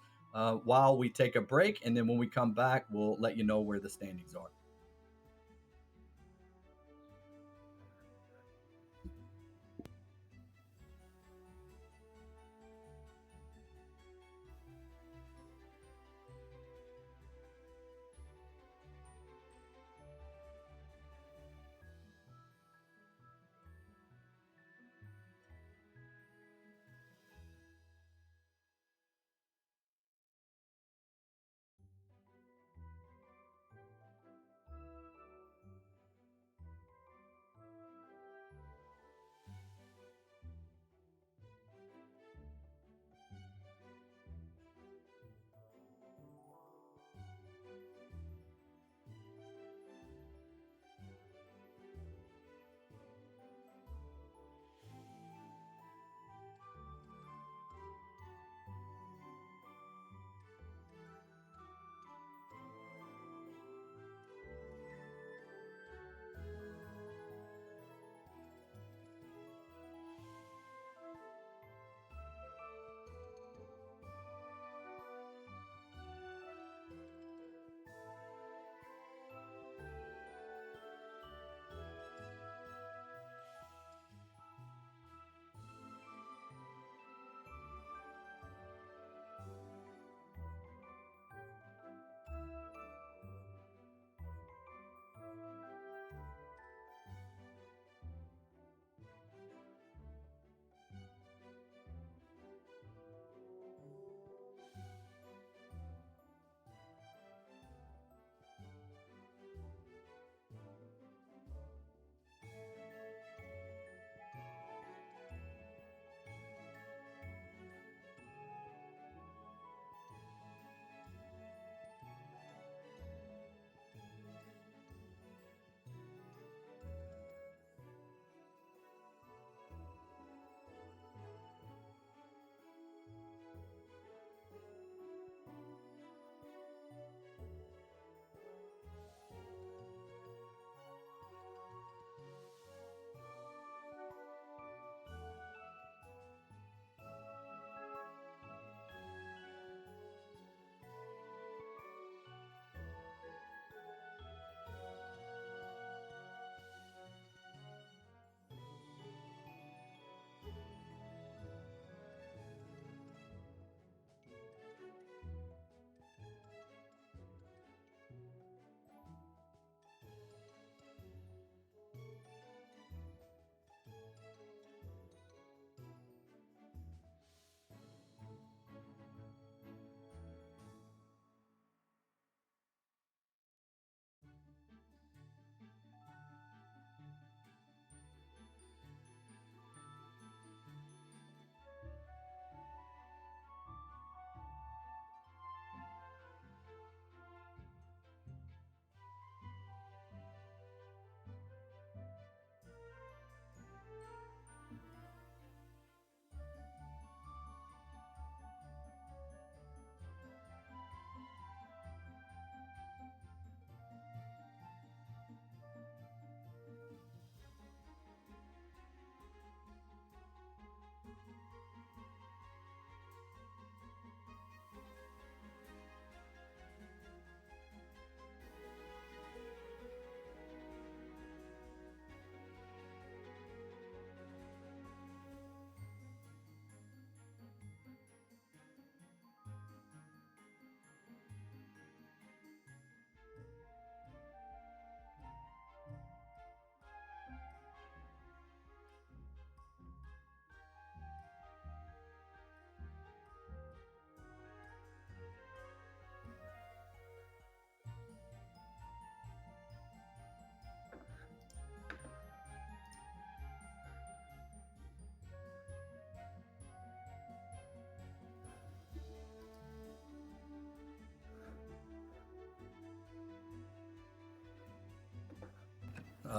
S1: while we take a break. And then when we come back, we'll let you know where the standings are.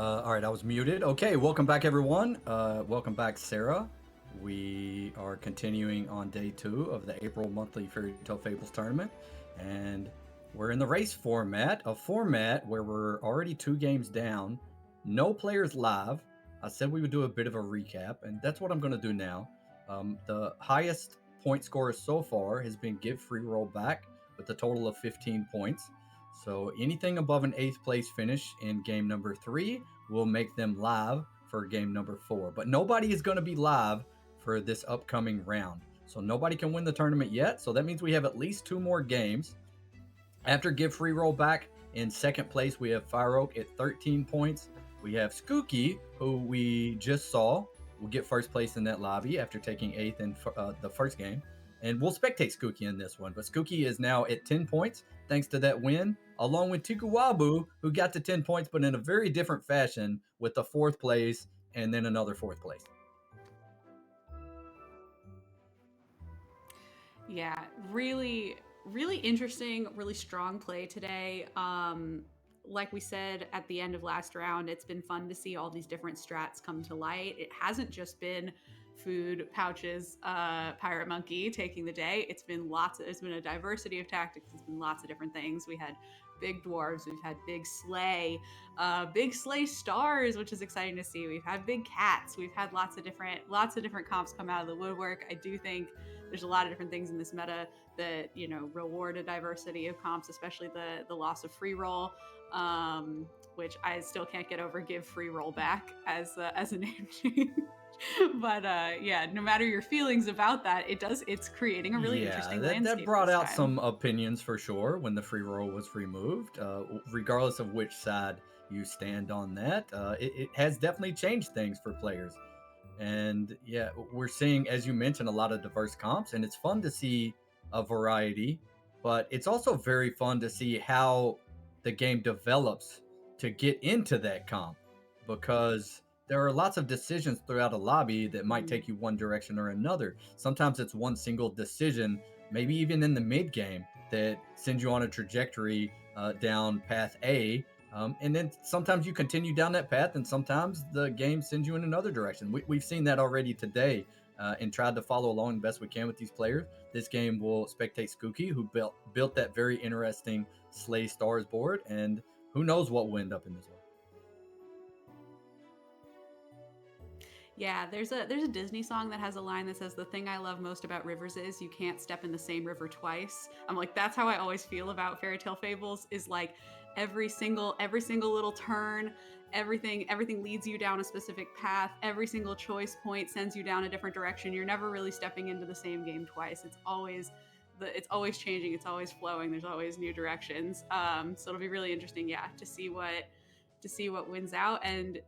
S1: All right, I was muted. Okay, welcome back, everyone. Welcome back, Sarah. We are continuing on day 2 of the April monthly Fairy Tale Fables tournament, and we're in the race format, a format where we're already 2 games down, no players live. I said we would do a bit of a recap, and that's what I'm going to do now. The highest point scorer so far has been Give Free Roll Back with a total of 15 points. So anything above an 8th place finish in game number 3 will make them live for game number 4. But nobody is going to be live for this upcoming round. So nobody can win the tournament yet. So that means we have at least 2 more games. After Give Free Roll Back, in 2nd place, we have Fire Oak at 13 points. We have Skooky, who we just saw, will get 1st place in that lobby after taking 8th in the 1st game. And we'll spectate Skooky in this one. But Skooky is now at 10 points thanks to that win, along with Tikuwabu, who got to 10 points, but in a very different fashion with the 4th place and then another 4th place.
S2: Yeah, really, really interesting, really strong play today. Like we said at the end of last round, it's been fun to see all these different strats come to light. It hasn't just been food pouches, pirate monkey taking the day. It's been it's been a diversity of tactics. It's been lots of different things. We had big dwarves, we've had big sleigh stars, which is exciting to see. We've had big cats, we've had lots of different comps come out of the woodwork. I do think there's a lot of different things in this meta that reward a diversity of comps, especially the loss of free roll, which I still can't get over. Give free roll back as a name change. But yeah, no matter your feelings about that, it's creating a really interesting landscape.
S1: That brought out some opinions for sure when the free roll was removed. Regardless of which side you stand on that, it has definitely changed things for players. And yeah, we're seeing, as you mentioned, a lot of diverse comps, and it's fun to see a variety, but it's also very fun to see how the game develops to get into that comp, because there are lots of decisions throughout a lobby that might take you one direction or another. Sometimes it's one single decision, maybe even in the mid game, that sends you on a trajectory down path A. And then sometimes you continue down that path, and sometimes the game sends you in another direction. We've seen that already today, and tried to follow along the best we can with these players. This game will spectate Skooky, who built that very interesting Slay Stars board, and who knows what will end up in this one.
S2: Yeah, there's a Disney song that has a line that says, "The thing I love most about rivers is you can't step in the same river twice." I'm like, that's how I always feel about Fairy Tale Fables, is like every single little turn, everything leads you down a specific path. Every single choice point sends you down a different direction. You're never really stepping into the same game twice. It's always changing, it's always flowing, there's always new directions. So it'll be really interesting, yeah, to see what wins out. And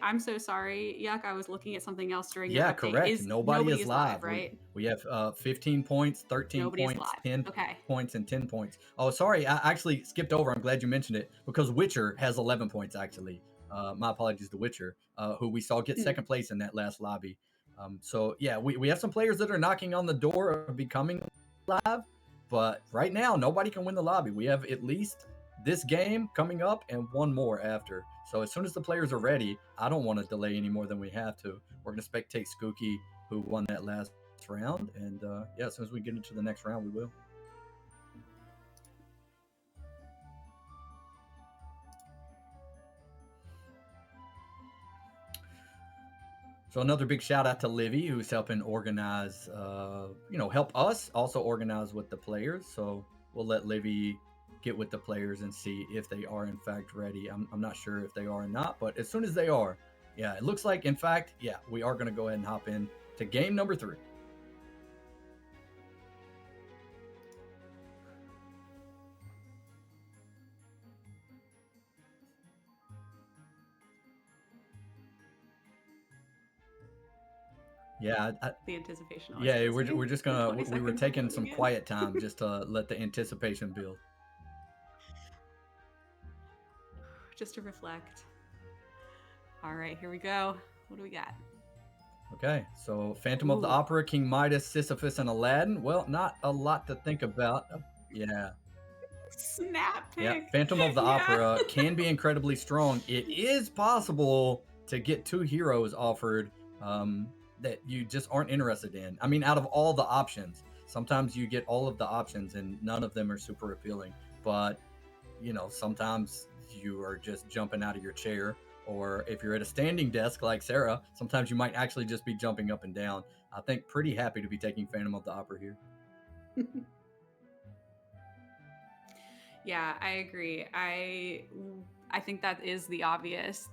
S2: I'm so sorry, Yuck, I was looking at something else during the update.
S1: Correct. Nobody is live,
S2: right?
S1: We have 15 points, 13
S2: Nobody's
S1: points,
S2: live.
S1: 10
S2: Okay.
S1: points, and 10 points. Oh, sorry, I actually skipped over. I'm glad you mentioned it, because Witcher has 11 points, actually. My apologies to Witcher, who we saw get 2nd place in that last lobby. So, yeah, we have some players that are knocking on the door of becoming live, but right now, nobody can win the lobby. We have at least this game coming up and one more after. So as soon as the players are ready, I don't want to delay any more than we have to. We're going to spectate Skooky, who won that last round. And yeah, as soon as we get into the next round, we will. So another big shout out to Livy, who's helping organize, help us also organize with the players. So we'll let Livy get with the players and see if they are in fact ready. I'm not sure if they are or not, but as soon as they are, yeah, it looks like, in fact, yeah, we are going to go ahead and hop in to game number 3. Yeah,
S2: the anticipation.
S1: Yeah, we're just gonna we were taking some quiet time just to let the anticipation build.
S2: Just to reflect. All right, here we go. What do we got?
S1: Okay, so Phantom of the Opera, King Midas, Sisyphus, and Aladdin. Well, not a lot to think about. Yeah.
S2: Snap
S1: Yeah,
S2: pick.
S1: Phantom of the
S2: Yeah.
S1: Opera can be incredibly strong. It is possible to get two heroes offered that you just aren't interested in. I mean, out of all the options, sometimes you get all of the options and none of them are super appealing. But, sometimes you are just jumping out of your chair. Or if you're at a standing desk like Sarah, sometimes you might actually just be jumping up and down. I think pretty happy to be taking Phantom of the Opera here.
S2: Yeah, I agree. I think that is the obvious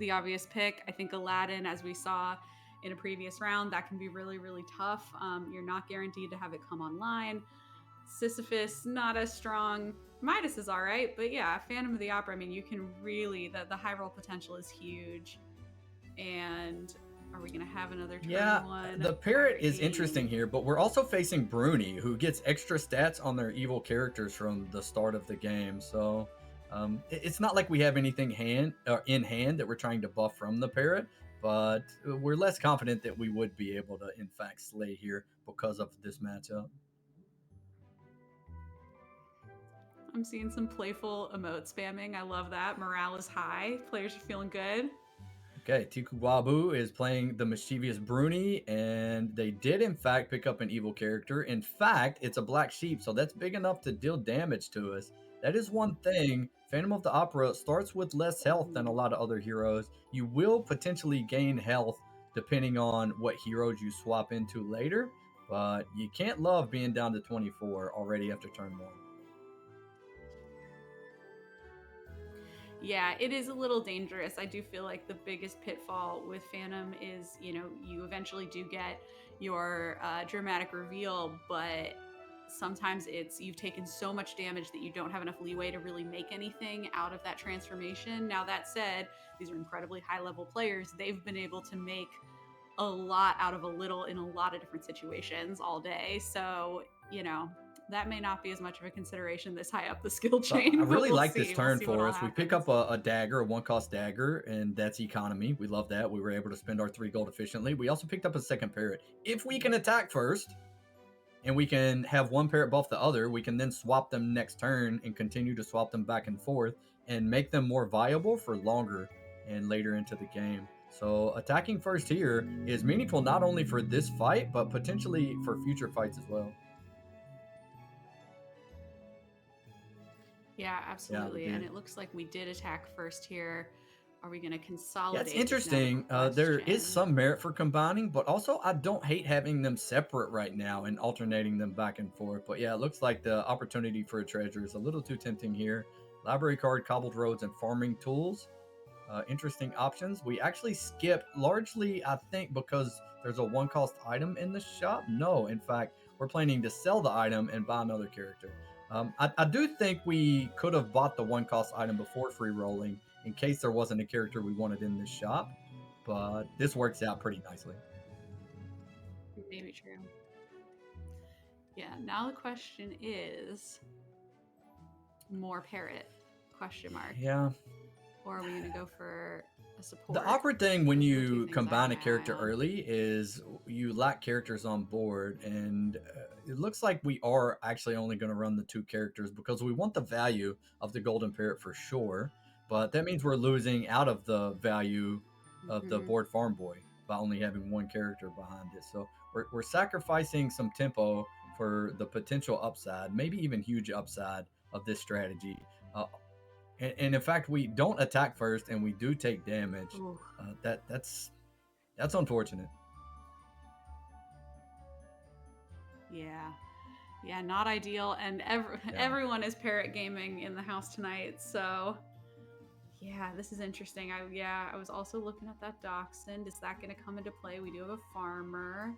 S2: pick. I think Aladdin, as we saw in a previous round, that can be really really tough. You're not guaranteed to have it come online. Sisyphus not as strong. Midas is all right, but yeah, Phantom of the Opera. I mean, you can really the high roll potential is huge. And are we gonna have another
S1: Yeah,
S2: turn one
S1: the parrot
S2: pirate
S1: is interesting
S2: game?
S1: here, but we're also facing Bruni, who gets extra stats on their evil characters from the start of the game. So it's not like we have anything in hand that we're trying to buff from the parrot, but we're less confident that we would be able to, in fact, slay here because of this matchup.
S2: I'm seeing some playful emote spamming. I love that. Morale is high. Players are feeling good.
S1: Okay, Tiku Wabu is playing the mischievous Bruni, and they did in fact pick up an evil character. In fact, it's a black sheep, so that's big enough to deal damage to us. That is one thing. Phantom of the Opera starts with less health than a lot of other heroes. You will potentially gain health depending on what heroes you swap into later, but you can't love being down to 24 already after turn one.
S2: Yeah, it is a little dangerous. I do feel like the biggest pitfall with Phantom is, you eventually do get your dramatic reveal, but sometimes you've taken so much damage that you don't have enough leeway to really make anything out of that transformation. Now, that said, these are incredibly high level players. They've been able to make a lot out of a little in a lot of different situations all day. So, that may not be as much of a consideration this high up the skill
S1: So I
S2: chain, but
S1: really
S2: we'll
S1: like this
S2: see. We'll
S1: turn
S2: see what
S1: for
S2: all
S1: us. We pick up
S2: happens.
S1: a dagger, a one cost dagger, and that's economy. We love that. We were able to spend our 3 gold efficiently. We also picked up a second parrot. If we can attack first and we can have one parrot buff the other, we can then swap them next turn and continue to swap them back and forth and make them more viable for longer and later into the game. So attacking first here is meaningful not only for this fight, but potentially for future fights as well.
S2: Yeah,
S1: Yeah, we
S2: absolutely. And
S1: did.
S2: it looks like we did attack first here. Are we going to
S1: Yeah, it's
S2: consolidate is now the
S1: interesting. There is
S2: question.
S1: some merit for combining, but also I don't hate having them separate right now and alternating them back and forth. But yeah, it looks like the opportunity for a treasure is a little too tempting here. Library card, cobbled roads, and farming tools. Interesting options. We actually skipped largely, I think, because there's a one cost item in the shop. No, in fact, we're planning to sell the item and buy another character. I do think we could have bought the one cost item before free rolling in case there wasn't a character we wanted in this shop, but this works out pretty nicely.
S2: Maybe true. Yeah, now the question is more parrot? Question mark.
S1: Yeah.
S2: Or are we going to go for a
S1: The
S2: support?
S1: awkward thing when
S2: What do you
S1: you
S2: think, Zach?
S1: combine a character early is you lack characters on board, and it looks like we are actually only going to run the 2 characters because we want the value of the golden parrot for sure, but that means we're losing out of the value of the
S2: Mm-hmm.
S1: board farm boy by only having one character behind it. So we're sacrificing some tempo for the potential upside, maybe even huge upside of this strategy. Uh, and in fact, we don't attack first, and we do take damage.
S2: Ooh.
S1: That's unfortunate.
S2: Yeah. Yeah, not ideal. And
S1: Yeah.
S2: everyone is parrot gaming in the house tonight. So, yeah, this is interesting. I was also looking at that dachshund. Is that going to come into play? We do have a farmer,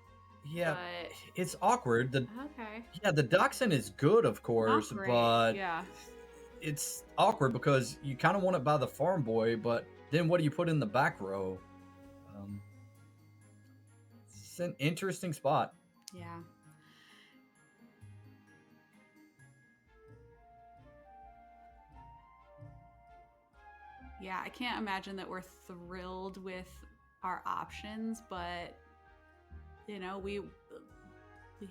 S1: Yeah,
S2: but
S1: it's awkward.
S2: okay.
S1: The dachshund is good, of
S2: Not
S1: course,
S2: great.
S1: but
S2: Yeah.
S1: it's awkward because you kind of want it by the farm boy, but then what do you put in the back row? Um, it's an interesting spot.
S2: Yeah. Yeah, I can't imagine that we're thrilled with our options, but we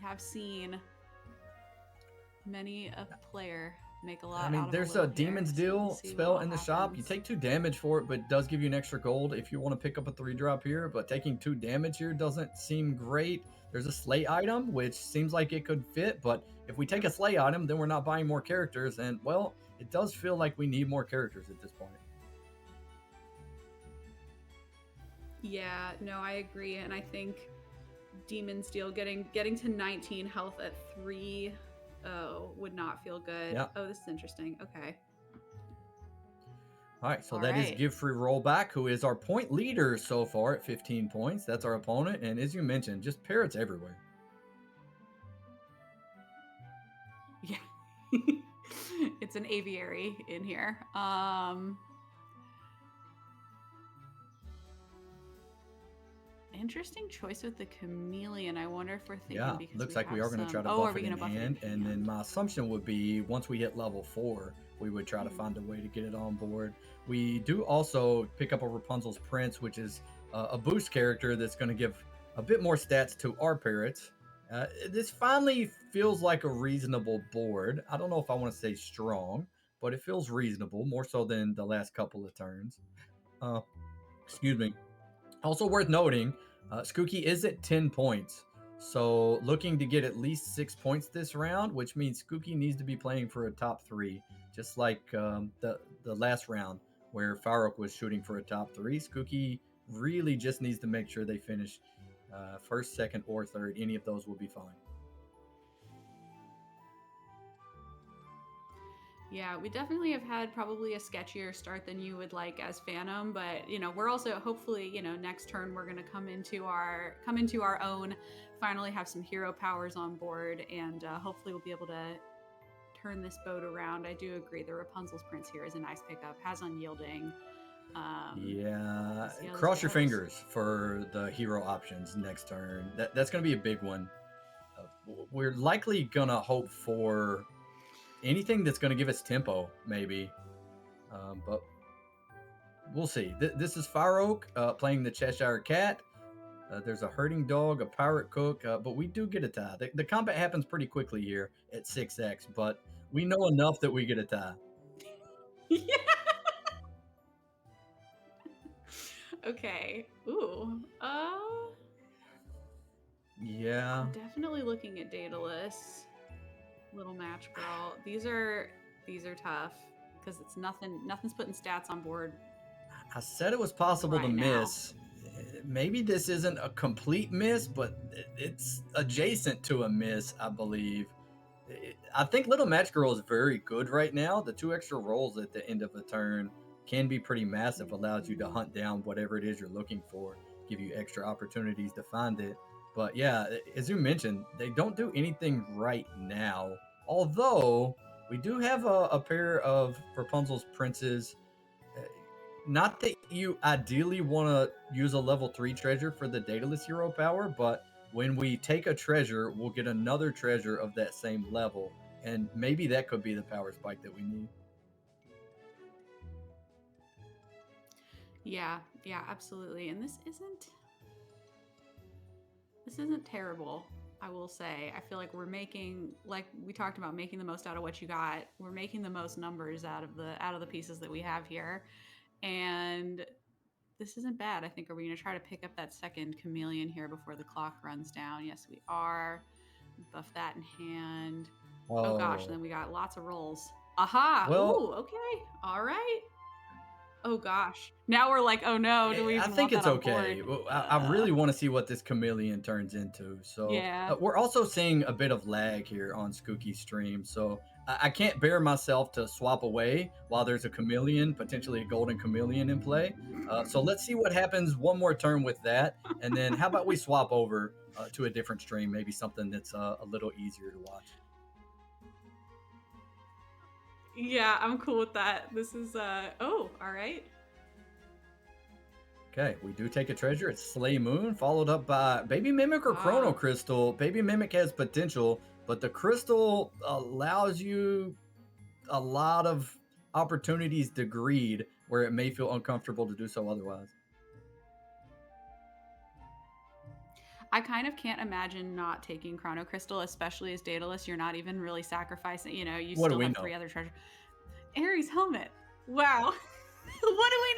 S2: have seen many a player make a
S1: I
S2: lot
S1: mean,
S2: out of a
S1: there's a
S2: little here.
S1: Demon's
S2: So we'll
S1: Deal
S2: see what
S1: spell
S2: all
S1: in the shop. You
S2: happens.
S1: take 2 damage for it, but it does give you an extra gold if you want to pick up a 3-drop here. But taking 2 damage here doesn't seem great. There's a Slay item, which seems like it could fit, but if we take a Slay item, then we're not buying more characters. And, well, it does feel like we need more characters at this point.
S2: Yeah, no, I agree, and I think Demon's Deal getting to 19 health at 3 would not feel good.
S1: Yeah.
S2: Oh, this is interesting. Okay.
S1: All right, so
S2: All
S1: that is
S2: right.
S1: Give Free Rollback, who is our point leader so far at 15 points. That's our opponent, and as you mentioned, just parrots everywhere.
S2: Yeah. It's an aviary in here. Interesting choice with the chameleon. I wonder if we're thinking
S1: Yeah,
S2: because
S1: looks
S2: we
S1: like
S2: have
S1: we are going to
S2: some.
S1: try to
S2: Oh, are
S1: buff
S2: we
S1: it
S2: going
S1: in
S2: to buff it in
S1: hand, and then
S2: hand?
S1: my assumption would be once we hit level 4, we would try to find a way to get it on board. We do also pick up a Rapunzel's Prince, which is a boost character that's going to give a bit more stats to our parrots. This finally feels like a reasonable board. I don't know if I want to say strong, but it feels reasonable, more so than the last couple of turns. Uh, excuse me. Also worth noting, Skooky is at 10 points. So looking to get at least 6 points this round, which means Skooky needs to be playing for a top 3, just like the last round where Farok was shooting for a top 3. Skooky really just needs to make sure they finish first, second, or third. Any of those will be fine.
S2: Yeah, we definitely have had probably a sketchier start than you would like as Phantom, but we're also hopefully, next turn we're going to come into our own, finally have some hero powers on board, and hopefully we'll be able to turn this boat around. I do agree the Rapunzel's Prince here is a nice pickup, has unyielding.
S1: Yeah,
S2: Let's
S1: cross
S2: see
S1: your
S2: how this.
S1: fingers for the hero options next turn. That's going to be a big one. We're likely going to hope for anything that's going to give us tempo, maybe. But we'll see. This is Fire Oak playing the Cheshire Cat. There's a herding dog, a pirate cook, but we do get a tie. The combat happens pretty quickly here at 6x, but we know enough that we get a tie.
S2: Yeah. Okay. Ooh.
S1: Yeah.
S2: Definitely looking at Daedalus. Little Match Girl. These are tough because it's nothing's putting stats on board.
S1: I said it was possible to miss. Maybe this isn't a complete miss, but it's adjacent to a miss, I believe. I think Little Match Girl is very good right now. The 2 extra rolls at the end of a turn can be pretty massive, allows you to hunt down whatever it is you're looking for, give you extra opportunities to find it. But yeah, as you mentioned, they don't do anything right now. Although we do have a pair of Rapunzel's Princes. Not that you ideally want to use a level 3 treasure for the Daedalus hero power, but when we take a treasure, we'll get another treasure of that same level. And maybe that could be the power spike that we need.
S2: Yeah, absolutely. And this isn't terrible, I will say. I feel like we're making, like we talked about, making the most out of what you got. We're making the most numbers out of the pieces that we have here. And this isn't bad. I think, are we going to try to pick up that second chameleon here before the clock runs down? Yes, we are. Buff that in hand. Oh gosh, and then we got lots of rolls. Aha!
S1: Well,
S2: ooh, okay. All right. Oh gosh. Now we're like, oh no, do we
S1: I
S2: even
S1: think
S2: want
S1: it's
S2: that on
S1: okay.
S2: board?
S1: I really want to see what this chameleon turns into. So
S2: Yeah.
S1: we're also seeing a bit of lag here on Skooky's stream. So I can't bear myself to swap away while there's a chameleon, potentially a golden chameleon in play. So let's see what happens one more turn with that. And then how about we swap over to a different stream, maybe something that's a little easier to watch.
S2: Yeah, I'm cool with that. This is oh, all right.
S1: Okay, we do take a treasure. It's Slay Moon, followed up by Baby Mimic or Chrono Crystal. Baby Mimic has potential, but the crystal allows you a lot of opportunities to greed where it may feel uncomfortable to do so otherwise.
S2: I kind of can't imagine not taking Chrono Crystal, especially as Daedalus. You're not even really sacrificing, you know, you
S1: What do
S2: still
S1: we
S2: have
S1: know?
S2: 3 other treasures. Ares helmet. Wow. What do we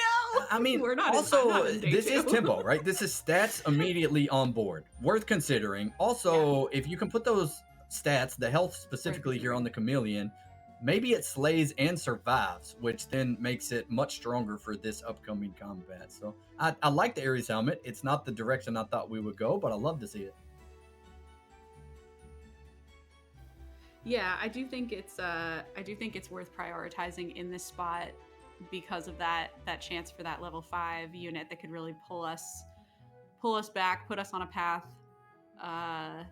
S1: I
S2: know?
S1: mean,
S2: We're not in
S1: also,
S2: not in day
S1: this is
S2: 2.
S1: tempo, right? This is stats immediately on board. Worth considering.
S2: Yeah,
S1: Also, if you can put those stats, the health
S2: worth
S1: specifically here on
S2: considering.
S1: the chameleon, maybe it slays and survives, which then makes it much stronger for this upcoming combat. So I like the Ares helmet. It's not the direction I thought we would go, but I love to see it.
S2: Yeah, I do think it's worth prioritizing in this spot because of that chance for that level 5 unit that could really pull us back, put us on a path. Uh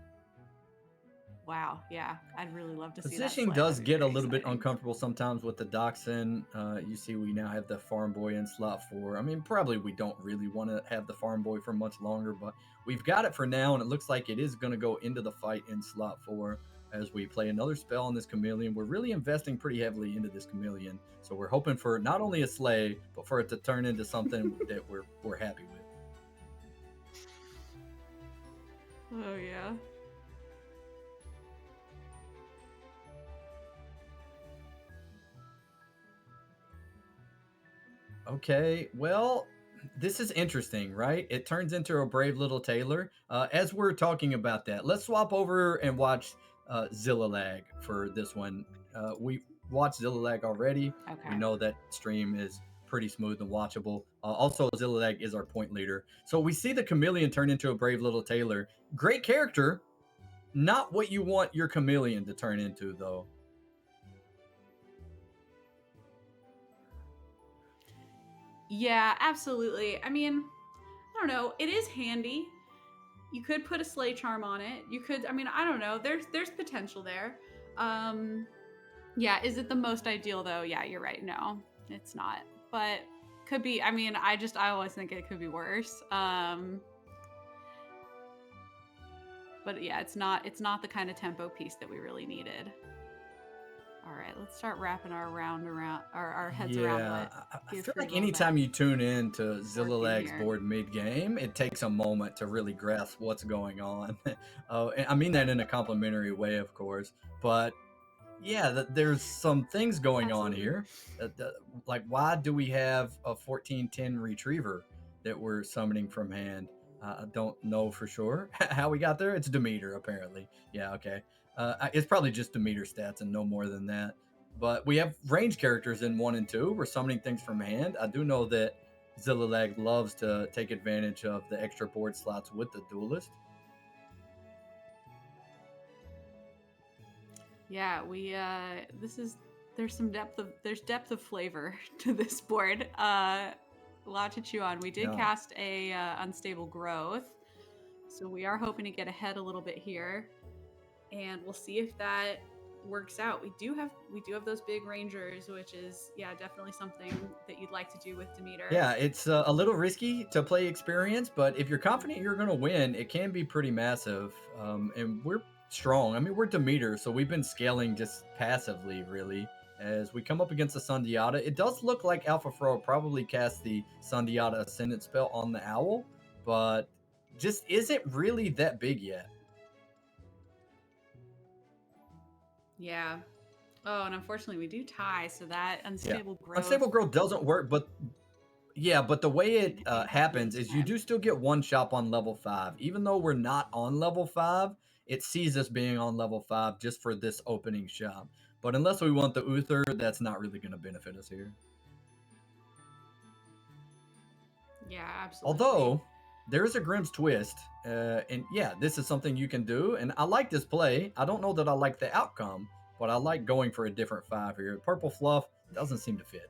S2: wow, yeah. I'd really love to see that
S1: Positioning
S2: slay.
S1: does
S2: That'd be
S1: get a
S2: very
S1: little bit
S2: exciting.
S1: uncomfortable sometimes with the Dachshund. You see, we now have the Farm Boy in slot 4. I mean, probably we don't really want to have the Farm Boy for much longer, but we've got it for now, and it looks like it is going to go into the fight in slot 4 as we play another spell on this Chameleon. We're really investing pretty heavily into this Chameleon, so we're hoping for not only a slay, but for it to turn into something that we're happy with.
S2: Oh yeah.
S1: Okay, well, this is interesting, right? It turns into a brave little tailor. As we're talking about that, let's swap over and watch Zillalag for this one. We watched Zillalag already. We
S2: Okay.
S1: know that stream is pretty smooth and watchable. Also, Zillalag is our point leader. So we see the chameleon turn into a brave little tailor. Great character, not what you want your chameleon to turn into, though.
S2: Yeah, absolutely. I mean, I don't know. It is handy. You could put a slay charm on it. You could, I mean, I don't know. There's potential there. Um yeah, is it the most ideal though? Yeah, you're right. No, it's not. But could be. I mean, I always think it could be worse. But yeah, it's not the kind of tempo piece that we really needed. All right, let's start wrapping our heads around
S1: Yeah,
S2: what
S1: I feel like
S2: ftfbot
S1: anytime you tune in to
S2: is working
S1: Zillilag's
S2: here.
S1: board mid game, it takes a moment to really grasp what's going on. And I mean that in a complimentary way, of course. But yeah, there's some things going on
S2: Absolutely.
S1: here. Like, why do we have a 1410 retriever that we're summoning from hand? I don't know for sure how we got there. It's Demeter, apparently. Yeah, okay. It's probably just Demeter stats and no more than that. But we have range characters in 1 and 2. We're summoning things from hand. I do know that Zillalag loves to take advantage of the extra board slots with the duelist.
S2: Yeah, we this is there's depth of flavor to this board. A lot to chew on. We did
S1: Yeah.
S2: cast a unstable growth, so we are hoping to get ahead a little bit here, and we'll see if that works out. We do have those big rangers, which is yeah definitely something that you'd like to do with Demeter.
S1: Yeah, it's a little risky to play experience, but if you're confident you're going to win, it can be pretty massive. And we're strong. I mean, we're Demeter, so we've been scaling just passively, really. As we come up against the Sundiata, it does look like Alpha Fro probably cast the Sundiata Ascendant spell on the Owl, but just isn't really that big yet.
S2: Yeah. Oh, and unfortunately we do tie, so that
S1: Yeah.
S2: unstable growth
S1: Unstable growth doesn't work, but yeah, but the way it
S2: it
S1: happens
S2: needs
S1: is you
S2: time.
S1: do still get one shop on level 5. Even though we're not on level 5, it sees us being on level 5 just for this opening shop. But unless we want the Uther, that's not really going to benefit us here.
S2: Yeah, absolutely.
S1: Although, there is a Grimm's Twist. And yeah, this is something you can do. And I like this play. I don't know that I like the outcome, but I like going for a different 5 here. Purple Fluff doesn't seem to fit.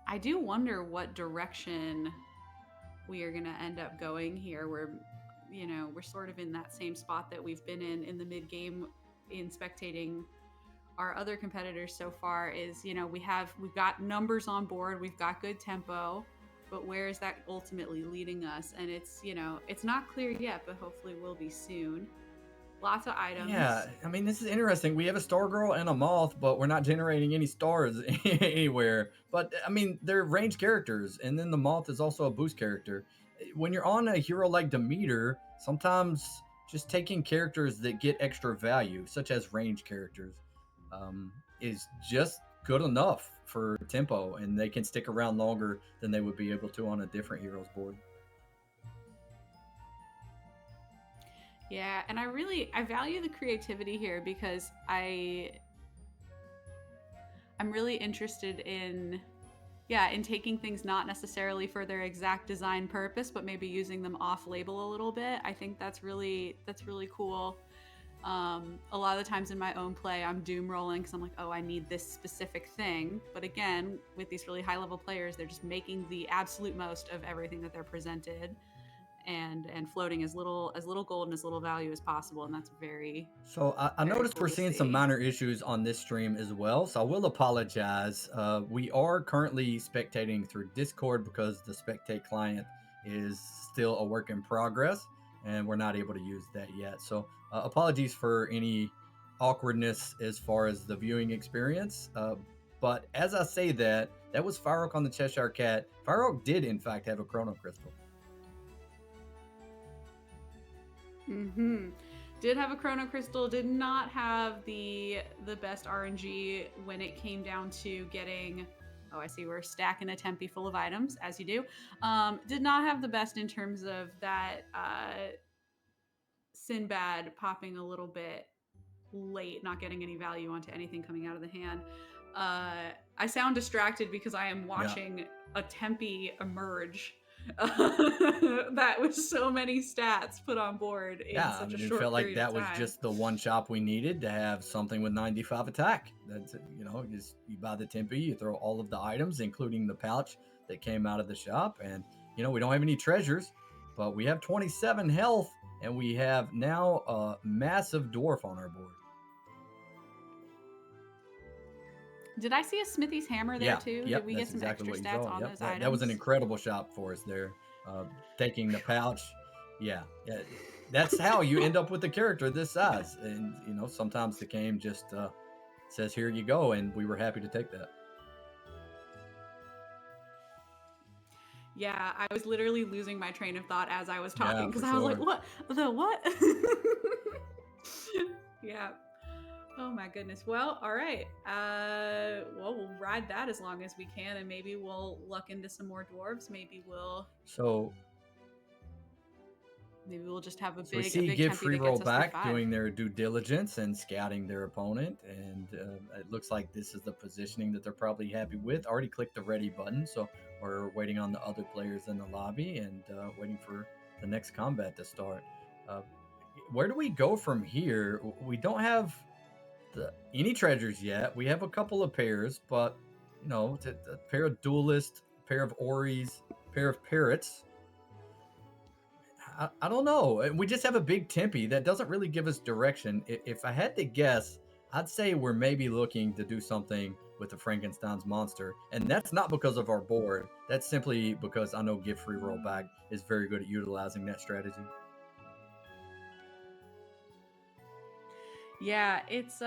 S2: I do wonder what direction we are going to end up going here. You know, we're sort of in that same spot that we've been in the mid game in spectating our other competitors so far. Is you know we've got numbers on board, we've got good tempo, but where is that ultimately leading us? And it's you know it's not clear yet, but hopefully will be soon. Lots of items.
S1: Yeah, I mean, this is interesting. We have a star girl and a moth, but we're not generating any stars anywhere. But I mean, they're range characters, and then the moth is also a boost character. When you're on a hero like Demeter, sometimes just taking characters that get extra value, such as range characters, um, is just good enough for tempo, and they can stick around longer than they would be able to on a different heroes board.
S2: Yeah, and I value the creativity here because I'm really interested in in taking things not necessarily for their exact design purpose, but maybe using them off label a little bit. I think that's really cool. A lot of the times in my own play, I'm doom rolling because I'm like, oh, I need this specific thing. But again, with these really high level players, they're just making the absolute most of everything that they're presented, and floating as little gold and as little value as possible, and that's very
S1: So I
S2: very
S1: noticed
S2: cool
S1: we're
S2: to
S1: seeing some
S2: see.
S1: minor issues on this stream as well, so I will apologize. We are currently spectating through Discord because the spectate client is still a work in progress, and we're not able to use that yet. So apologies for any awkwardness as far as the viewing experience. But as I say that, that was Fireoak on the Cheshire Cat. Fireoak did in fact have a Chrono Crystal.
S2: Mm-hmm. Did have a Chrono Crystal. Did not have the best RNG when it came down to getting. Oh, I see. We're stacking a Tempe full of items, as you do. Did not have the best in terms of that Sinbad popping a little bit late, not getting any value onto anything coming out of the hand. I sound distracted because I am
S1: Yeah.
S2: watching a Tempe emerge. That was so many stats put on board in
S1: Yeah, I
S2: such a
S1: mean, it felt
S2: short
S1: like
S2: period of
S1: that was
S2: time.
S1: just the one shop we needed to have something with 95 attack. That's just you buy the Tempe, you throw all of the items, including the pouch that came out of the shop, and we don't have any treasures, but we have 27 health, and we have now a massive dwarf on our board.
S2: Did I see a Smithy's hammer there
S1: Yeah,
S2: too? Did
S1: yep,
S2: we get
S1: that's
S2: some
S1: exactly
S2: extra
S1: what you
S2: stats
S1: saw.
S2: on
S1: Yep,
S2: those
S1: that was an
S2: items?
S1: incredible shop for us there. Taking the pouch, yeah, yeah, that's how you end up with a character this size, and sometimes the game just says here you go, and we were happy to take that.
S2: Yeah, I was literally losing my train of thought as I was
S1: Yeah,
S2: talking
S1: for
S2: because I was like,
S1: sure.
S2: what? The what? Yeah. Oh my goodness. Well, all right. Well, we'll ride that as long as we can, and maybe we'll luck into some more dwarves.
S1: So
S2: Maybe we'll just have a
S1: we
S2: big a
S1: see
S2: big
S1: give
S2: tempi
S1: free
S2: that
S1: roll
S2: gets us through
S1: back
S2: 5.
S1: doing their due diligence and scouting their opponent, and it looks like this is the positioning that they're probably happy with. Already clicked the ready button, so we're waiting on the other players in the lobby and waiting for the next combat to start. Uh, where do we go from here? We don't have any treasures yet. We have a couple of pairs, but a pair of duelists, a pair of Oris, a pair of parrots. I don't know. We just have a big Tempe that doesn't really give us direction. If I had to guess, I'd say we're maybe looking to do something with the Frankenstein's monster, and that's not because of our board. That's simply because I know give free rollback is very good at utilizing that strategy.
S2: Yeah, it's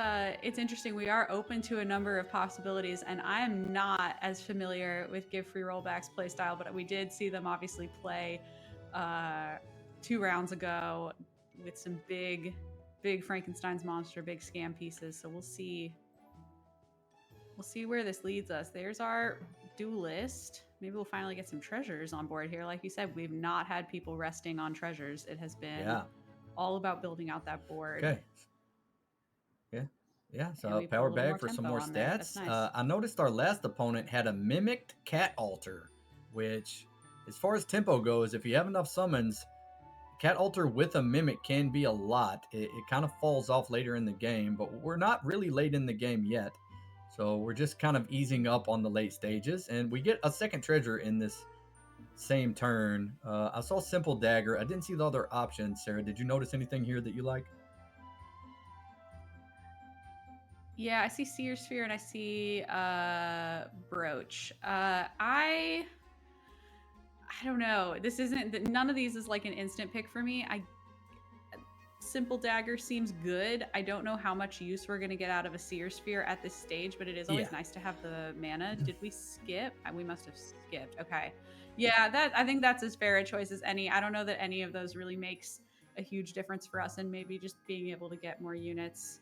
S2: interesting. We are open to a number of possibilities, and I am not as familiar with Give Free Rollback's playstyle, but we did see them obviously play 2 rounds ago with some big Frankenstein's monster, big scam pieces. So we'll see where this leads us. There's our duelist. Maybe we'll finally get some treasures on board here. Like you said, we've not had people resting on treasures. It has been
S1: Yeah.
S2: all about building out that board.
S1: Okay. Yeah. Yeah.
S2: And
S1: So
S2: we put a
S1: power
S2: little
S1: bag
S2: more
S1: for some
S2: tempo
S1: more
S2: on there. That's
S1: stats.
S2: nice.
S1: I noticed our last opponent had a mimicked cat altar, which, as far as tempo goes, if you have enough summons, cat altar with a mimic can be a lot. It kind of falls off later in the game, but we're not really late in the game yet. So we're just kind of easing up on the late stages, and we get a second treasure in this same turn. I saw simple dagger. I didn't see the other options. Sarah, did you notice anything here that you like?
S2: Yeah, I see Seer Sphere and I see Brooch. I don't know. This isn't none of these is like an instant pick for me. simple dagger seems good. I don't know how much use we're going to get out of a seer sphere at this stage, but it is
S1: Yeah.
S2: always nice to have the mana. Did we skip? We must have skipped. Okay. Yeah, that I think that's as fair a choice as any. I don't know that any of those really makes a huge difference for us, and maybe just being able to get more units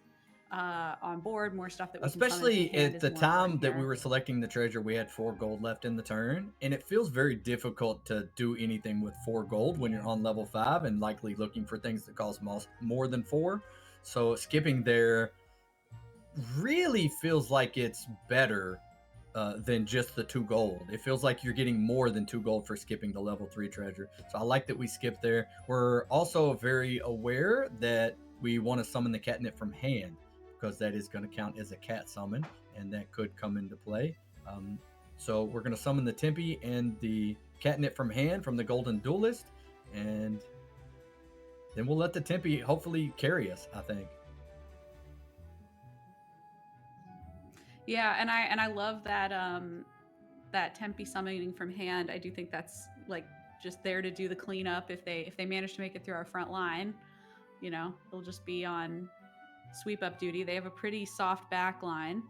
S2: on board, more stuff that we can summon from
S1: Especially
S2: hand
S1: at
S2: is
S1: the
S2: more important
S1: time that we
S2: here.
S1: were selecting the treasure, we had 4 gold left in the turn, and it feels very difficult to do anything with 4 gold when you're
S2: Yeah.
S1: on level 5 and likely looking for things that cost more than 4. So skipping there really feels like it's better than just the 2 gold. It feels like you're getting more than 2 gold for skipping the level 3 treasure. So I like that we skipped there. We're also very aware that we want to summon the catnip from hand because that is going to count as a cat summon and that could come into play. Um, so we're going to summon the Tempe and the catnip from hand from the Golden Duelist, and then we'll let the Tempe hopefully carry us, I think.
S2: Yeah, and I love that that Tempe summoning from hand. I do think that's like just there to do the cleanup if they manage to make it through our front line. You know, they'll just be on sweep up duty. They have a pretty soft back line,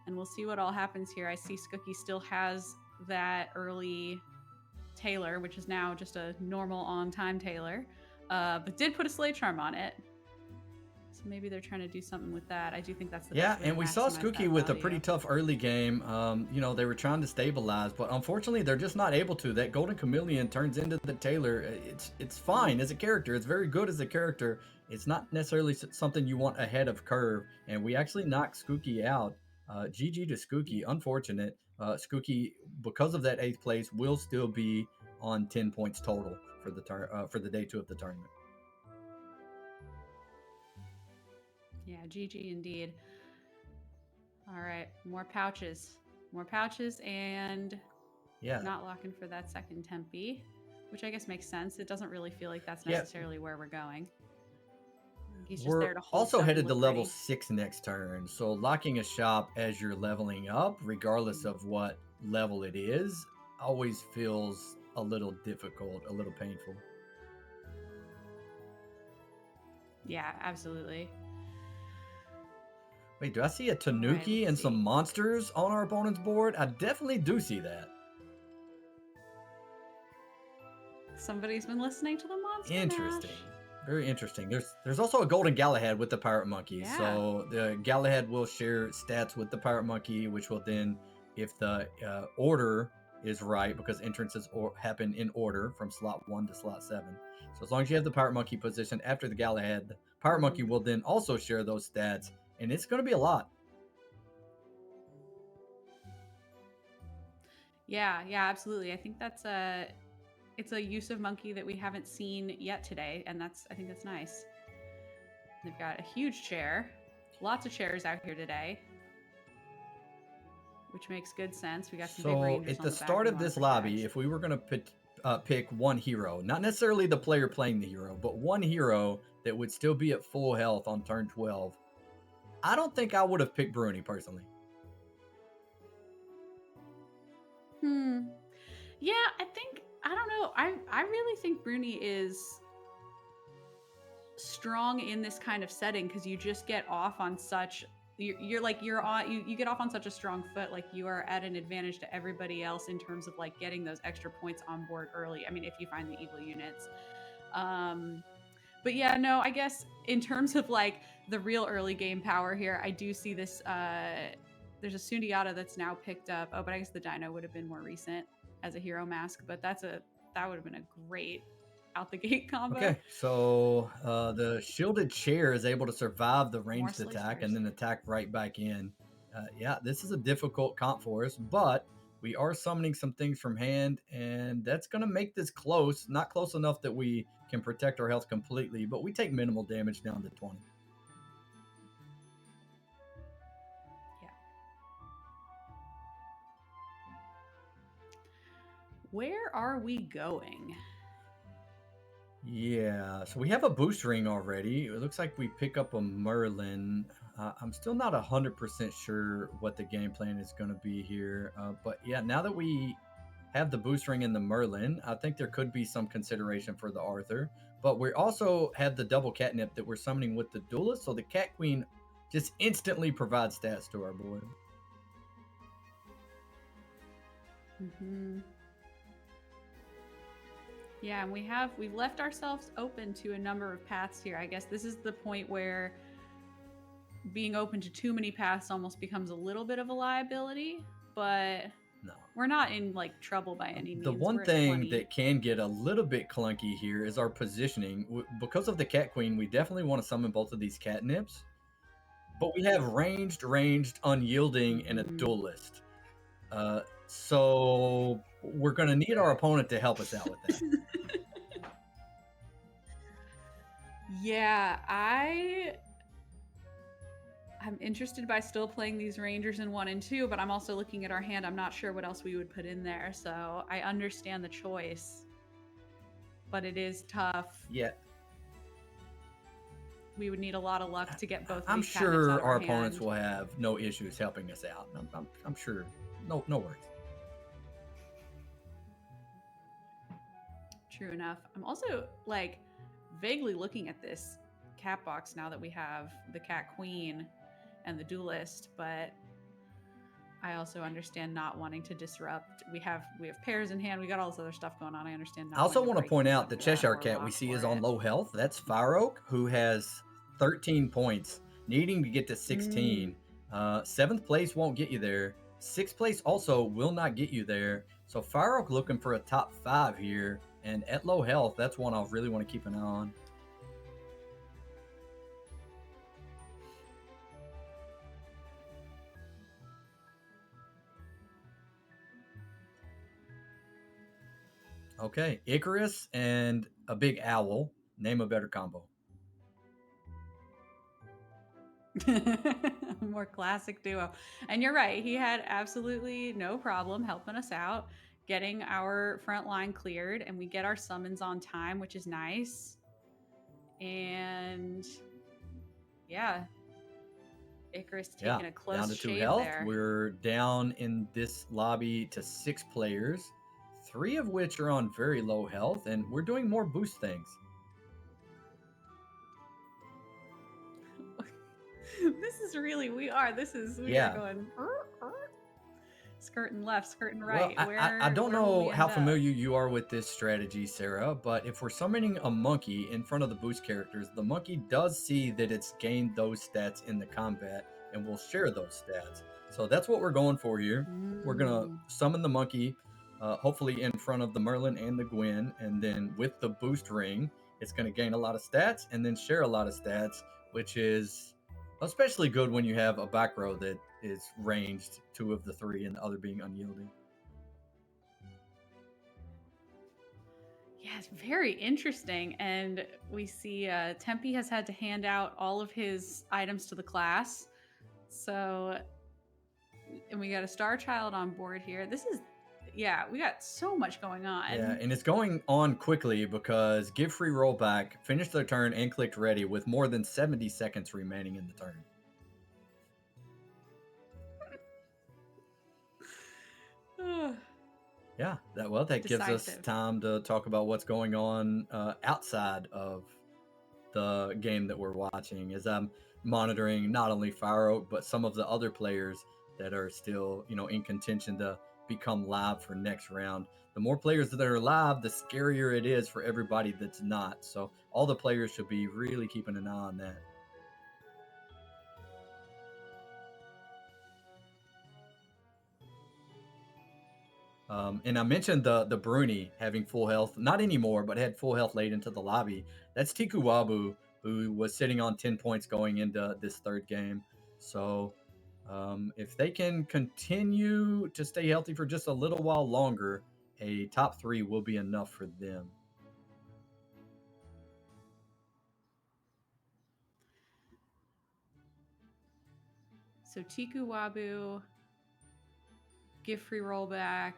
S2: and we'll see what all happens here. I see Skookie still has that early Tailor, which is now just a normal on time Tailor, but did put a Slay Charm on it. So maybe they're trying to do something with that. I do think that's the
S1: Yeah,
S2: best way to
S1: and we saw
S2: maximize
S1: Skookie
S2: that
S1: with a pretty
S2: value.
S1: tough early game. They were trying to stabilize, but unfortunately, they're just not able to. That Golden Chameleon turns into the Tailor. It's fine as a character. It's very good as a character. It's not necessarily something you want ahead of curve. And we actually knocked Skookie out. GG to Skookie.
S2: Yeah.
S1: Unfortunate. Skookie, because of that 8th place, will still be on 10 points total for for the day 2 of the tournament.
S2: Yeah, GG indeed. All right, more pouches. More pouches and
S1: Yeah.
S2: not locking for that second Tempe, which I guess makes sense. It doesn't really feel like that's
S1: Yeah.
S2: necessarily where we're going. He's just
S1: We're
S2: there to hold
S1: also
S2: stuff and
S1: headed to
S2: look
S1: level
S2: pretty.
S1: 6 next turn, so locking a shop as you're leveling up, regardless of what level it is, always feels a little difficult, a little painful.
S2: Yeah, absolutely.
S1: Wait, do I see a
S2: All right,
S1: Tanuki
S2: let's
S1: and some
S2: see.
S1: monsters on our opponent's board? I definitely do see that.
S2: Somebody's been listening to the Monster
S1: Interesting.
S2: Mash.
S1: Very interesting. There's also a golden Galahad with the pirate monkey.
S2: Yeah.
S1: So the Galahad will share stats with the pirate monkey, which will then, if the order is right, because entrances happen in order from slot 1 to slot 7. So as long as you have the pirate monkey positioned after the Galahad, the pirate monkey will then also share those stats, and it's going to be a lot.
S2: Yeah, absolutely. I think that's it's a use of monkey that we haven't seen yet today, and I think that's nice. They've got a huge chair, lots of chairs out here today, which makes good sense. We got some big
S1: So
S2: rangers
S1: at
S2: on
S1: the
S2: the back
S1: start
S2: we
S1: of
S2: want to
S1: this lobby,
S2: protect.
S1: if we were going to pick one hero, not necessarily the player playing the hero, but one hero that would still be at full health on turn 12, I don't think I would have picked Bruni personally.
S2: Yeah, I don't know. I really think Bruni is strong in this kind of setting because you just get off on such you're on you get off on such a strong foot. Like, you are at an advantage to everybody else in terms of like getting those extra points on board early. I mean, if you find the evil units. But yeah, no, I guess in terms of like the real early game power here, I do see this there's a Sundiata that's now picked up. Oh, but I guess the Dino would have been more recent as a hero mask, but that would have been a great out the gate combo.
S1: Okay, so the shielded chair is able to survive the
S2: More
S1: ranged attack and
S2: Slicers.
S1: then attack right back in. Yeah, this is a difficult comp for us, but we are summoning some things from hand, and that's going to make this close. Not close enough that we can protect our health completely, but we take minimal damage down to 20.
S2: Yeah. Where are we going?
S1: Yeah, so we have a boost ring already. It looks like we pick up a Merlin. I'm still not 100% sure what the game plan is going to be here. But yeah, now that we have the boost ring and the Merlin, I think there could be some consideration for the Arthur. but we also have the double catnip that we're summoning with the duelist. So the cat queen just instantly provides stats to our board.
S2: Mm-hmm. Yeah, and we've left ourselves open to a number of paths here. I guess this is the point where being open to too many paths almost becomes a little bit of a liability, but
S1: No.
S2: we're not in like trouble by any means.
S1: The one
S2: We're at
S1: thing
S2: 20.
S1: that can get a little bit clunky here is our positioning. Because of the cat queen, we definitely want to summon both of these catnips, but we have ranged, unyielding, and a duelist. So we're going to need our opponent to help us out with that.
S2: Yeah, I'm interested by still playing these Rangers in 1 and 2, but I'm also looking at our hand. I'm not sure what else we would put in there, so I understand the choice. But it is tough.
S1: Yeah.
S2: We would need a lot of luck to get both of
S1: I'm
S2: these catnips
S1: sure
S2: out of
S1: our
S2: hand.
S1: opponents will have no issues helping us out. I'm sure. No worries.
S2: True enough. I'm also like vaguely looking at this cat box now that we have the cat queen and the duelist, but I also understand not wanting to disrupt. We have pairs in hand. We got all this other stuff going on. I understand.
S1: I also want to point out the Cheshire cat we see is on low health. That's Fire Oak, who has 13 points, needing to get to 16. 7th place won't get you there. 6th place also will not get you there. So Fire Oak looking for a top 5 here, and at low health, that's one I really want to keep an eye on. Okay, Icarus and a big owl. Name a better combo.
S2: More classic duo. And you're right. He had absolutely no problem helping us out, getting our front line cleared, and we get our summons on time, which is nice. And yeah, Icarus taking a close
S1: down to 2
S2: shave
S1: health.
S2: there.
S1: We're down in this lobby to 6 players, 3 of which are on very low health, and we're doing more boost things.
S2: This is really, we are going skirting left, skirting right.
S1: Well, I don't know how familiar you are with this strategy, Sarah, but if we're summoning a monkey in front of the boost characters, the monkey does see that it's gained those stats in the combat and will share those stats. So that's what we're going for here. We're going to summon the monkey, hopefully in front of the Merlin and the Gwen, and then with the boost ring, it's going to gain a lot of stats and then share a lot of stats, which is especially good when you have a back row that is ranged, 2 of the 3, and the other being unyielding.
S2: Yeah, it's very interesting. And we see Tempe has had to hand out all of his items to the class. So, and we got a Star Child on board here. We got so much going on.
S1: Yeah, and it's going on quickly because Give Free Rollback finished their turn and clicked ready with more than 70 seconds remaining in the turn. Yeah, that gives us time to talk about what's going on outside of the game that we're watching, as I'm monitoring not only Fire Oak, but some of the other players that are still, in contention to become live for next round. The more players that are live, the scarier it is for everybody that's not. So all the players should be really keeping an eye on that. And I mentioned the Bruni having full health, not anymore, but had full health late into the lobby. That's Tiku Wabu, who was sitting on 10 points going into this third game. So if they can continue to stay healthy for just a little while longer, a top 3 will be enough for them.
S2: So Tiku Wabu, Give Free Rollback.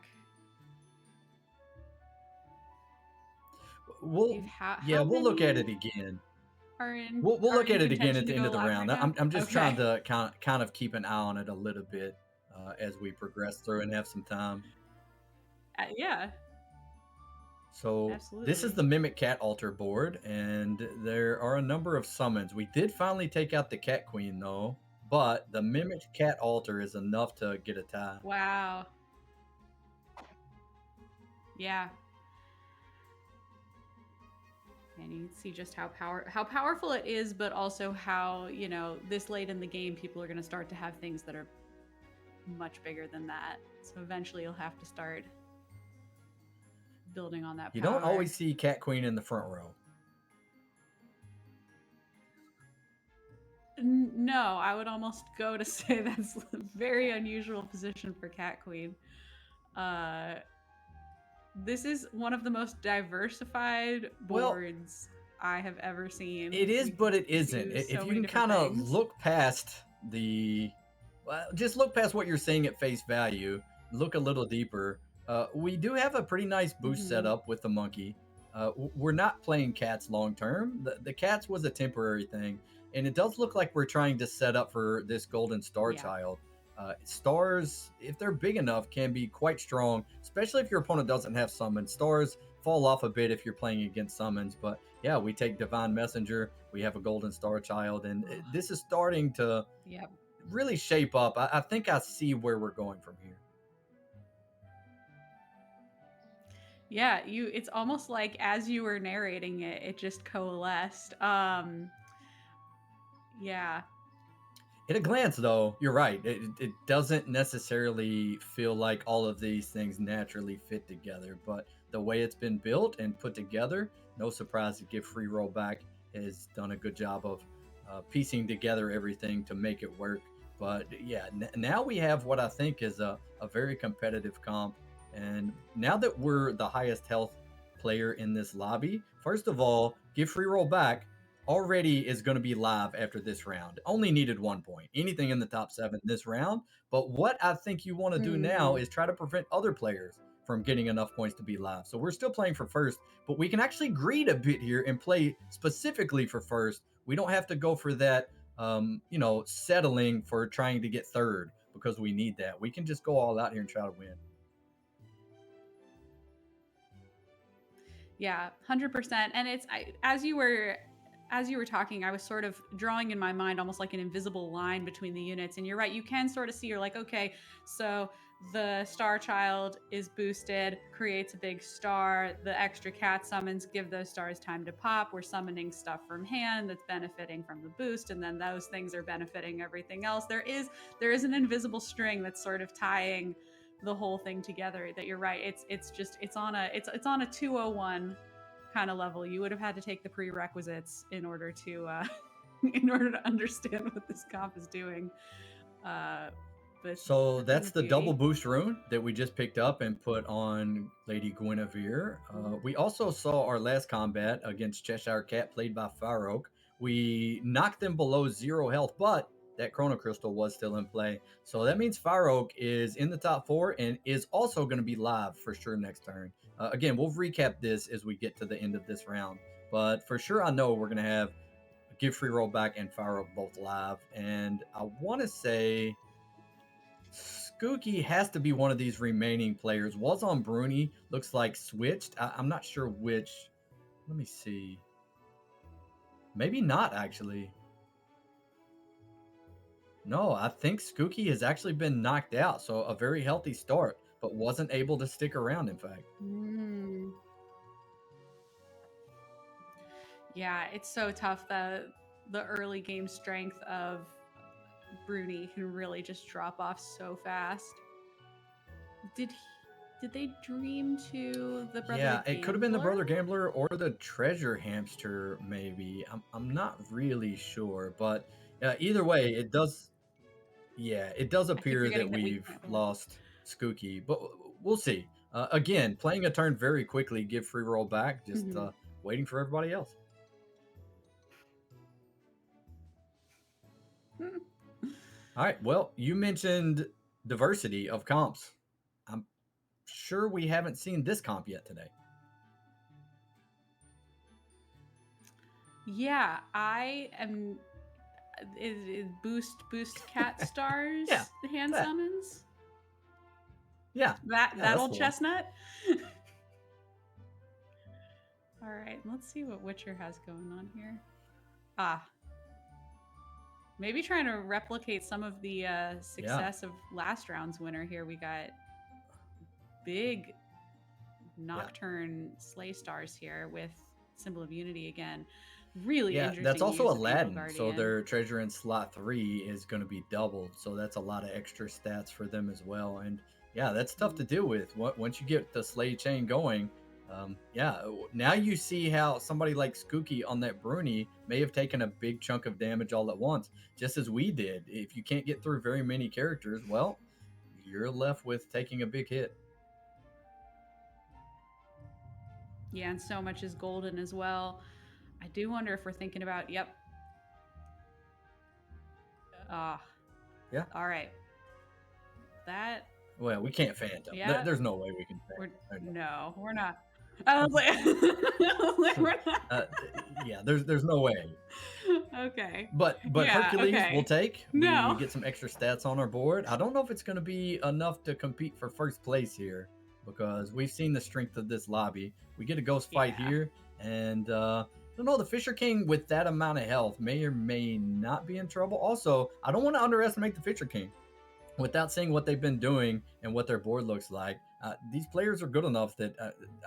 S1: We'll look at it again. We'll look at it again at the end of the round. I'm just trying to kind of keep an eye on it a little bit as we progress through and have some time.
S2: Yeah.
S1: So this is
S2: Absolutely.
S1: the Mimic Cat altar board, and there are a number of summons. We did finally take out the Cat Queen though, but the Mimic Cat altar is enough to get a tie.
S2: Wow. Yeah. And you can see just how powerful it is, but also how, this late in the game people are going to start to have things that are much bigger than that. So eventually you'll have to start building on that
S1: You don't
S2: power.
S1: always see Cat Queen in the front row.
S2: No, I would almost go to say that's a very unusual position for Cat Queen. Uh, this is one of the most diversified
S1: Well,
S2: boards I have ever seen.
S1: it is,
S2: You
S1: but
S2: can
S1: it isn't.
S2: do
S1: If
S2: so
S1: you
S2: many
S1: can
S2: different
S1: kind of
S2: things.
S1: look past the, well, just look past what you're seeing at face value, look a little deeper. We do have a pretty nice boost set
S2: Hmm.
S1: up with the monkey. We're not playing cats long term. The cats was a temporary thing, and it does look like we're trying to set up for this golden star
S2: Yeah.
S1: child. Stars, if they're big enough, can be quite strong, especially if your opponent doesn't have summons. Stars fall off a bit if you're playing against summons, but yeah, we take Divine Messenger, we have a Golden Star Child, and
S2: Ugh.
S1: this is starting to
S2: Yep.
S1: really shape up. I think I see where we're going from here.
S2: Yeah, it's almost like as you were narrating it, it just coalesced. Yeah.
S1: At a glance, though, you're right. It doesn't necessarily feel like all of these things naturally fit together, but the way it's been built and put together, no surprise to give free roll back has done a good job of piecing together everything to make it work. But yeah, now we have what I think is a very competitive comp. And now that we're the highest health player in this lobby, first of all, give free roll back already is going to be live after this round. Only needed 1 point. Anything in the top 7 this round. But what I think you want to do now
S2: Hmm.
S1: is try to prevent other players from getting enough points to be live. So we're still playing for first, but we can actually greed a bit here and play specifically for first. We don't have to go for that, settling for trying to get third because we need that. We can just go all out here and try to win.
S2: Yeah, 100%. And as you were talking, I was sort of drawing in my mind almost like an invisible line between the units. And you're right, you can sort of see, you're like, okay, so the Star Child is boosted, creates a big star. The extra cat summons give those stars time to pop. We're summoning stuff from hand that's benefiting from the boost, and then those things are benefiting everything else. There is an invisible string that's sort of tying the whole thing together. That you're right. It's on a 201 kind of level. You would have had to take the prerequisites in order to in order to understand what this comp is doing. Uh, but it's
S1: So
S2: a thing
S1: that's
S2: of
S1: the double
S2: beauty.
S1: boost rune that we just picked up and put on Lady Guinevere. We also saw our last combat against Cheshire Cat, played by Farouk. We knocked them below 0 health, but that Chrono Crystal was still in play. So that means Farouk is in the top 4 and is also going to be live for sure next turn. Again, we'll recap this as we get to the end of this round. But for sure, I know we're going to have Give Free Roll Back and Farouk both live. And I want to say Skooky has to be one of these remaining players. Was on Bruni, looks like switched. I'm not sure which. Let me see. Maybe not actually. No, I think Skooky has actually been knocked out. So a very healthy start, but wasn't able to stick around, in fact.
S2: Mm. Yeah, it's so tough. The early game strength of Bruni can really just drop off so fast. Did he, did they dream to the brother
S1: Yeah, it could have been the
S2: gambler?
S1: Brother Gambler or the Treasure Hamster, maybe. I'm not really sure, but either way, it does. Yeah, it does
S2: I keep
S1: appear that
S2: forgetting that we
S1: we've
S2: can't win.
S1: lost Skooky, but we'll see. Again, playing a turn very quickly, give free roll back, just
S2: Mhm.
S1: waiting for everybody else. All right, well, you mentioned diversity of comps. I'm sure we haven't seen this comp yet today.
S2: Yeah, I am. Is boost cat
S1: Yeah,
S2: stars hand
S1: that.
S2: summons?
S1: Yeah,
S2: That
S1: yeah,
S2: that
S1: that's
S2: old
S1: the one.
S2: chestnut. All right, let's see what Witcher has going on here. Ah, maybe trying to replicate some of the
S1: Yeah.
S2: success of last round's winner here. We got big
S1: Yeah.
S2: Nocturne Slay Stars here with Symbol of Unity again. Really
S1: Yeah, that's
S2: interesting
S1: also
S2: use of Evil
S1: Aladdin. So
S2: Guardian.
S1: their treasure in slot 3 is going to be doubled. So that's a lot of extra stats for them as well. And yeah, that's tough
S2: Mm.
S1: to deal with. Once you get the slay chain going, yeah, now you see how somebody like Skooky on that Bruni may have taken a big chunk of damage all at once, just as we did. If you can't get through very many characters, well, you're left with taking a big hit.
S2: Yeah, and so much is golden as well. I do wonder if we're thinking about, yep. Ah,
S1: Yeah.
S2: all right. That,
S1: Well, we can't phantom.
S2: yeah,
S1: There's no way we can
S2: we're,
S1: phantom.
S2: no, we're not. I was like, I was like we're not.
S1: uh, yeah, there's no way.
S2: Okay.
S1: But
S2: Yeah,
S1: Hercules we'll
S2: okay.
S1: take. We
S2: No.
S1: get some extra stats on our board. I don't know if it's going to be enough to compete for first place here because we've seen the strength of this lobby. We get a ghost fight
S2: Yeah.
S1: here, and I don't know, the Fisher King with that amount of health may or may not be in trouble. Also, I don't want to underestimate the Fisher King. Without seeing what they've been doing and what their board looks like, these players are good enough that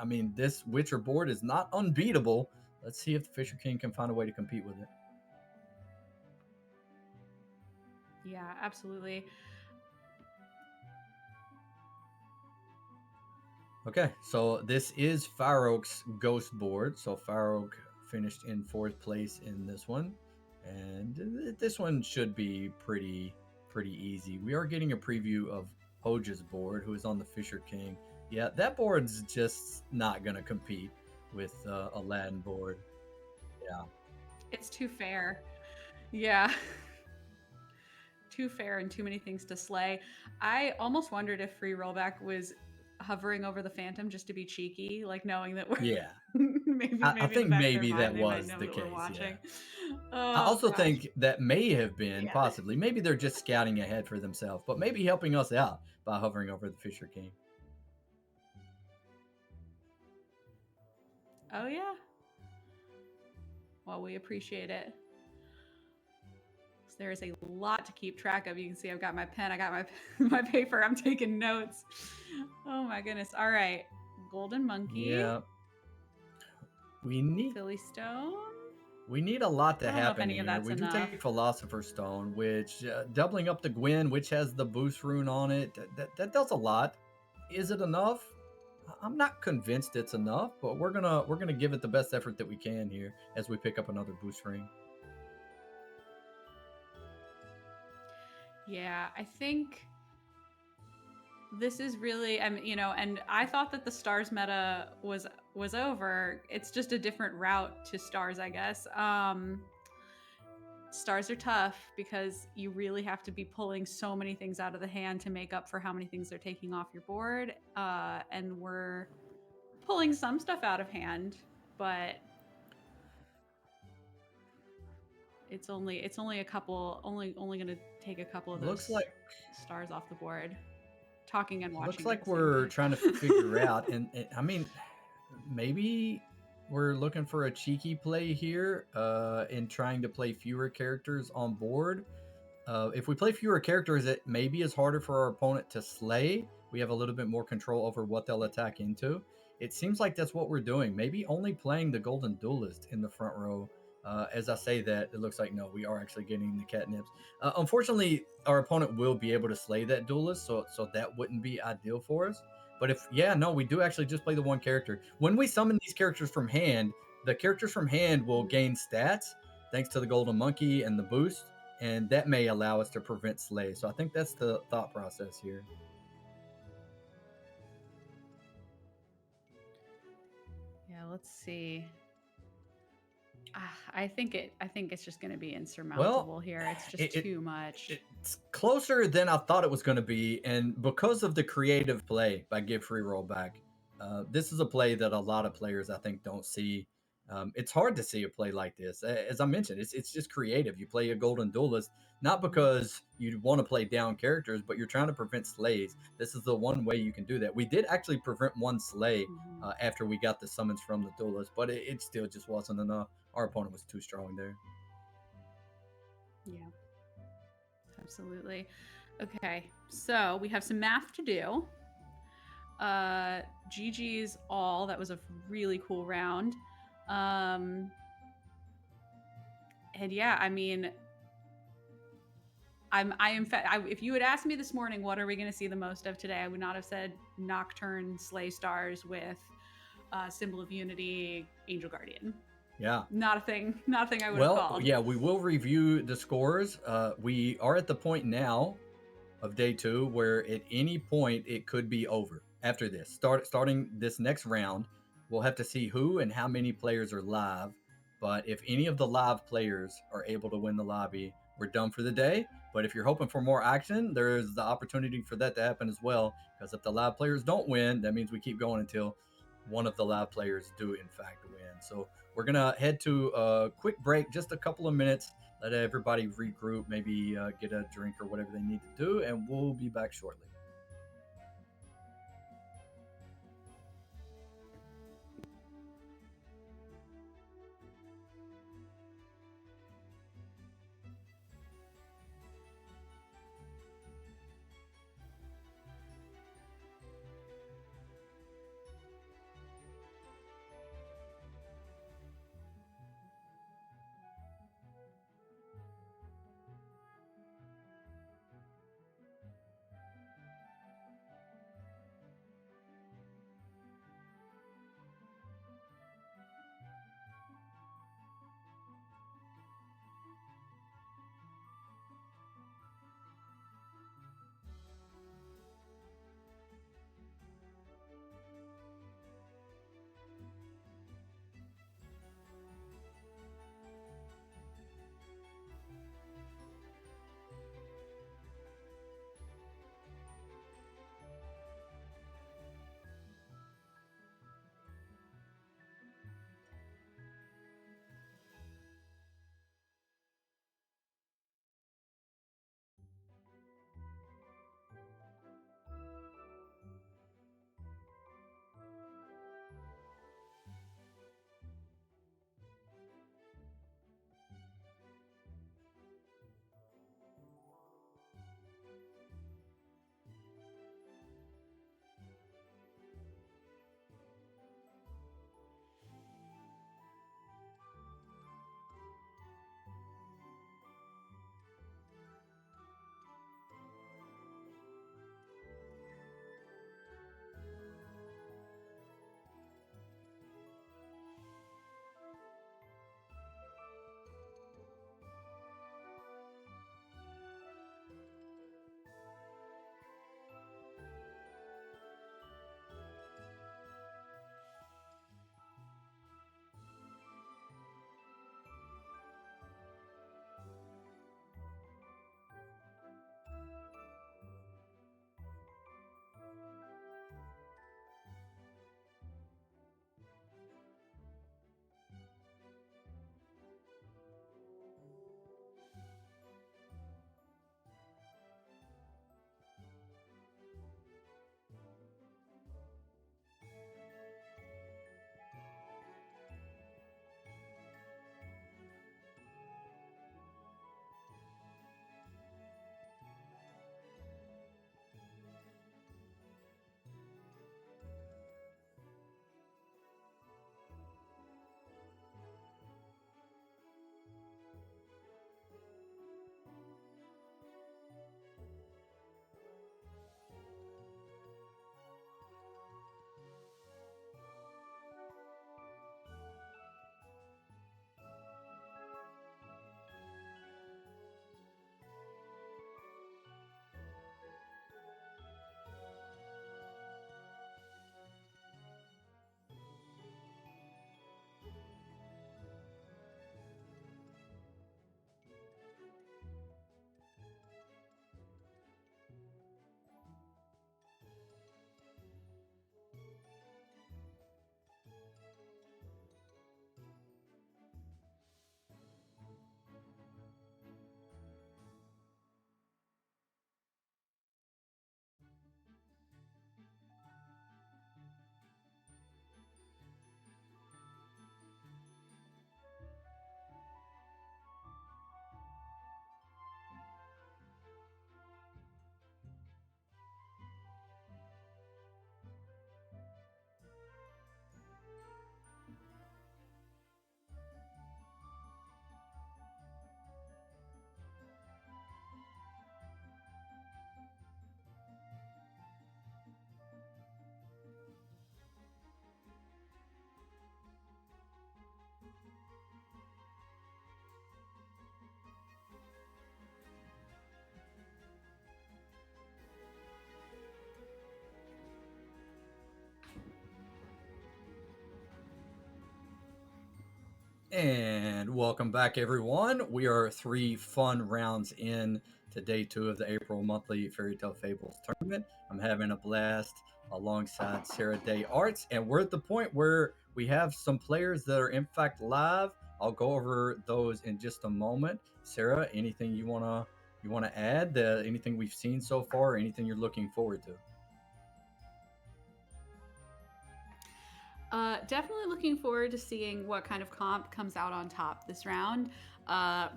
S1: I mean, this Witcher board is not unbeatable. Let's see if the Fisher King can find a way to compete with it.
S2: Yeah, absolutely.
S1: Okay, so this is Fire Oak's ghost board. So Fire Oak finished in 4th place in this one, and this one should be pretty easy. We are getting a preview of Hoja's board, who is on the Fisher King. Yeah, that board's just not gonna compete with Aladdin board. Yeah,
S2: It's too fair. Yeah. Too fair and too many things to slay. I almost wondered if free rollback was hovering over the Phantom just to be cheeky, like knowing that we're
S1: yeah. I
S2: maybe in the
S1: think
S2: back of their
S1: maybe that
S2: mind they might
S1: was
S2: know
S1: the
S2: that we're
S1: case. Yeah.
S2: watching.
S1: I
S2: Oh
S1: also
S2: gosh.
S1: think that may have been
S2: Yeah.
S1: possibly, maybe they're just scouting ahead for themselves, but maybe helping us out by hovering over the Fisher King.
S2: Oh yeah. Well, we appreciate it. So there is a lot to keep track of. You can see I've got my pen, I got my my paper. I'm taking notes. Oh my goodness. All right. Golden Monkey.
S1: Yeah. We need
S2: Philly Stone.
S1: we need a lot to
S2: I don't know if
S1: happen
S2: any of
S1: here.
S2: that's
S1: We do
S2: enough.
S1: take Philosopher's Stone, which doubling up the Gwen, which has the boost rune on it, that does a lot. Is it enough? I'm not convinced it's enough, but we're gonna give it the best effort that we can here as we pick up another boost ring.
S2: Yeah, I think this is really, and I thought that the stars meta was over. It's just a different route to stars, I guess. Stars are tough because you really have to be pulling so many things out of the hand to make up for how many things they're taking off your board. And we're pulling some stuff out of hand, but it's only a couple, only gonna take a couple of those
S1: Looks like
S2: stars off the board. Talking and watching.
S1: looks like
S2: at the same
S1: we're
S2: time.
S1: trying to figure out, and I mean, maybe we're looking for a cheeky play here in trying to play fewer characters on board. If we play fewer characters, it maybe is harder for our opponent to slay. We have a little bit more control over what they'll attack into. It seems like that's what we're doing. Maybe only playing the Golden Duelist in the front row. As I say that, it looks like no, we are actually getting the catnips. Unfortunately, our opponent will be able to slay that duelist, so that wouldn't be ideal for us. But if yeah, no, we do actually just play the one character. When we summon these characters from hand, the characters from hand will gain stats thanks to the Golden Monkey and the boost, and that may allow us to prevent slay. So I think that's the thought process here.
S2: Yeah, let's see. I think it's just going to be insurmountable
S1: Well,
S2: here. It's just too much.
S1: It's closer than I thought it was going to be, and because of the creative play by Give Free Rollback, this is a play that a lot of players I think don't see. It's hard to see a play like this. As I mentioned, it's just creative. You play a golden duelist not
S2: Mhm.
S1: because you want to play down characters, but you're trying to prevent slays. This is the one way you can do that. We did actually prevent one slay
S2: Mhm.
S1: after we got the summons from the duelist, but it still just wasn't enough. Our opponent was too strong there.
S2: Yeah, absolutely. Okay, so we have some math to do. GG's all. That was a really cool round. And yeah, I mean, if you had asked me this morning, what are we going to see the most of today? I would not have said Nocturne, Slay Stars with Symbol of Unity, Angel Guardian.
S1: Yeah.
S2: Not a thing. Not a thing I would have
S1: Well,
S2: called.
S1: yeah, we will review the scores. We are at the point now of day two where at any point it could be over after this. Starting this next round, we'll have to see who and how many players are live. But if any of the live players are able to win the lobby, we're done for the day. But if you're hoping for more action, there's the opportunity for that to happen as well. Because if the live players don't win, that means we keep going until one of the live players do in fact win. So we're gonna head to a quick break, just a couple of minutes, let everybody regroup, maybe get a drink or whatever they need to do, and we'll be back shortly. And welcome back, everyone. We are three fun rounds in to day two of the April monthly Fairy Tale Fables tournament. I'm having a blast alongside Sarah Day Arts, and we're at the point where we have some players that are in fact live. I'll go over those in just a moment. Sarah, anything you wanna add? Anything we've seen so far, or anything you're looking forward to?
S2: Definitely looking forward to seeing what kind of comp comes out on top this round.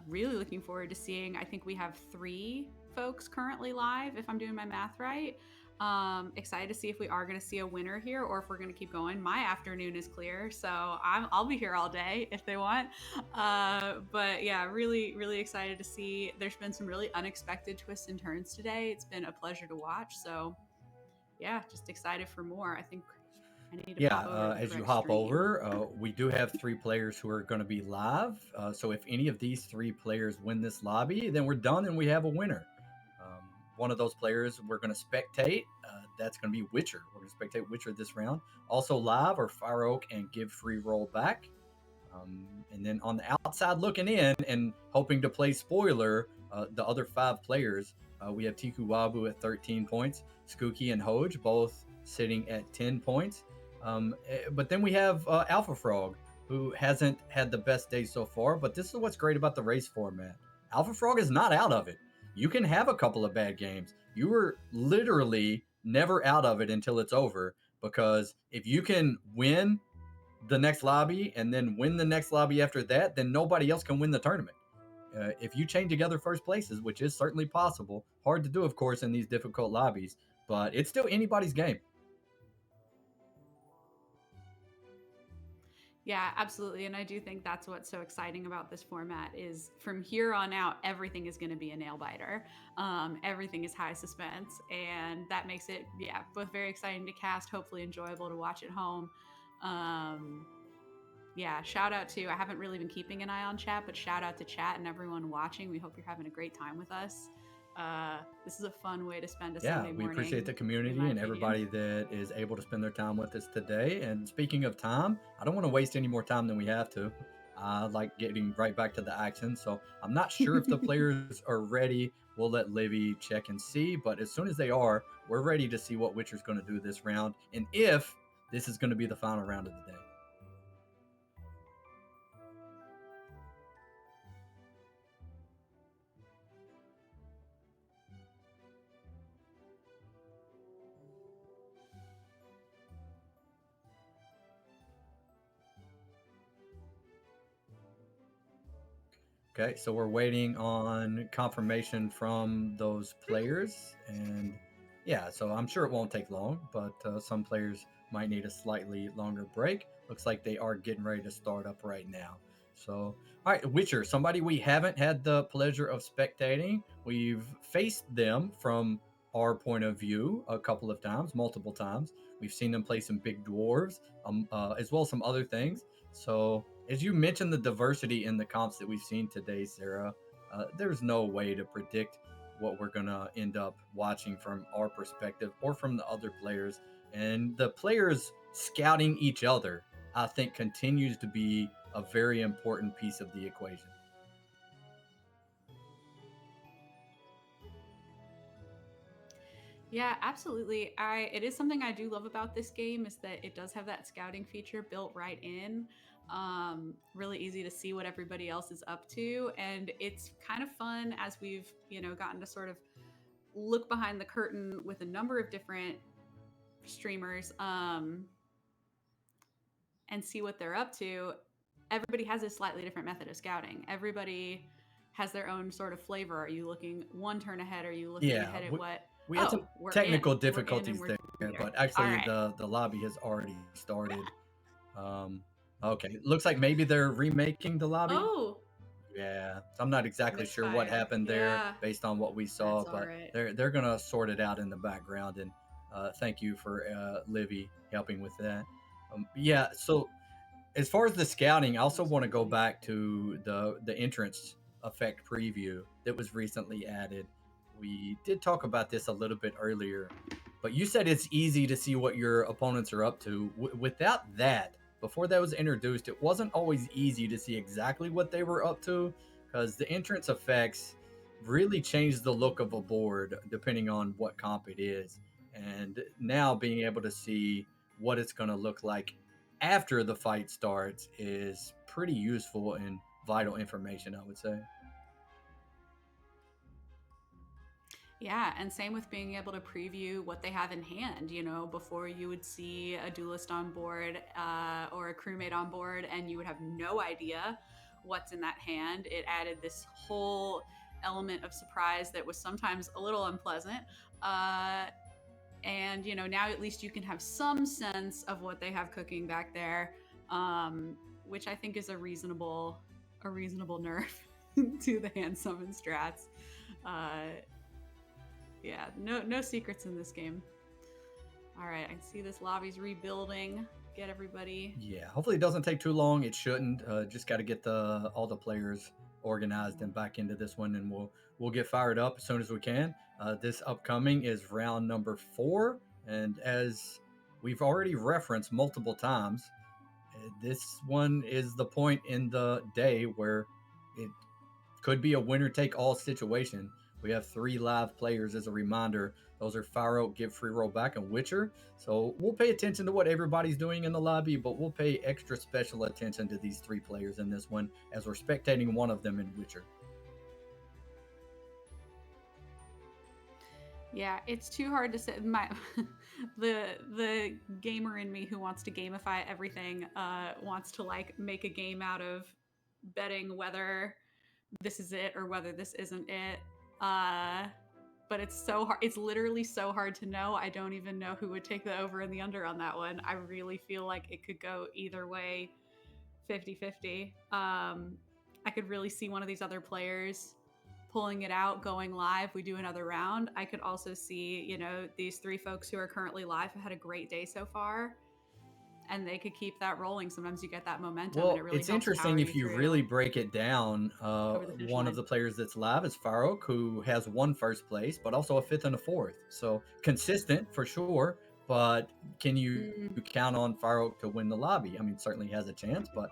S2: Really looking forward to seeing. I think we have three folks currently live, if I'm doing my math right. Excited to see if we are going to see a winner here or if we're going to keep going. My afternoon is clear, so I'll be here all day if they want. But yeah, really, really excited to see. There's been some really unexpected twists and turns today. It's been a pleasure to watch. So yeah, just excited for more. I think I need to
S1: Yeah,
S2: pop over to the
S1: as you
S2: correct
S1: hop
S2: stream.
S1: over, we do have three players who are going to be live. So if any of these three players win this lobby, then we're done and we have a winner. One of those players we're going to spectate. That's going to be Witcher. We're going to spectate Witcher this round. Also live are Fire Oak and Give Free Roll Back. And then on the outside looking in and hoping to play spoiler, the other five players, we have Tiku Wabu at 13 points, Skooky and Hoj both sitting at 10 points. But then we have Alpha Frog, who hasn't had the best day so far. But this is what's great about the race format. Alpha Frog is not out of it. You can have a couple of bad games. You are literally never out of it until it's over. Because if you can win the next lobby and then win the next lobby after that, then nobody else can win the tournament. If you chain together first places, which is certainly possible, hard to do, of course, in these difficult lobbies, but it's still anybody's game.
S2: Yeah, absolutely. And I do think that's what's so exciting about this format is from here on out, everything is going to be a nail biter. Everything is high suspense, and that makes it, yeah, both very exciting to cast, hopefully enjoyable to watch at home. Um, yeah, shout out to, I haven't really been keeping an eye on chat, but shout out to chat and everyone watching. We hope you're having a great time with us. This is a fun way to spend a
S1: Yeah,
S2: Sunday
S1: we appreciate
S2: morning,
S1: the
S2: in
S1: community
S2: my
S1: and
S2: opinion.
S1: everybody that is able to spend their time with us today. And speaking of time, I don't want to waste any more time than we have to. I like getting right back to the action. So I'm not sure if the players are ready. We'll let Livy check and see. But as soon as they are, we're ready to see what Witcher's going to do this round and if this is going to be the final round of the day. Okay, so we're waiting on confirmation from those players, and yeah, so I'm sure it won't take long, but some players might need a slightly longer break. Looks like they are getting ready to start up right now. So, all right, Witcher, somebody we haven't had the pleasure of spectating. We've faced them from our point of view a couple of times, multiple times. We've seen them play some big dwarves, as well as some other things. So, as you mentioned, the diversity in the comps that we've seen today, Sarah, there's no way to predict what we're going to end up watching from our perspective or from the other players. And the players scouting each other, I think, continues to be a very important piece of the equation.
S2: Yeah, absolutely. I it is something I do love about this game is that it does have that scouting feature built right in. Really easy to see what everybody else is up to, and it's kind of fun as we've gotten to sort of look behind the curtain with a number of different streamers and see what they're up to. Everybody has a slightly different method of scouting. Everybody has their own sort of flavor. Are you looking one turn ahead? Are you looking
S1: Yeah,
S2: ahead at what?
S1: we had
S2: Oh,
S1: some
S2: we're in.
S1: technical
S2: We're in and
S1: difficulties
S2: we're
S1: there,
S2: there.
S1: but
S2: All
S1: actually
S2: right.
S1: the lobby has already started. Um, okay, looks like maybe they're remaking the lobby.
S2: Oh,
S1: Yeah, so I'm not exactly sure what
S2: misfire.
S1: happened there
S2: Yeah,
S1: based on what we saw,
S2: that's all
S1: but
S2: right.
S1: they're gonna sort it out in the background. And thank you for Livy helping with that. Yeah, so as far as the scouting, I also want to go
S2: Absolutely.
S1: back to the entrance effect preview that was recently added. We did talk about this a little bit earlier, but you said it's easy to see what your opponents are up to. Without that, before that was introduced, it wasn't always easy to see exactly what they were up to because the entrance effects really changed the look of a board depending on what comp it is. And now being able to see what it's going to look like after the fight starts is pretty useful and vital information, I would say.
S2: Yeah, and same with being able to preview what they have in hand. You know, before you would see a duelist on board or a crewmate on board, and you would have no idea what's in that hand. It added this whole element of surprise that was sometimes a little unpleasant. Uh, and you know, now at least you can have some sense of what they have cooking back there, which I think is a reasonable nerf to the hand summon strats. Uh, yeah, no secrets in this game. All right, I see this lobby's rebuilding. Get everybody.
S1: Yeah, hopefully it doesn't take too long. It shouldn't. Just got to get the all the players organized and back into this one, and we'll get fired up as soon as we can. This upcoming is round number 4, and as we've already referenced multiple times, this one is the point in the day where it could be a winner take all situation. We have 3 live players as a reminder. Those are Fire Oak, Give Free Roll Back, and Witcher. So we'll pay attention to what everybody's doing in the lobby, but we'll pay extra special attention to these 3 players in this one as we're spectating one of them in Witcher.
S2: Yeah, it's too hard to say. My the gamer in me who wants to gamify everything wants to like make a game out of betting whether this is it or whether this isn't it. Uh, but it's so hard. It's literally so hard to know. I don't even know who would take the over and the under on that one. I really feel like it could go either way, 50-50. I could really see one of these other players pulling it out, going live. We do another round. I could also see, you know, these 3 folks who are currently live have had a great day so far, and they could keep that rolling. Sometimes you get that momentum, and
S1: Well,
S2: it really
S1: it's
S2: helps
S1: interesting
S2: power
S1: if
S2: you
S1: you
S2: through
S1: really break it down.
S2: over the finish
S1: One of
S2: line.
S1: the players that's live is Farouk, who has 1 first place, but also a 5th and a 4th. So consistent for sure. But can you
S2: Mm.
S1: count on Farouk to win the lobby? I mean, certainly has a chance, but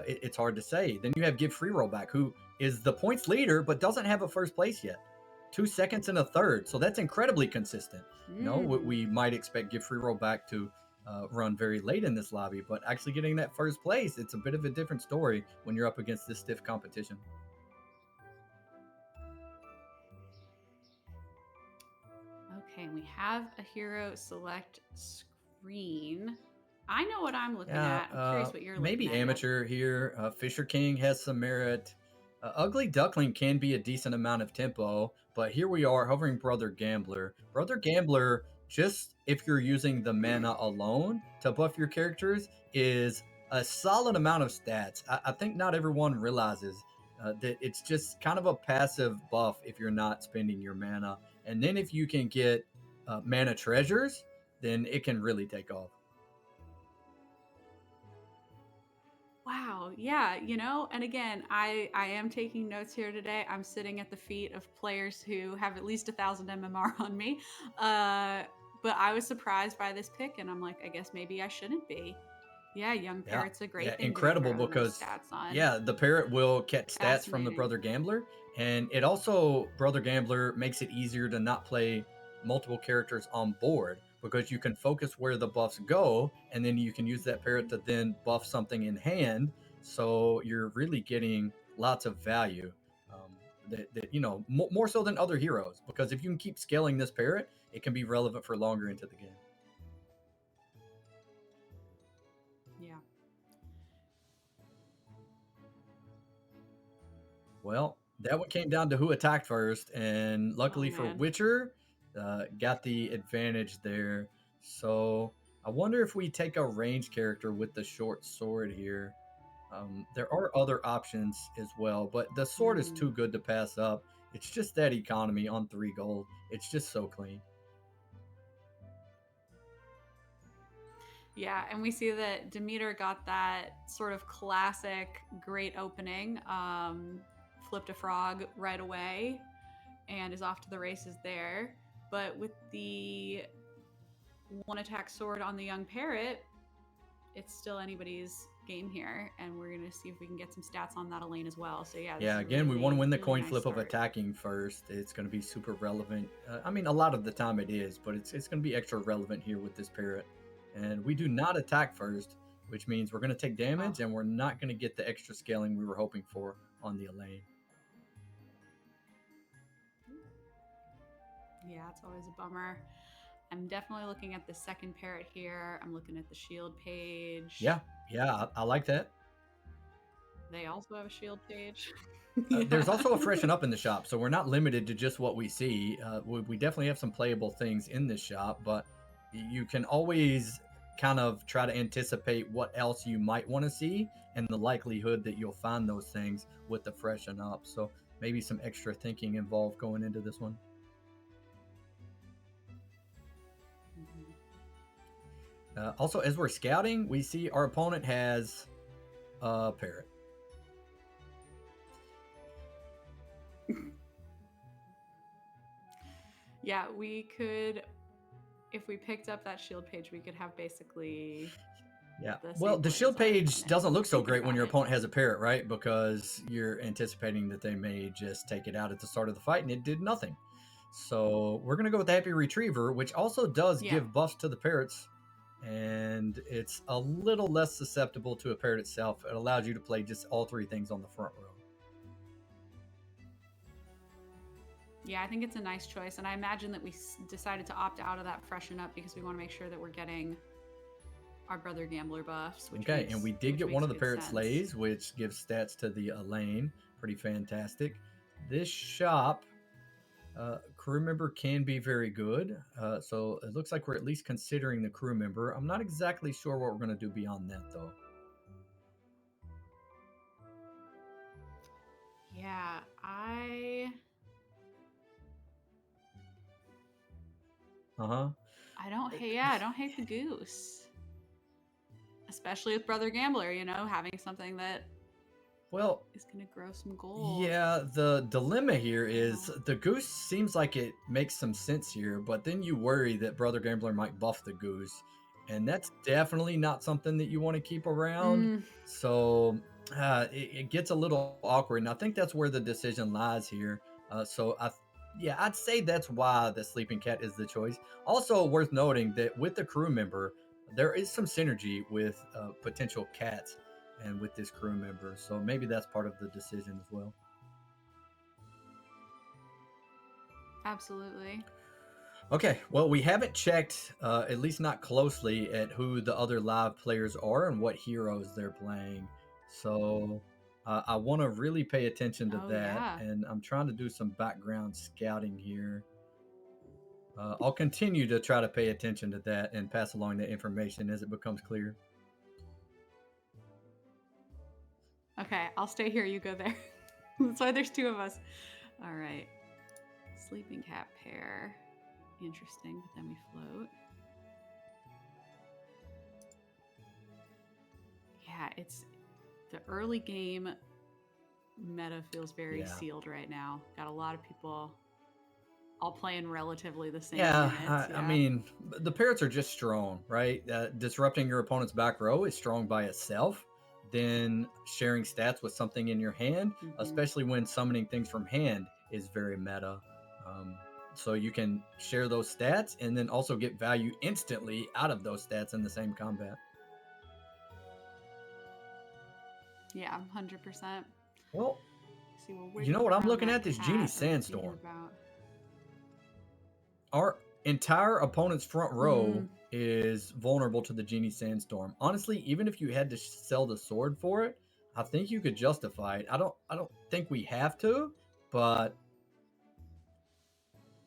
S1: it's hard to say. Then you have Give Free Roll Back, who is the points leader, but doesn't have a first place yet. 2 seconds and a third. So that's incredibly consistent. You know,
S2: Mm.
S1: we might expect Give Free Roll Back to run very late in this lobby, but actually getting that first place, it's a bit of a different story when you're up against this stiff competition.
S2: Okay, we have a hero select screen. I know what I'm looking
S1: Yeah,
S2: at. I'm curious what you're looking
S1: maybe
S2: at, Yuck.
S1: amateur here. Fisher King has some merit. Ugly Duckling can be a decent amount of tempo, but here we are hovering Brother Gambler. Brother Gambler, just if you're using the mana alone to buff your characters, is a solid amount of stats. I think not everyone realizes that it's just kind of a passive buff if you're not spending your mana. And then if you can get mana treasures, then it can really take off.
S2: Wow, yeah, you know, and again, I am taking notes here today. I'm sitting at the feet of players who have at least 1,000 MMR on me. Uh, but I was surprised by this pick, and I'm like, I guess maybe I shouldn't be. Yeah, young
S1: Yeah,
S2: parrot's a
S1: yeah,
S2: great thing to be
S1: incredible
S2: throwing those
S1: because
S2: stats on.
S1: yeah, the parrot will catch stats from the
S2: Fascinating.
S1: brother gambler, and it also brother gambler makes it easier to not play multiple characters on board because you can focus where the buffs go, and then you can use that parrot to then buff something in hand. So you're really getting lots of value. That you know more so than other heroes because if you can keep scaling this parrot, it can be relevant for longer into the game.
S2: Yeah.
S1: Well, that one came down to who attacked first, and
S2: Oh
S1: luckily for
S2: man.
S1: Witcher, got the advantage there. So I wonder if we take a range character with the short sword here. There are other options as well, but the sword is
S2: Hmm.
S1: too good to pass up. It's just that economy on 3 gold. It's just so clean.
S2: Yeah, and we see that Demeter got that sort of classic great opening, flipped a frog right away, and is off to the races there. But with the 1 attack sword on the young parrot, it's still anybody's game here, and we're gonna see if we can get some stats on that Elaine as well. So yeah, this
S1: Yeah,
S2: is a
S1: again, we want to
S2: really,
S1: win the
S2: really
S1: coin
S2: nice
S1: flip of
S2: start.
S1: attacking first. It's going to be super relevant. I mean, a lot of the time it is, but it's going to be extra relevant here with this parrot. And we do not attack first, which means we're going to take
S2: Oh,
S1: damage and we're not going to get the extra scaling we were hoping for on the Elaine.
S2: yeah, it's always a bummer. I'm definitely looking at the second parrot here. I'm looking at the shield page.
S1: Yeah, I like that.
S2: They also have a shield page.
S1: There's
S2: Yeah.
S1: also a freshen up in the shop, so we're not limited to just what we see. We definitely have some playable things in this shop, but you can always kind of try to anticipate what else you might want to see and the likelihood that you'll find those things with the freshen up. So maybe some extra thinking involved going into this one. Also, as we're scouting, we see our opponent has a parrot.
S2: Yeah, we could, if we picked up that shield page, we could have basically.
S1: Yeah.
S2: The
S1: Well,
S2: same
S1: the
S2: point
S1: shield
S2: as our
S1: page
S2: opponent,
S1: doesn't look so
S2: thinking
S1: great when
S2: about
S1: your
S2: it.
S1: opponent has a parrot, right? Because you're anticipating that they may just take it out at the start of the fight, and it did nothing. So we're going to go with the Happy Retriever, which also does
S2: Yeah.
S1: give buffs to the parrots. And it's a little less susceptible to a parrot itself. It allows you to play just all three things on the front row.
S2: Yeah, I think it's a nice choice. And I imagine that we decided to opt out of that freshen up because we want to make sure that we're getting our Brother Gambler buffs.
S1: Okay, and we did get one of the parrot
S2: sense.
S1: slays, which gives stats to the Elaine. Pretty fantastic. This shop, crew member can be very good. So it looks like we're at least considering the crew member. I'm not exactly sure what we're going to do beyond that, though.
S2: Yeah, I don't hate the goose. Especially with Brother Gambler, you know, having something that is going to grow some gold.
S1: Yeah, the dilemma here is the goose seems like it makes some sense here, but then you worry that Brother Gambler might buff the goose, and that's definitely not something that you want to keep around. So it gets a little awkward, and I think that's where the decision lies here. I'd say that's why the sleeping cat is the choice. Also worth noting that with the crew member, there is some synergy with potential cats and with this crew member, so maybe that's part of the decision as well.
S2: Absolutely.
S1: Okay, well, we haven't checked, at least not closely, at who the other live players are and what heroes they're playing. So I want to really pay attention to that, and I'm trying to do some background scouting here. I'll continue to try to pay attention to that and pass along the information as it becomes clear.
S2: Okay, I'll stay here. You go there. That's why there's two of us. All right. Sleeping cat pair. Interesting, but then we float. Yeah, it's the early game meta feels very sealed right now. Got a lot of people all playing relatively the same units.
S1: I mean, the parrots are just strong, right? Disrupting your opponent's back row is strong by itself. Then sharing stats with something in your hand, especially when summoning things from hand, is very meta. So you can share those stats and then also get value instantly out of those stats in the same combat.
S2: Yeah, 100%.
S1: Well, you know what I'm looking at? This Genie Sandstorm. Our entire opponent's front row is vulnerable to the Genie Sandstorm. Honestly, even if you had to sell the sword for it, I think you could justify it. I don't think we have to, but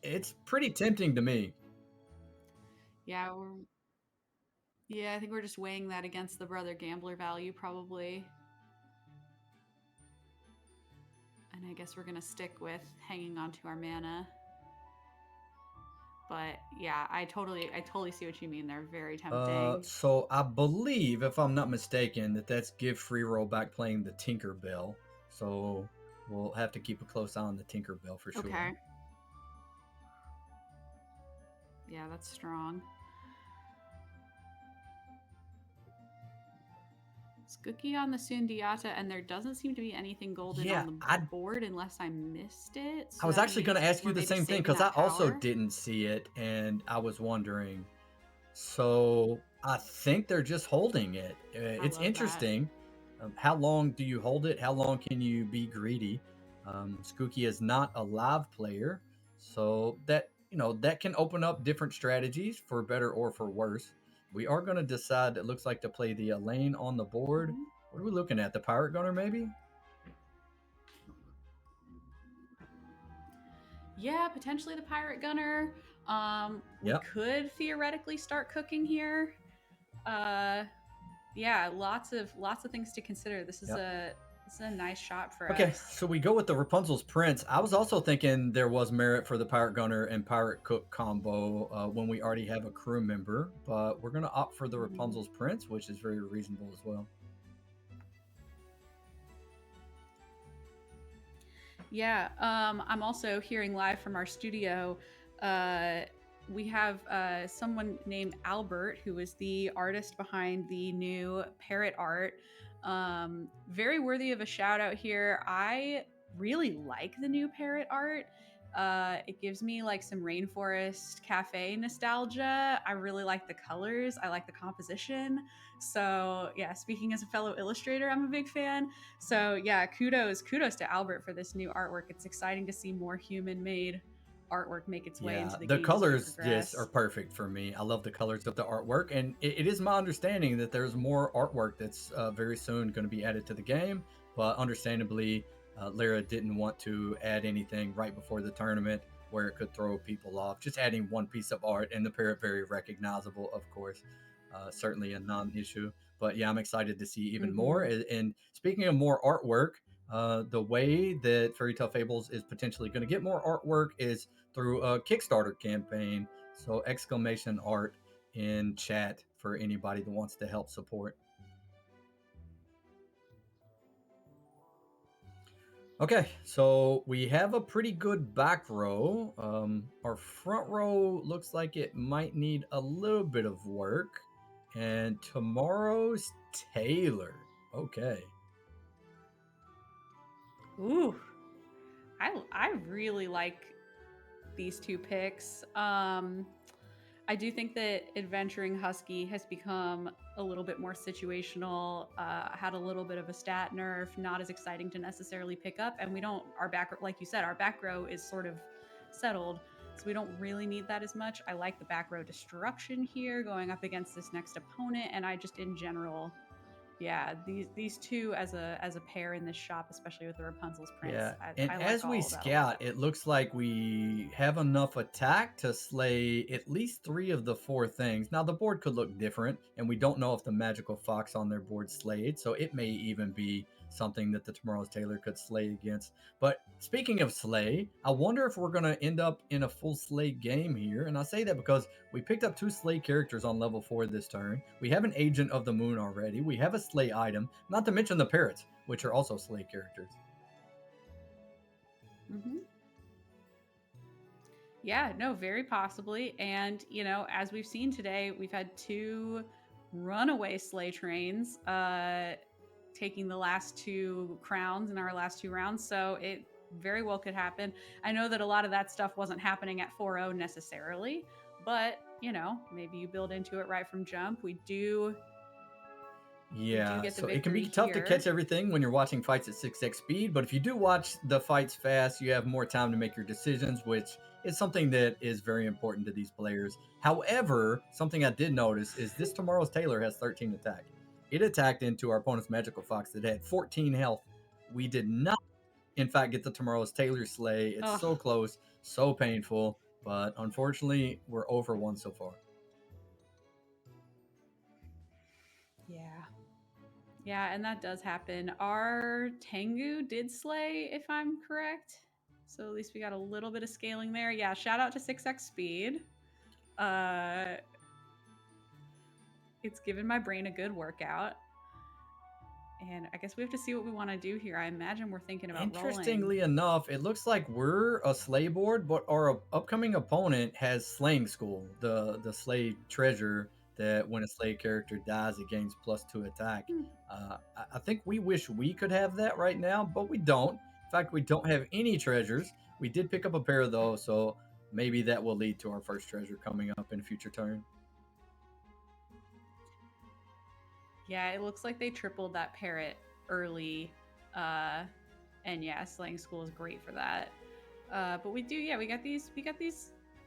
S1: it's pretty tempting to me.
S2: Yeah, I think we're just weighing that against the Brother Gambler value probably. And I guess we're going to stick with hanging on to our mana. But yeah, I totally see what you mean. They're very tempting.
S1: So I believe, if I'm not mistaken, that's give free roll back playing the Tinkerbell. So we'll have to keep a close eye on the Tinkerbell for sure.
S2: Okay. Yeah, that's strong. Skookie on the Sundiata, and there doesn't seem to be anything golden
S1: Yeah,
S2: on the
S1: I
S2: board unless I missed it.
S1: I
S2: So
S1: was
S2: that
S1: actually going
S2: means
S1: to ask you
S2: we're
S1: the
S2: maybe
S1: same thing
S2: saving
S1: because I
S2: that
S1: also
S2: power.
S1: didn't see it, and I was wondering. So I think they're just holding it.
S2: I
S1: It's
S2: love that.
S1: interesting. How long do you hold it? How long can you be greedy? Skookie is not a live player, so that can open up different strategies for better or for worse. We are going to decide. It looks like to play the Elaine on the board.
S2: Mhm.
S1: What are we looking at? The Pirate Gunner, maybe?
S2: Yeah, potentially the Pirate Gunner. We
S1: Yep.
S2: could theoretically start cooking here. Uh, yeah, lots of things to consider.
S1: Yep.
S2: This is a nice shot for
S1: Okay,
S2: us.
S1: so we go with the Rapunzel's Prince. I was also thinking there was merit for the Pirate Gunner and Pirate Cook combo when we already have a crew member, but we're going to opt for the
S2: Mhm.
S1: Rapunzel's Prince, which is very reasonable as well.
S2: Yeah, I'm also hearing live from our studio. Uh, we have someone named Albert, who is the artist behind the new parrot art. Very worthy of a shout out here. I really like the new parrot art. It gives me like some rainforest cafe nostalgia. I really like the colors. I like the composition. So yeah, speaking as a fellow illustrator, I'm a big fan. So yeah, kudos to Albert for this new artwork. It's exciting to see more human-made artwork make its way
S1: Yeah,
S2: into the
S1: the
S2: game as we
S1: colors just are
S2: progress.
S1: perfect for me. I love the colors of the artwork, and it is my understanding that there's more artwork that's very soon going to be added to the game. But understandably, Lara didn't want to add anything right before the tournament where it could throw people off. Just adding one piece of art and the parrot very recognizable, of course, certainly a non-issue. But yeah, I'm excited to see even more.
S2: Mm-hmm.
S1: And speaking of more artwork, the way that Fairy Tale Fables is potentially going to get more artwork is through a Kickstarter campaign. So exclamation art in chat for anybody that wants to help support. Okay, so we have a pretty good back row. Our front row looks like it might need a little bit of work. And tomorrow's Taylor. Okay.
S2: Ooh, I really like these two picks. I do think that Adventuring Husky has become a little bit more situational, had a little bit of a stat nerf, not as exciting to necessarily pick up. And we don't, our back, like you said, our back row is sort of settled. So we don't really need that as much. I like the back row destruction here going up against this next opponent. And I just, in general, yeah, these two as a pair in this shop, especially with the Rapunzel's Prince,
S1: Yeah, and
S2: I like
S1: as we
S2: all of that a lot.
S1: scout, it looks like we have enough attack to slay at least three of the four things. Now, the board could look different, and we don't know if the magical fox on their board slayed, so it may even be something that the Tomorrow's Tailor could slay against. But speaking of slay, I wonder if we're going to end up in a full slay game here. And I say that because we picked up two slay characters on level 4 this turn. We have an Agent of the Moon already. We have a slay item, not to mention the parrots, which are also slay characters.
S2: Hmm. Yeah, no, very possibly. And, as we've seen today, we've had two runaway sleigh trains taking the last two crowns in our last two rounds. So it very well could happen. I know that a lot of that stuff wasn't happening at 4-0 necessarily, but, maybe you build into it right from jump. We do
S1: Yeah,
S2: get the
S1: so it can
S2: victory
S1: be tough to catch
S2: here.
S1: everything when you're watching fights at 6x speed, but if you do watch the fights fast, you have more time to make your decisions, which is something that is very important to these players. However, something I did notice is this Tomorrow's Tailor has 13 attack. It attacked into our opponent's Magical Fox that had 14 health. We did not, in fact, get the Tomorrow's Tailor slay. It's
S2: Oh,
S1: so close, so painful, but unfortunately, we're over one so far.
S2: yeah. Yeah, and that does happen. Our Tengu did slay, if I'm correct. So at least we got a little bit of scaling there. Yeah, shout out to 6x speed. Uh it's given my brain a good workout. And I guess we have to see what we want to do here. I imagine we're thinking about rolling.
S1: Interestingly enough, it looks like we're a slay board, but our upcoming opponent has slaying school, the slay treasure, that when a slave character dies, it gains +2 attack.
S2: Hmm.
S1: I think we wish we could have that right now, but we don't. In fact, we don't have any treasures. We did pick up a pair though, so maybe that will lead to our first treasure coming up in a future turn.
S2: Yeah, it looks like they tripled that parrot early. Uh, and yeah, slaying school is great for that. But yeah, we got these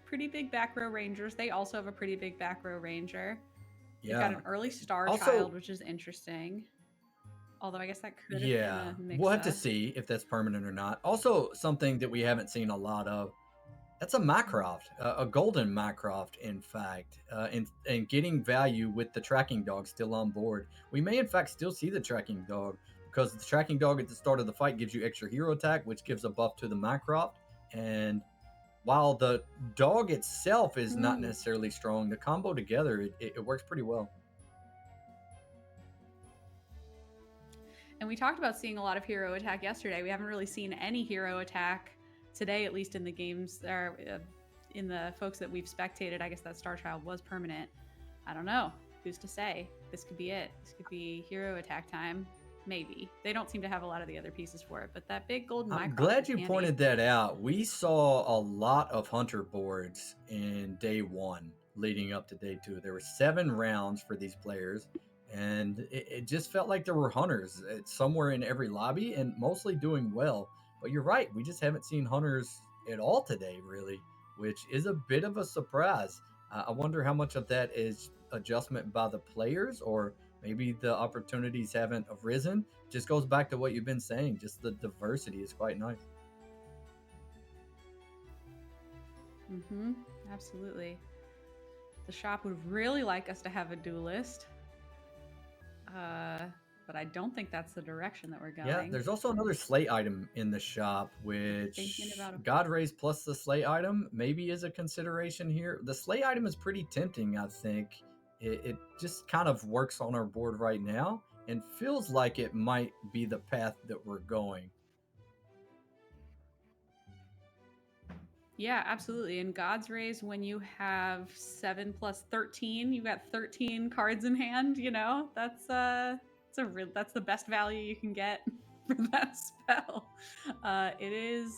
S2: pretty big back row rangers. They also have a pretty big back row ranger. They've got
S1: Yeah.
S2: an early star
S1: Also,
S2: child, which is interesting. Although I guess that could have been
S1: yeah,
S2: a
S1: we'll
S2: mix
S1: have to
S2: up.
S1: see if that's permanent or not. Also, something that we haven't seen a lot of. That's a Mycroft, a golden Mycroft, in fact, and getting value with the tracking dog still on board. We may, in fact, still see the tracking dog because the tracking dog at the start of the fight gives you extra hero attack, which gives a buff to the Mycroft. And while the dog itself is not
S2: Hmm.
S1: necessarily strong, the combo together, it works pretty well.
S2: And we talked about seeing a lot of hero attack yesterday. We haven't really seen any hero attack today, at least in the games or in the folks that we've spectated. I guess that Star Child was permanent. I don't know. Who's to say? This could be it. This could be hero attack time. Maybe. They don't seem to have a lot of the other pieces for it, but that big golden
S1: I'm
S2: Mycroft
S1: glad
S2: is
S1: you
S2: handy.
S1: pointed that out. We saw a lot of hunter boards in day one leading up to day two. There were 7 rounds for these players, and it just felt like there were hunters somewhere in every lobby and mostly doing well. But you're right, we just haven't seen hunters at all today, really, which is a bit of a surprise. I wonder how much of that is adjustment by the players or maybe the opportunities haven't arisen. Just goes back to what you've been saying. Just the diversity is quite nice.
S2: Mm-hmm. Absolutely. The shop would really like us to have a duelist. Uh, but I don't think that's the direction that we're
S1: Yeah,
S2: going.
S1: there's also another slate item in the shop,
S2: Thinking
S1: which
S2: about a
S1: God Rays plus the slate item maybe is a consideration here. The slate item is pretty tempting, I think. It just kind of works on our board right now and feels like it might be the path that we're going.
S2: Yeah, absolutely. In God's Rays, when you have 7 plus 13, you got 13 cards in hand. That's the best value you can get for that spell. It is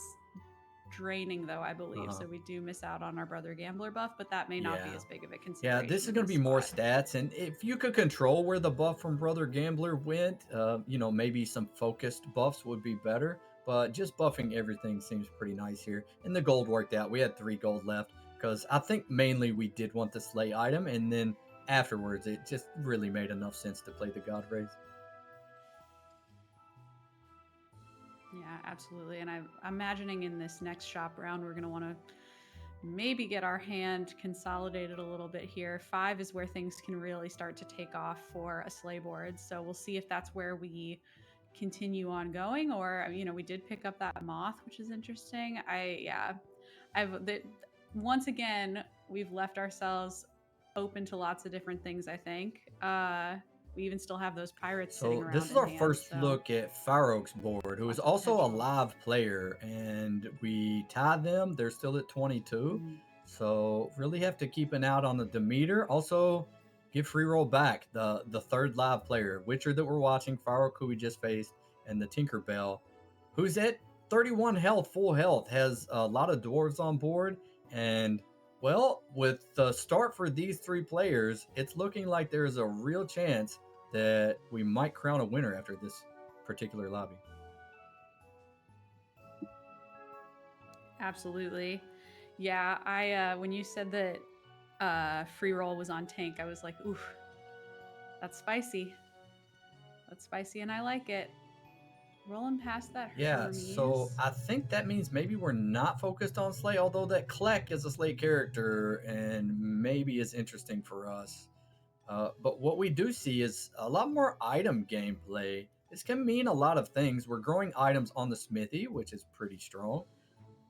S2: draining though, I believe.
S1: Uh-huh.
S2: So we do miss out on our Brother Gambler buff, but that may not be
S1: Yeah.
S2: as big of a
S1: Yeah, this
S2: consideration
S1: is
S2: in
S1: going to
S2: this
S1: be more
S2: spot.
S1: stats, and if you could control where the buff from Brother Gambler went, maybe some focused buffs would be better. But just buffing everything seems pretty nice here, and the gold worked out. We had 3 gold left because I think mainly we did want the slay item, and then afterwards it just really made enough sense to play the God Rays.
S2: Yeah, absolutely. And I'm imagining in this next shop round, we're going to want to maybe get our hand consolidated a little bit here. 5 is where things can really start to take off for a sleigh board. So we'll see if that's where we continue on going, or we did pick up that moth, which is interesting. I've the, once again we've left ourselves open to lots of different things. I think we even still have those pirates sitting
S1: So this
S2: around
S1: is
S2: in
S1: our
S2: hand.
S1: first
S2: So
S1: look at Farouk's board, who is
S2: lots of
S1: also a
S2: potential.
S1: live player, and we tied them. They're still at 22,
S2: Mm.
S1: so really have to keep an eye on the Demeter. Also, give free roll back the third live player, Witcher that we're watching, Farouk who we just faced, and the Tinkerbell, who's at 31 health, full health, has a lot of dwarves on board, and well, with the start for these 3 players, it's looking like there is a real chance that we might crown a winner after this particular lobby.
S2: Absolutely. Yeah, I when you said that free roll was on tank, I was like, oof, that's spicy. That's spicy and I like it. Rolling past that
S1: Yeah, so
S2: Hermes.
S1: I think that means maybe we're not focused on Slay, although that Kleck is a Slay character and maybe is interesting for us. But what we do see is a lot more item gameplay. This can mean a lot of things. We're growing items on the smithy, which is pretty strong.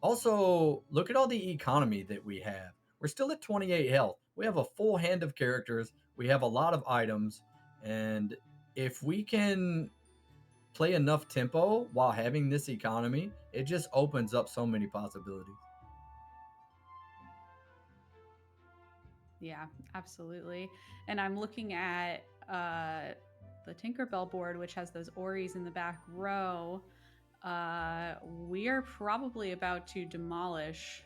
S1: Also, look at all the economy that we have. We're still at 28 health. We have a full hand of characters. We have a lot of items. And if we can play enough tempo while having this economy, it just opens up so many possibilities.
S2: Yeah, absolutely. And I'm looking at the Tinkerbell board, which has those Oris in the back row. We are probably about to demolish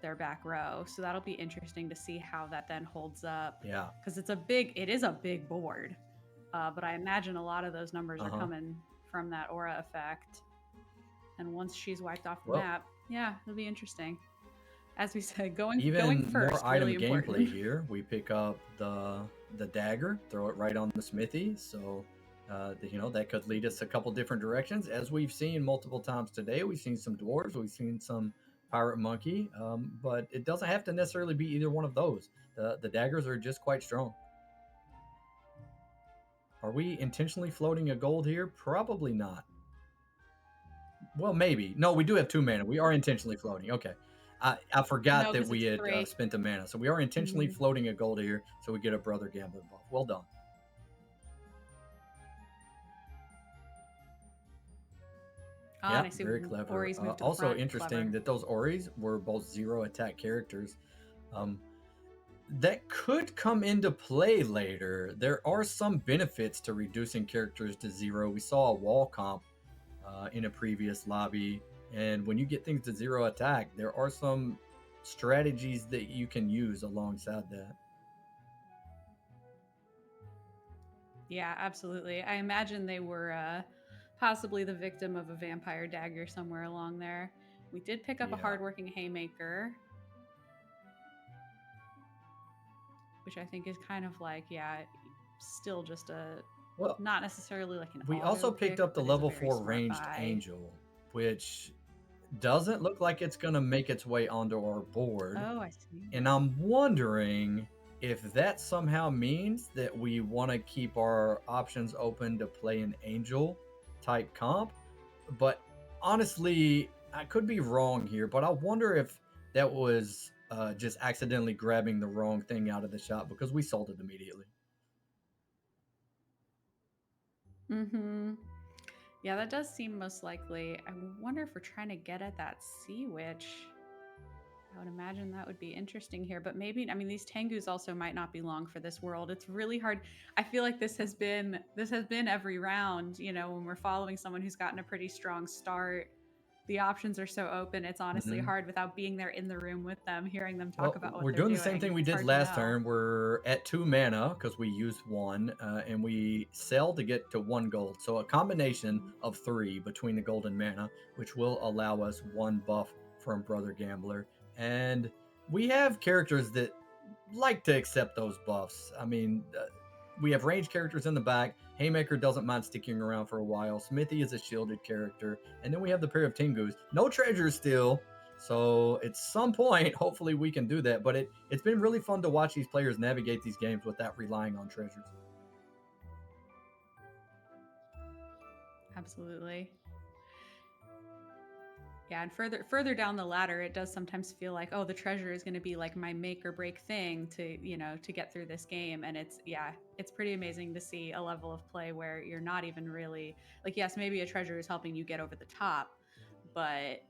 S2: their back row, so that'll be interesting to see how that then holds up.
S1: Yeah.
S2: Because it is a big board. But I imagine a lot of those numbers are
S1: Uh-huh.
S2: coming from that aura effect. And once she's wiped off the
S1: Well,
S2: map, yeah, it'll be interesting. As we said, going
S1: even more
S2: first, really
S1: item gameplay
S2: important.
S1: here. We pick up the dagger, throw it right on the smithy. So, that could lead us a couple different directions. As we've seen multiple times today, we've seen some dwarves, we've seen some pirate monkey, but it doesn't have to necessarily be either one of those. The daggers are just quite strong. Are we intentionally floating a gold here? Probably not. Well, maybe. No, we do have 2 mana. We are intentionally floating. Okay. I forgot
S2: No,
S1: that
S2: because
S1: we
S2: it's
S1: had
S2: 3.
S1: spent a mana. So we are intentionally
S2: Mhm.
S1: floating a gold here so we get a Brother Gambler buff. Well done.
S2: Ah, and
S1: Yeah,
S2: I see
S1: very clever.
S2: Ori's moved to the
S1: Also
S2: front.
S1: interesting
S2: Clever.
S1: that those Oris were both 0 attack characters. Um, that could come into play later. There are some benefits to reducing characters to 0. We saw a wall comp in a previous lobby. And when you get things to 0 attack, there are some strategies that you can use alongside that.
S2: Yeah, absolutely. I imagine they were possibly the victim of a vampire dagger somewhere along there. We did pick up a
S1: Yeah.
S2: hardworking haymaker, which I think is kind of like, yeah, still just a
S1: Well,
S2: not necessarily like an
S1: we
S2: auto
S1: also picked
S2: pick,
S1: up the
S2: but is a
S1: level
S2: very
S1: 4
S2: smart
S1: ranged
S2: buy.
S1: angel, which doesn't look like it's going to make its way onto our board.
S2: Oh, I see.
S1: And I'm wondering if that somehow means that we want to keep our options open to play an angel type comp. But honestly, I could be wrong here, but I wonder if that was just accidentally grabbing the wrong thing out of the shop because we sold it immediately.
S2: Mm-hmm. Yeah, that does seem most likely. I wonder if we're trying to get at that sea witch. I would imagine that would be interesting here, but maybe I mean these Tengus also might not be long for this world. It's really hard. I feel like this has been every round, when we're following someone who's gotten a pretty strong start. The options are so open. It's honestly
S1: Hmm.
S2: hard without being there in the room with them, hearing them talk
S1: Well,
S2: about what
S1: we're
S2: they're
S1: doing the same
S2: doing.
S1: thing we
S2: It's
S1: did
S2: hard to
S1: last
S2: know.
S1: turn. We're at 2 mana because we used one, and we sell to get to 1 gold. So a combination of 3 between the gold and mana, which will allow us 1 buff from Brother Gambler. And we have characters that like to accept those buffs. I mean, we have ranged characters in the back. Haymaker doesn't mind sticking around for a while. Smithy is a shielded character. And then we have the pair of Tengus. No treasures still. So at some point, hopefully we can do that. But it's been really fun to watch these players navigate these games without relying on treasures.
S2: Absolutely. Yeah, and further down the ladder, it does sometimes feel like, oh, the treasure is going to be like my make or break thing to get through this game. And it's pretty amazing to see a level of play where you're not even really like, yes, maybe a treasure is helping you get over the top, but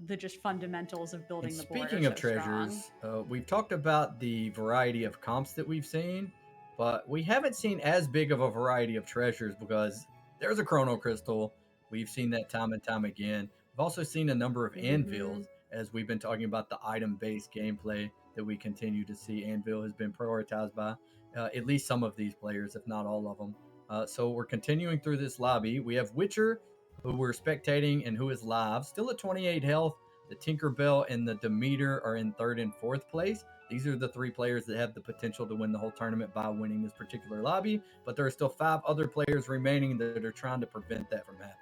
S2: the just fundamentals of
S1: And
S2: building the board are
S1: speaking of
S2: so strong.
S1: treasures, we've talked about the variety of comps that we've seen, but we haven't seen as big of a variety of treasures because there's a chrono crystal. We've seen that time and time again. We've also seen a number of
S2: Mm-hmm.
S1: anvils as we've been talking about the item based gameplay that we continue to see. Anvil has been prioritized by at least some of these players, if not all of them. So we're continuing through this lobby. We have Witcher, who we're spectating and who is live, still at 28 health. The Tinkerbell and the Demeter are in third and fourth place. These are the 3 players that have the potential to win the whole tournament by winning this particular lobby, but there are still 5 other players remaining that are trying to prevent that from happening.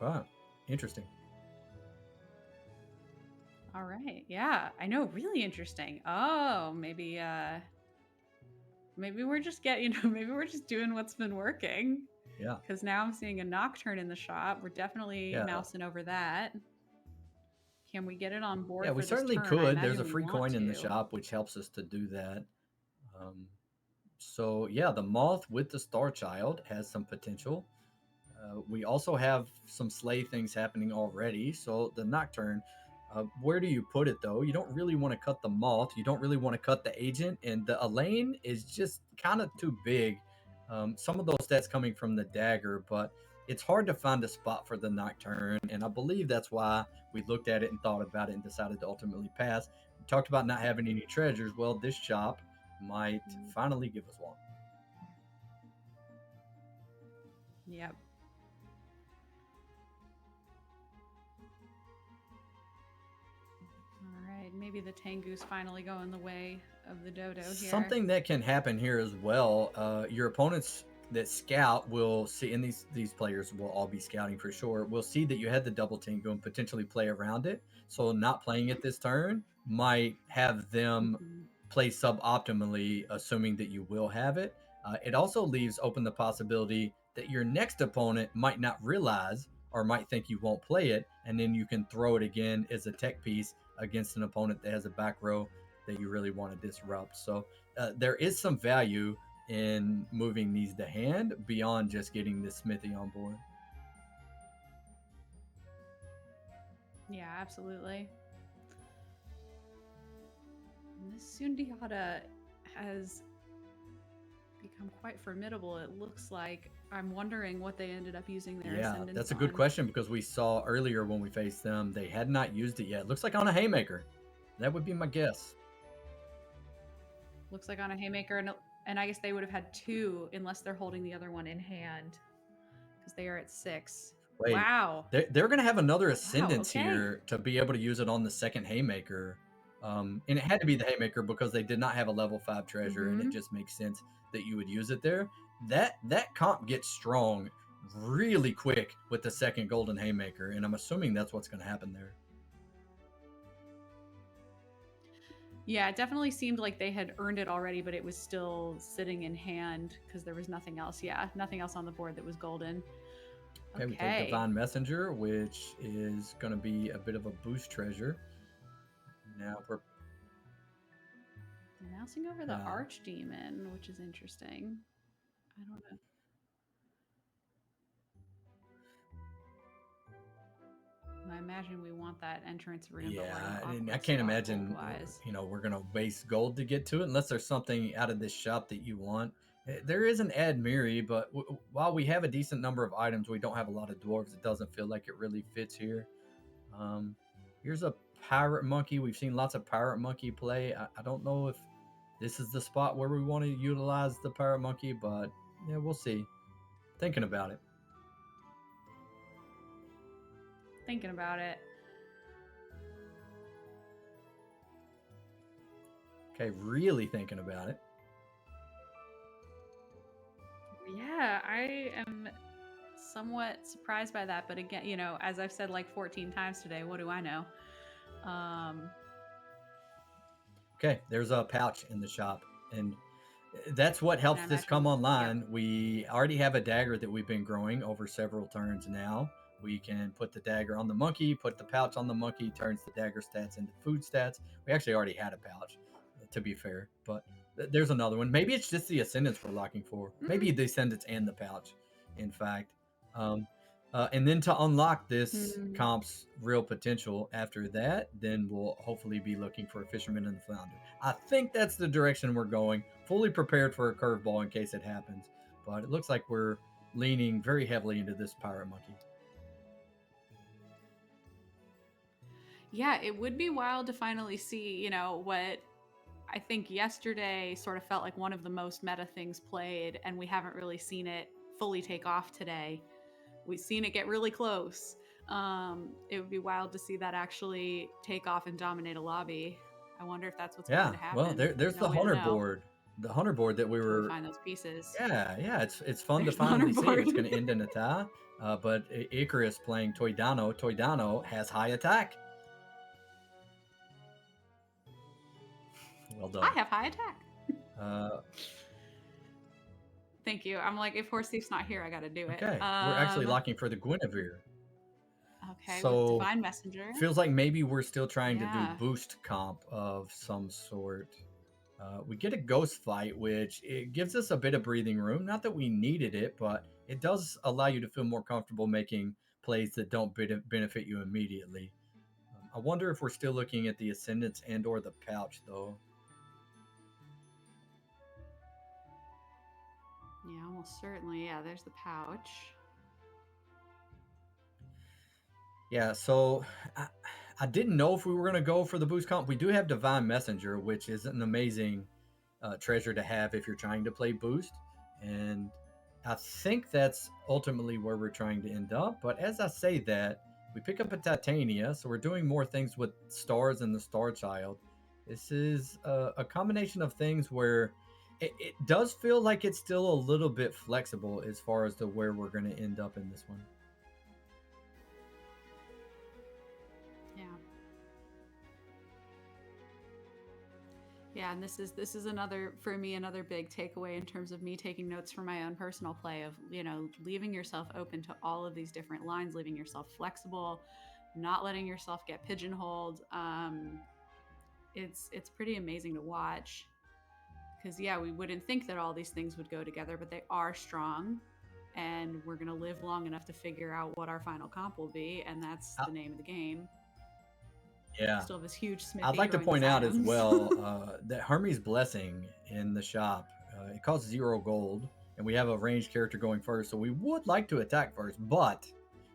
S1: Wow, interesting.
S2: All right. Yeah, I know. Really interesting. Oh, maybe we're just maybe we're just doing what's been working.
S1: Yeah,
S2: Because now I'm seeing a nocturne in the shop. We're definitely
S1: yeah,
S2: mousing over that. Can we get it on
S1: yeah.
S2: board
S1: We
S2: for this
S1: certainly
S2: turn? I
S1: could. There's
S2: imagine
S1: a
S2: we
S1: free
S2: want
S1: coin in the
S2: to.
S1: shop, which helps us to do that. Um, so yeah, the moth with the star child has some potential. We also have some slay things happening already. So the Nocturne, where do you put it though? You don't really want to cut the Moth. You don't really want to cut the Agent. And the Elaine is just kind of too big. Some of those stats coming from the Dagger, but it's hard to find a spot for the Nocturne. And I believe that's why we looked at it and thought about it and decided to ultimately pass. We talked about not having any treasures. Well, this shop might finally give us one.
S2: Yep. All right, maybe the Tengu's finally going the way of the Dodo here.
S1: Something that can happen here as well. Your opponents that scout will see, and these players will all be scouting for sure. Will see that you had the double Tengu and potentially play around it. So not playing it this turn might have them play suboptimally, assuming that you will have it. It also leaves open the possibility that your next opponent might not realize or might think you won't play it, and then you can throw it again as a tech piece against an opponent that has a back row that you really want to disrupt. So there is some value in moving these to hand beyond just getting the smithy on board.
S2: Yeah, absolutely. And this Sundiata has become quite formidable, it looks like. I'm wondering what they ended up using their ascendants
S1: that's a good question, because we saw earlier when we faced them, they had not used it yet. Looks like on a haymaker. That would be my guess.
S2: Looks like on a haymaker, and I guess they would have had 2 unless they're holding the other one in hand, because they are at 6.
S1: Wait,
S2: wow.
S1: They're going to have another ascendance here to be able to use it on the second haymaker. And it had to be the haymaker because they did not have a level 5 treasure, and it just makes sense that you would use it there. That comp gets strong really quick with the second golden haymaker, and I'm assuming that's what's going to happen there.
S2: Yeah, it definitely seemed like they had earned it already, but it was still sitting in hand because there was nothing else. Yeah, nothing else on the board that was golden.
S1: Okay, we take Divine Messenger, which is going to be a bit of a boost treasure. Now we're
S2: mousing over the Archdemon, which is interesting. I don't know. I imagine we want that entrance ramp.
S1: Yeah, and I can't imagine, we're going to waste gold to get to it unless there's something out of this shop that you want. There is an Admiri, but while we have a decent number of items, we don't have a lot of dwarves. It doesn't feel like it really fits here. Here's a Pirate Monkey. We've seen lots of Pirate Monkey play. I don't know if this is the spot where we want to utilize the Pirate Monkey, but yeah, we'll see. Thinking about it.
S2: Thinking about it.
S1: Okay, really thinking about it.
S2: Yeah, I am somewhat surprised by that, but again, as I've said like 14 times today, what do I know?
S1: Okay, there's a pouch in the shop, and that's what helps this come online. Yep. We already have a dagger that we've been growing over several turns now. We can put the dagger on the monkey, put the pouch on the monkey, turns the dagger stats into food stats. We actually already had a pouch, to be fair, but there's another one. Maybe it's just the ascendants we're locking for. Maybe the ascendants and the pouch, in fact. And then to unlock this comp's real potential after that, then we'll hopefully be looking for a Fisherman and the Flounder. I think that's the direction we're going, fully prepared for a curveball in case it happens. But it looks like we're leaning very heavily into this Pirate Monkey.
S2: Yeah, it would be wild to finally see, what I think yesterday sort of felt like one of the most meta things played, and we haven't really seen it fully take off today. We've seen it get really close. It would be wild to see that actually take off and dominate a lobby. I wonder if that's what's going to happen.
S1: Well, there's the Hunter board. The Hunter board that we were...
S2: find those pieces.
S1: Yeah, it's fun to finally see. It's going to end in a tie. But Icarus playing Toydano. Toydano has high attack. Well done.
S2: I have high attack. Thank you. I'm like, if Horse Thief's not here, I got to do it.
S1: Okay, we're actually locking for the Guinevere.
S2: Okay,
S1: so
S2: with Divine Messenger.
S1: Feels like maybe we're still trying to do boost comp of some sort. We get a Ghost Fight, which it gives us a bit of breathing room. Not that we needed it, but it does allow you to feel more comfortable making plays that don't benefit you immediately. I wonder if we're still looking at the Ascendants and or the pouch though.
S2: Yeah, almost certainly. Yeah, there's the pouch.
S1: Yeah, so I, I didn't know if we were going to go for the boost comp. We do have Divine Messenger, which is an amazing treasure to have if you're trying to play boost. And I think that's ultimately where we're trying to end up. But as I say that, we pick up a Titania, so we're doing more things with stars and the Star Child. This is a combination of things where it does feel like it's still a little bit flexible as far as to where we're going to end up in this one.
S2: Yeah. Yeah, and this is another for me another big takeaway in terms of me taking notes for my own personal play of, leaving yourself open to all of these different lines, leaving yourself flexible, not letting yourself get pigeonholed. It's pretty amazing to watch because yeah, we wouldn't think that all these things would go together, but they are strong, and we're gonna live long enough to figure out what our final comp will be, and that's
S1: I,
S2: the name of the game.
S1: yeah.
S2: Still have this huge
S1: I'd
S2: smithy
S1: like to
S2: growing these
S1: point out as
S2: items.
S1: well that Hermes Blessing in the shop, it costs 0 gold, and we have a ranged character going first, so we would like to attack first, but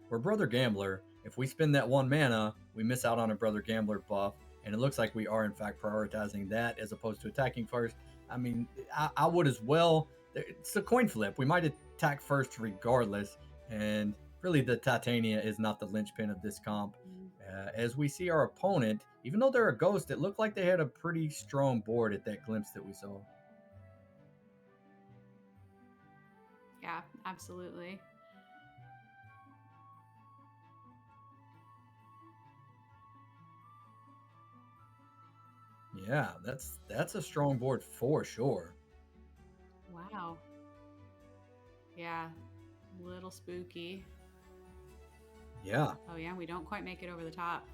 S1: we're Brother Gambler. If we spend that 1 mana, we miss out on a Brother Gambler buff, and it looks like we are in fact prioritizing that as opposed to attacking first. I mean, I would as well. It's a coin flip. We might attack first regardless, and really the Titania is not the linchpin of this comp. As we see our opponent, even though they're a ghost, it looked like they had a pretty strong board at that glimpse that we saw.
S2: Yeah, absolutely.
S1: Yeah, that's a strong board for sure.
S2: Wow. Yeah, little spooky.
S1: Yeah.
S2: Oh yeah, we don't quite make it over the top.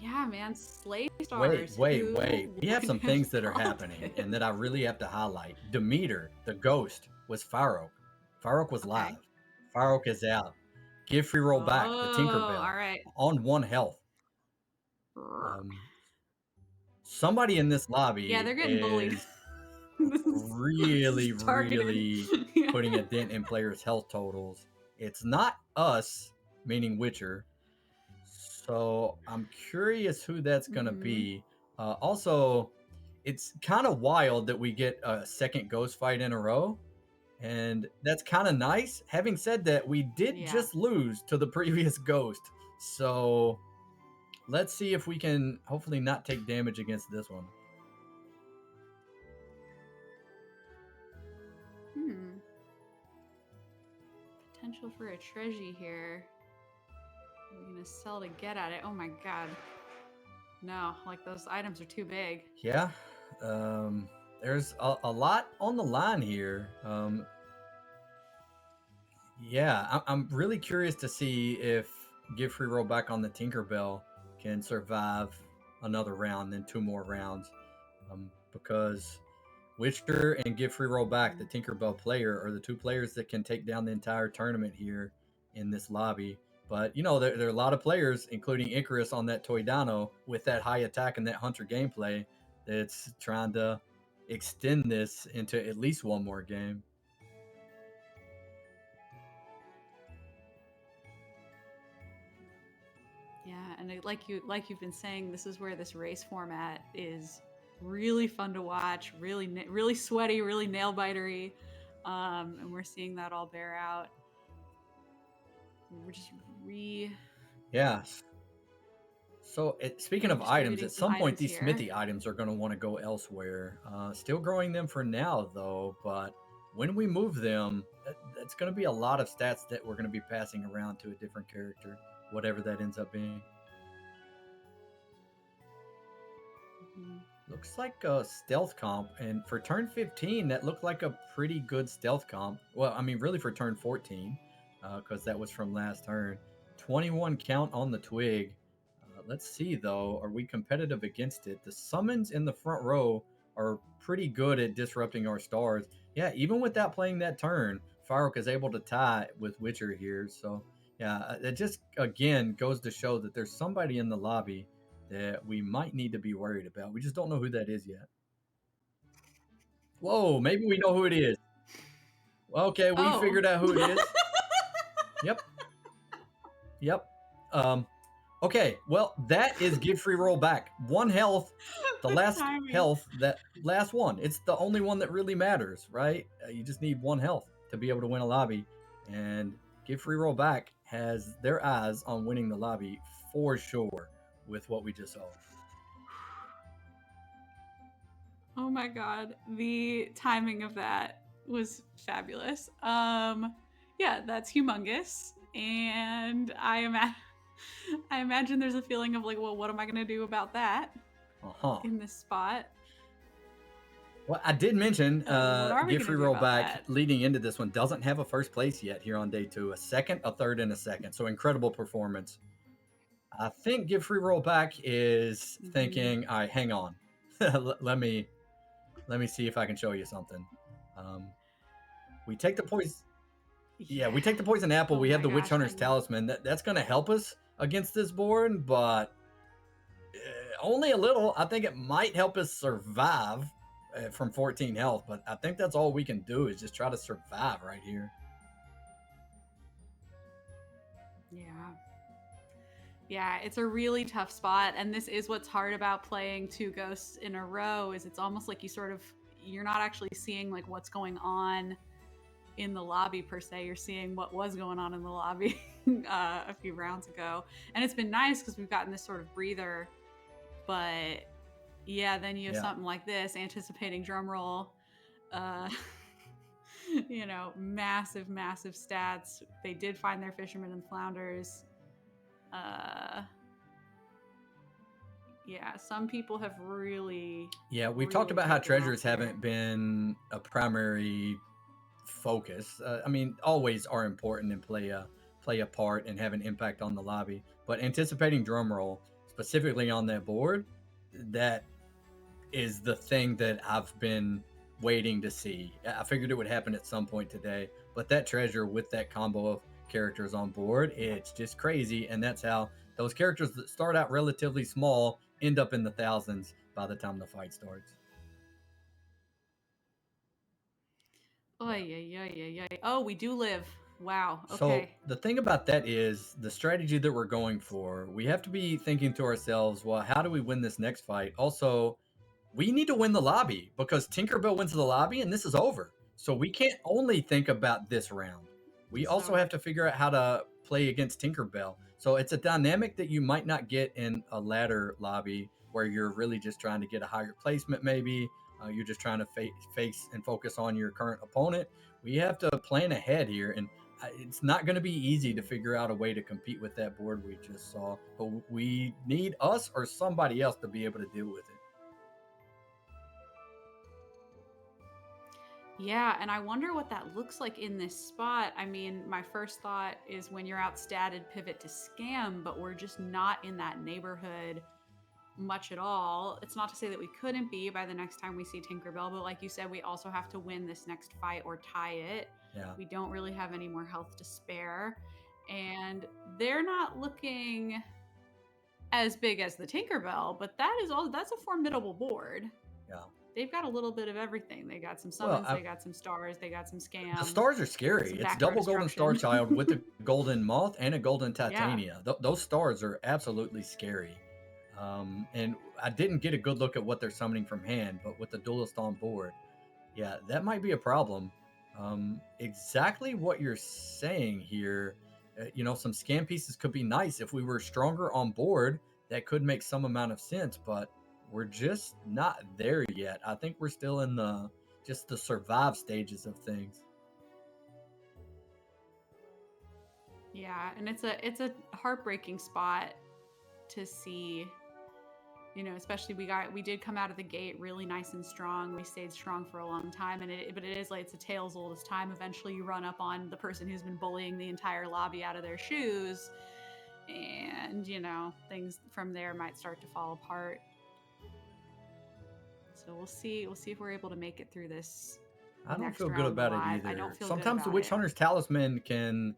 S2: Yeah, man, slave
S1: Wait,
S2: stars.
S1: wait,
S2: Who
S1: wait. We have
S2: would
S1: some
S2: have
S1: things that are
S2: thought
S1: happening
S2: this?
S1: and that I really have to highlight. Demeter, the ghost, was Fireoak. Fireoak was
S2: Okay.
S1: live. Fireoak is out. Give free roll back, the
S2: Oh, all
S1: Tinkerbell,
S2: right.
S1: on 1 health. Um, somebody in this
S2: Yeah,
S1: lobby
S2: they're getting bullied.
S1: is
S2: This
S1: really,
S2: is targeted.
S1: really
S2: Yeah.
S1: putting a dent in players' health totals. It's not us, meaning Witcher. So I'm curious who that's going to
S2: Mm-hmm.
S1: be. Also, it's kind of wild that we get a second ghost fight in a row. And that's kind of nice. Having said that, we did
S2: Yeah.
S1: just lose to the previous ghost. So let's see if we can hopefully not take damage against this one.
S2: Hmm. Potential for a treasure here. We're gonna sell to get at it. Oh my god. No, like those items are too big.
S1: Yeah. Um, there's a lot on the line here. Yeah, I'm really curious to see if Give Free Roll back on the Tinkerbell can survive another round, then 2 more rounds. Because Witcher and Give Free Roll back, the
S2: Mhm.
S1: Tinkerbell player, are the two players that can take down the entire tournament here in this lobby. But, there are a lot of players, including Icarus on that Toydano, with that high attack and that Hunter gameplay that's trying to extend this into at least one more game.
S2: Yeah, and like you've been saying, this is where this race format is really fun to watch, really sweaty, really nail bitery, and we're seeing that all bear out. We're just
S1: Yeah. So, speaking of items,
S2: redistributing
S1: at
S2: some
S1: some point,
S2: items
S1: these
S2: here.
S1: smithy items are going to want to go elsewhere. Still growing them for now, though, but when we move them, that's going to be a lot of stats that we're going to be passing around to a different character, whatever that ends up being.
S2: Mhm.
S1: Looks like a stealth comp, and for turn 15, that looked like a pretty good stealth comp. Well, I mean, really for turn 14, because that was from last turn. 21 count on the twig. Let's see, though, are we competitive against it? The summons in the front row are pretty good at disrupting our stars. Yeah, even without playing that turn, Firewalk is able to tie with Witcher here. So yeah, it just again goes to show that there's somebody in the lobby that we might need to be worried about. We just don't know who that is yet. Whoa, maybe we know who it is. Okay, we
S2: Oh.
S1: figured out who it is. Yep, yep. Um, okay, well, that is give free roll back. 1 health, the
S2: The
S1: last
S2: timing.
S1: health, that last one. It's the only one that really matters, right? You just need 1 health to be able to win a lobby. And give free roll back has their eyes on winning the lobby for sure with what we just saw.
S2: Oh my god, the timing of that was fabulous. Yeah, that's humongous, and I imagine there's a feeling of like, well, what am I gonna do about that
S1: Uh-huh.
S2: in this spot?
S1: Well, I did mention
S2: What are we
S1: give
S2: gonna
S1: free
S2: do
S1: roll
S2: about
S1: back
S2: that?
S1: leading into this one doesn't have a first place yet here on day 2. A second, a third, and a second. So incredible performance. I think give free roll back is
S2: Mm-hmm.
S1: thinking, all right, hang on. Let me see if I can show you something. Um, we take the poison. Yeah,
S2: Yeah.
S1: we take the poison apple.
S2: Oh
S1: We have
S2: my
S1: the Witch
S2: gosh.
S1: Hunter's Talisman. That's going to help us against this board, but only a little. I think it might help us survive from 14 health, but I think that's all we can do is just try to survive right here.
S2: Yeah. Yeah, it's a really tough spot, and this is what's hard about playing 2 ghosts in a row is it's almost like you're not actually seeing like what's going on in the lobby per se. You're seeing what was going on in the lobby a few rounds ago, and it's been nice because we've gotten this sort of breather. But yeah, then you have
S1: Yeah.
S2: something like this, anticipating drum roll. Uh, massive, massive stats. They did find their fishermen and flounders. Uh, yeah, some people have really,
S1: Yeah, we've talked
S2: really
S1: about how
S2: taken off
S1: treasures
S2: here.
S1: haven't been a primary focus. I mean, always are important and play a part and have an impact on the lobby. But anticipating drum roll specifically on that board, that is the thing that I've been waiting to see. I figured it would happen at some point today, but that treasure with that combo of characters on board, it's just crazy. And that's how those characters that start out relatively small end up in the thousands by the time the fight starts.
S2: Oh,
S1: Yeah.
S2: yeah, yeah, yeah, yeah. Oh, we do live. Wow.
S1: So
S2: Okay.
S1: the thing about that is the strategy that we're going for. We have to be thinking to ourselves, well, how do we win this next fight? Also, we need to win the lobby because Tinkerbell wins the lobby and this is over. So we can't only think about this round. We also
S2: So,
S1: have to figure out how to play against Tinkerbell. So it's a dynamic that you might not get in a ladder lobby where you're really just trying to get a higher placement, maybe. You're just trying to face and focus on your current opponent. We have to plan ahead here, and it's not going to be easy to figure out a way to compete with that board we just saw. But we need us or somebody else to be able to deal with it.
S2: yeah, and I wonder what that looks like in this spot. I mean, my first thought is when you're outstatted, pivot to scam, but we're just not in that neighborhood much at all. It's not to say that we couldn't be by the next time we see Tinkerbell, but like you said, we also have to win this next fight or tie it.
S1: Yeah.
S2: We don't really have any more health to spare. And they're not looking as big as the Tinkerbell, but that's a formidable board.
S1: Yeah.
S2: They've got a little bit of everything. They got some
S1: Well,
S2: summons, they got some stars, they got some
S1: the
S2: scam,
S1: stars are scary.
S2: some
S1: It's
S2: back row
S1: double golden star
S2: destruction.
S1: child with a golden moth and a golden
S2: Yeah.
S1: titania. Those stars are absolutely scary. And I didn't get a good look at what they're summoning from hand, but with the duelist on board, yeah, that might be a problem. Exactly what you're saying here. Some scam pieces could be nice if we were stronger on board. That could make some amount of sense, but we're just not there yet. I think we're still in the survive stages of things.
S2: Yeah, and it's a heartbreaking spot to see, especially we did come out of the gate really nice and strong. We stayed strong for a long time, but it is like it's a tale as old as time. Eventually you run up on the person who's been bullying the entire lobby out of their shoes, and things from there might start to fall apart. So we'll see if we're able to make it through this
S1: I don't
S2: next
S1: feel good
S2: round
S1: about it
S2: alive. I don't
S1: either.
S2: feel good
S1: Sometimes the
S2: about
S1: Witch
S2: it.
S1: Hunter's Talisman can,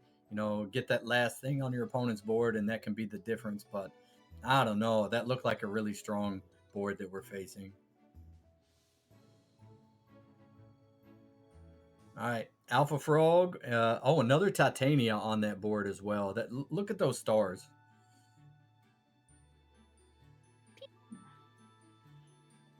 S1: get that last thing on your opponent's board, and that can be the difference. But I don't know. That looked like a really strong board that we're facing. All right, Alpha Frog. Oh, another Titania on that board as well. Look at those stars.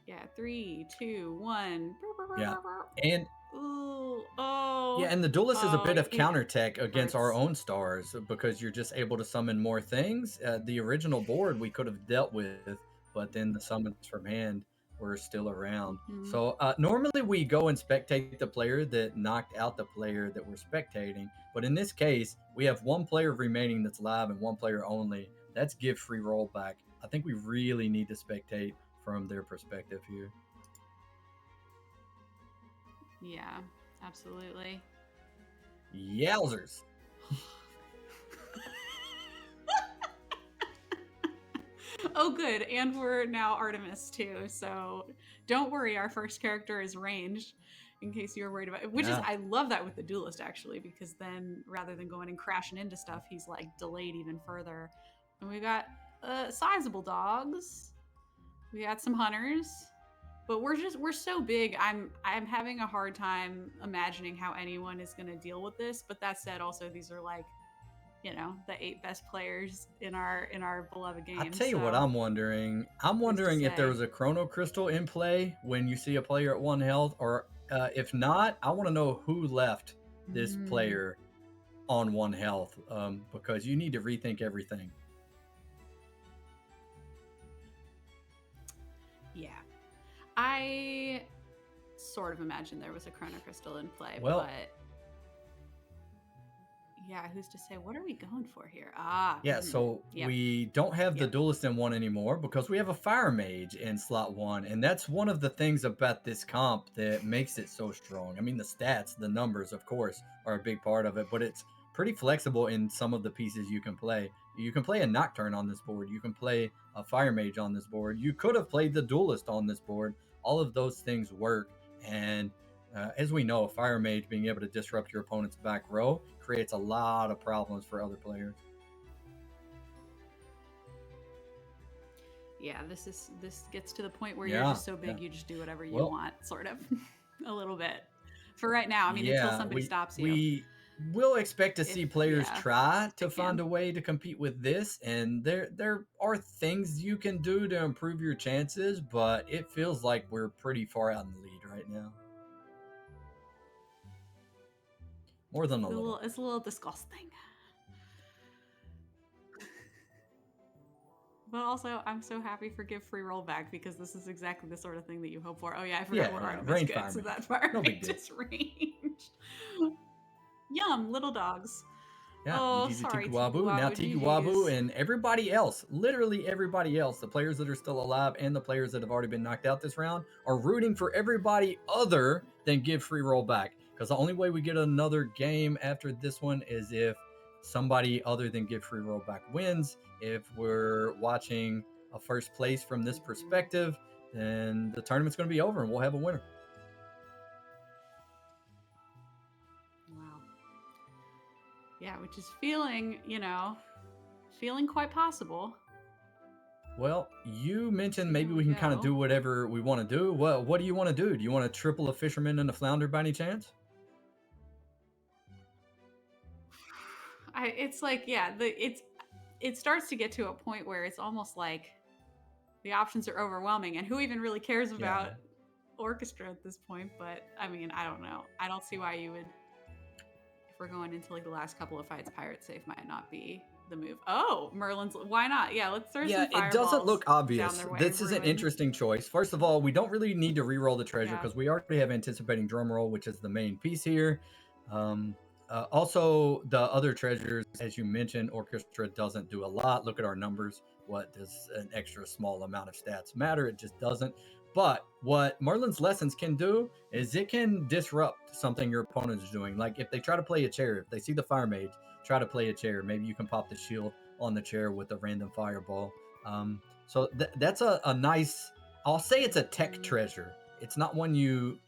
S2: Yeah, 3, 2, 1.
S1: Yeah, and
S2: Ooh,
S1: yeah,
S2: oh,
S1: and the Duelist is a
S2: oh,
S1: bit of
S2: it
S1: counter tech against our
S2: hurts.
S1: own stars because you're just able to summon more things. The original board we could have dealt with, but then the summons from hand were still around.
S2: Mhm.
S1: So normally we go and spectate the player that knocked out the player that we're spectating, but in this case we have one player remaining that's live and one player only. That's give free rollback. I think we really need to spectate from their perspective here.
S2: Yeah, absolutely.
S1: Yowzers.
S2: Oh, good. And we're now Artemis too. So don't worry, our first character is ranged in case you were worried about it. Which is,
S1: Yeah.
S2: I love that with the duelist actually, because then rather than going and crashing into stuff, he's like delayed even further. And we got sizable dogs. We got some hunters. But we're so big. I'm having a hard time imagining how anyone is going to deal with this. But that said, also these are like the 8 best players in our beloved
S1: I
S2: game.
S1: tell you what,
S2: So
S1: I'm wondering. I'm
S2: who's to
S1: wondering if there
S2: say?
S1: was a chrono crystal in play when you see a player at 1 health, or if not, I want to know who left this
S2: Mm,
S1: player on 1 health, because you need to rethink everything.
S2: yeah, I sort of imagined there was a chrono crystal in play,
S1: Well,
S2: but yeah, who's to say? What are we going for here? Ah,
S1: yeah, so
S2: yep,
S1: we don't have the
S2: yep.
S1: duelist in one anymore because we have a fire mage in slot one, and that's one of the things about this comp that makes it so strong. I mean, the stats, the numbers, of course, are a big part of it, but it's pretty flexible in some of the pieces you can play. You can play a nocturne on this board. You can play a fire mage on this board. You could have played the duelist on this board. All of those things work, and as we know, Fire Mage being able to disrupt your opponent's back row creates a lot of problems for other players.
S2: Yeah, this gets to the point where you're
S1: Yeah,
S2: just so
S1: yeah.
S2: big you just do whatever you
S1: Well,
S2: want, sort of, a little bit. For right now, I mean, until
S1: yeah,
S2: somebody
S1: we
S2: stops you.
S1: we will expect to
S2: If
S1: see players
S2: yeah,
S1: try
S2: they
S1: to find
S2: can.
S1: a way to compete with this, and there are things you can do to improve your chances, but it feels like we're pretty far out in the lead right now, more than a little.
S2: It's a little disgusting. But also, I'm so happy for give free rollback because this is exactly the sort of thing that you hope for. Oh yeah, I forgot
S1: Yeah,
S2: where
S1: yeah,
S2: Artemis
S1: range
S2: good,
S1: fire
S2: so
S1: mage,
S2: that fire
S1: no big
S2: mage
S1: deal.
S2: is ranged. Yum, little dogs.
S1: Yeah,
S2: Oh,
S1: easy
S2: sorry,
S1: Tiki
S2: Tiki
S1: Wabu. Now
S2: Wabu,
S1: Tiki Wabu
S2: GG's.
S1: and everybody else, literally everybody else, the players that are still alive and the players that have already been knocked out this round, are rooting for everybody other than give free roll back. Because the only way we get another game after this one is if somebody other than give free roll back wins. If we're watching a first place from this perspective, then the tournament's going to be over and we'll have a winner.
S2: Wow. Yeah, which is feeling quite possible.
S1: Well, you mentioned
S2: See
S1: maybe
S2: how we
S1: we can kind of
S2: go.
S1: do whatever we want to do. What do you want to do? Do you want to triple a fisherman and a flounder by any chance?
S2: It's like yeah, it starts to get to a point where it's almost like the options are overwhelming, and who even really cares
S1: Yeah.
S2: about orchestra at this point? But I mean, I don't know. I don't see why you would. If we're going into like the last couple of fights, pirate safe might not be the move. Oh, Merlin's. Why not? Yeah, let's throw
S1: Yeah,
S2: some
S1: it doesn't
S2: fireballs
S1: look
S2: down
S1: obvious.
S2: their way.
S1: This is an
S2: Ruin.
S1: interesting choice. First of all, we don't really need to re-roll the treasure
S2: Yeah.
S1: because we already have anticipating drum roll, which is the main piece here. Um, also, the other treasures, as you mentioned, orchestra doesn't do a lot. Look at our numbers. What does an extra small amount of stats matter? It just doesn't. But what Merlin's lessons can do is it can disrupt something your opponent is doing. Like if they try to play a chair, if they see the fire mage try to play a chair, maybe you can pop the shield on the chair with a random fireball. So that's a nice. I'll say it's a tech
S2: Mm,
S1: treasure. It's not one you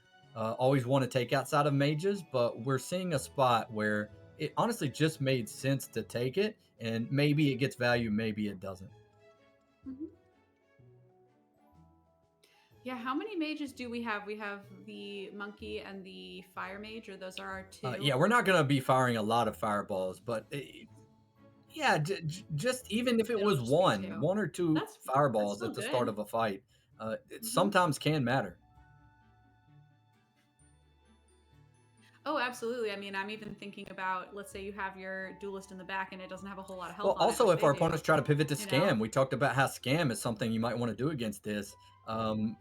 S1: always want to take outside of mages, but we're seeing a spot where it honestly just made sense to take it, and maybe it gets value, maybe it doesn't.
S2: Mhm. Yeah, how many mages do we have? We have the monkey and the fire mage, or those are our two?
S1: Yeah, we're not going to be firing a lot of fireballs, but yeah, just even if it
S2: It'll
S1: was
S2: just be two.
S1: one or two
S2: That's
S1: fireballs
S2: still
S1: at the start
S2: good.
S1: of a fight, it
S2: Hmm.
S1: sometimes can matter.
S2: Oh, absolutely. I mean, I'm even thinking about, let's say you have your duelist in the back and it doesn't have a whole lot of
S1: Well,
S2: health on it
S1: also,
S2: like
S1: if our
S2: they do,
S1: opponents try to pivot to
S2: you know?
S1: scam, we talked about how scam is something you might want to do against this.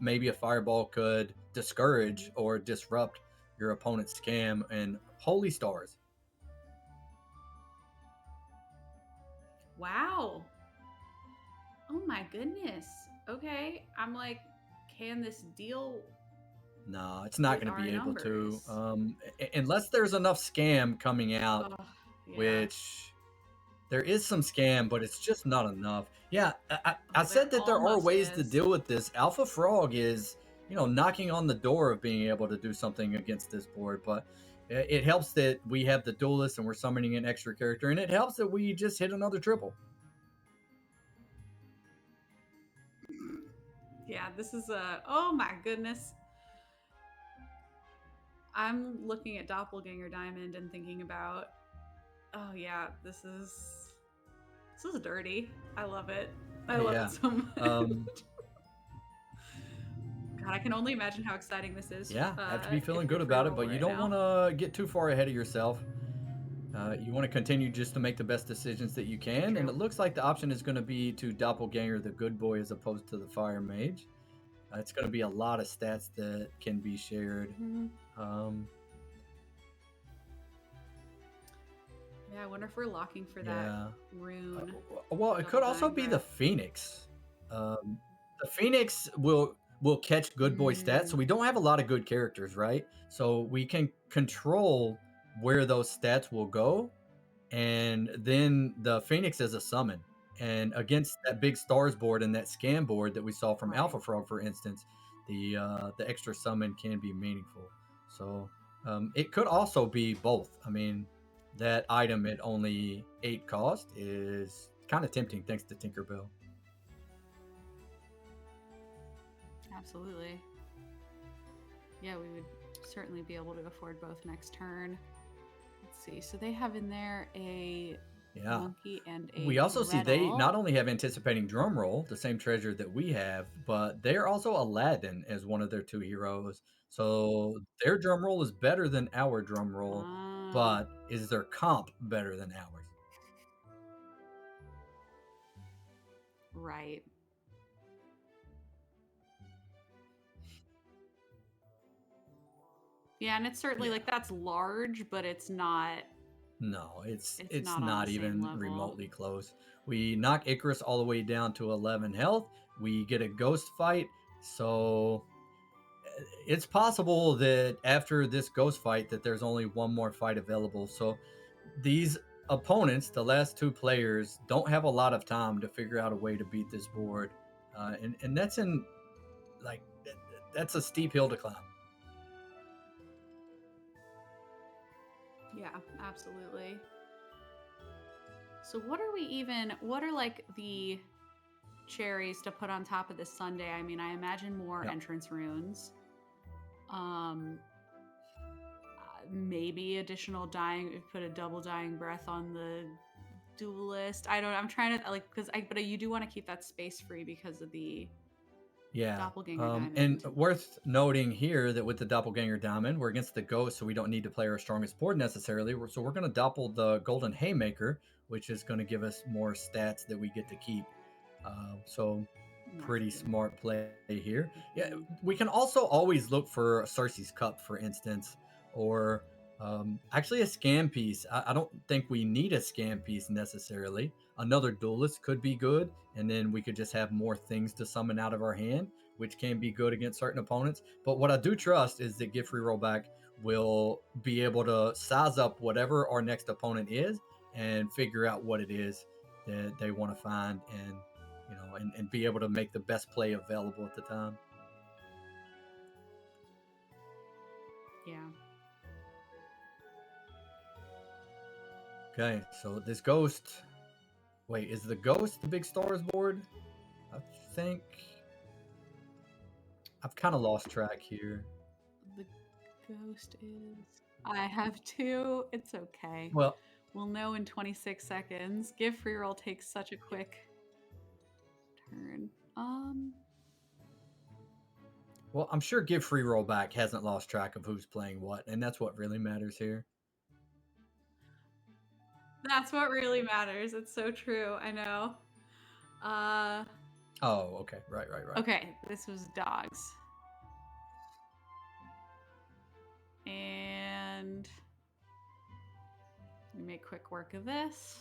S1: Maybe a fireball could discourage
S2: Mhm.
S1: or disrupt your opponent's scam and holy stars.
S2: Wow. Oh my goodness. Okay. I'm like, can this deal
S1: No, it's not
S2: with
S1: going to
S2: our
S1: be able to,
S2: numbers?
S1: unless there's enough scam coming out,
S2: Oh, yeah.
S1: which there is some scam, but it's just not enough. Yeah, I
S2: Oh, there
S1: said that there are
S2: almost
S1: ways to
S2: is.
S1: deal with this. Alpha Frog is, knocking on the door of being able to do something against this board, but it helps that we have the duelist and we're summoning an extra character, and it helps that we just hit another triple.
S2: Yeah, this is a, oh my goodness. I'm looking at Doppelganger Diamond and thinking about, oh yeah, this is dirty. I love it. I love it
S1: Yeah.
S2: so much.
S1: Um,
S2: God, I can only imagine how exciting this is
S1: yeah, have to be feeling
S2: if you're
S1: good
S2: free
S1: about it,
S2: roll
S1: but you
S2: right
S1: don't want
S2: now.
S1: to get too far ahead of yourself. You want to continue just to make the best decisions that you can, and
S2: True.
S1: it looks like the option is going to be to doppelganger the good boy as opposed to the fire mage. It's going to be a lot of stats that can be shared.
S2: Mhm.
S1: Um,
S2: Yeah, I wonder if we're locking for that
S1: yeah.
S2: rune
S1: Well,
S2: for
S1: it could
S2: Double
S1: also
S2: Dying
S1: be the
S2: Breath.
S1: phoenix. The phoenix will catch good boy stats, so
S2: Mm,
S1: we don't have a lot of good characters, right? So we can control where those stats will go, and then the Phoenix is a summon. And against that big stars board and that scam board that we saw from
S2: right.
S1: Alpha Frog, for instance, the extra summon can be meaningful. So it could also be both. I mean, that item at only 8 cost is kind of tempting thanks to Tinkerbell.
S2: Absolutely. Yeah, we would certainly be able to afford both next turn. Let's see. So they have in there a
S1: Yeah.
S2: monkey and
S1: We
S2: a
S1: also see they
S2: Gretel.
S1: not only have anticipating drum roll, the same treasure that we have, but they're also Aladdin as one of their two heroes. So their drum roll is better than our drum roll,
S2: Ah,
S1: but is their comp better than ours?
S2: right. Yeah, and it's certainly
S1: Yeah.
S2: like that's large, but
S1: No,
S2: it's
S1: it's
S2: not on the
S1: not
S2: same
S1: even
S2: level.
S1: remotely close. We knock Icarus all the way down to 11 health. We get a ghost fight, so it's possible that after this ghost fight that there's only one more fight available. So these opponents, the last two players, don't have a lot of time to figure out a way to beat this board, and that's in like that's a steep hill to climb.
S2: Yeah, absolutely. So what are like the cherries to put on top of this sundae? I mean, I imagine more
S1: Yeah,
S2: entrance runes. Um maybe additional dying, put a double dying breath on the duelist. I don't, I'm trying to like, because I, but you do want to keep that space free because of the
S1: yeah.
S2: doppelganger
S1: And
S2: diamond.
S1: worth noting here that with the doppelganger diamond, we're against the ghost, so we don't need to play our strongest board necessarily. So we're going to doppel the golden haymaker, which is going to give us more stats that we get to keep. So
S2: More
S1: pretty
S2: freedom.
S1: smart play here. Yeah,
S2: Mhm.
S1: we can also always look for Cersei's cup, for instance, or actually a scam piece. I don't think we need a scam piece necessarily. Another duelist could be good, and then we could just have more things to summon out of our hand, which can be good against certain opponents. But what I do trust is that Gift Rollback will be able to size up whatever our next opponent is and figure out what it is that they want to find, and and be able to make the best play available at the time.
S2: Yeah.
S1: Okay, so this ghost. Wait, is the ghost the big stars board? I think I've kind of lost track here.
S2: The ghost is. I have two. It's okay.
S1: Well,
S2: We'll know in 26 seconds. Give free roll takes such a quick turn.
S1: well, I'm sure Give Free Roll Back hasn't lost track of who's playing what, and that's what really matters here.
S2: That's what really matters. It's so true. I know.
S1: Oh, okay, right.
S2: Okay, this was dogs. And let me make quick work of this.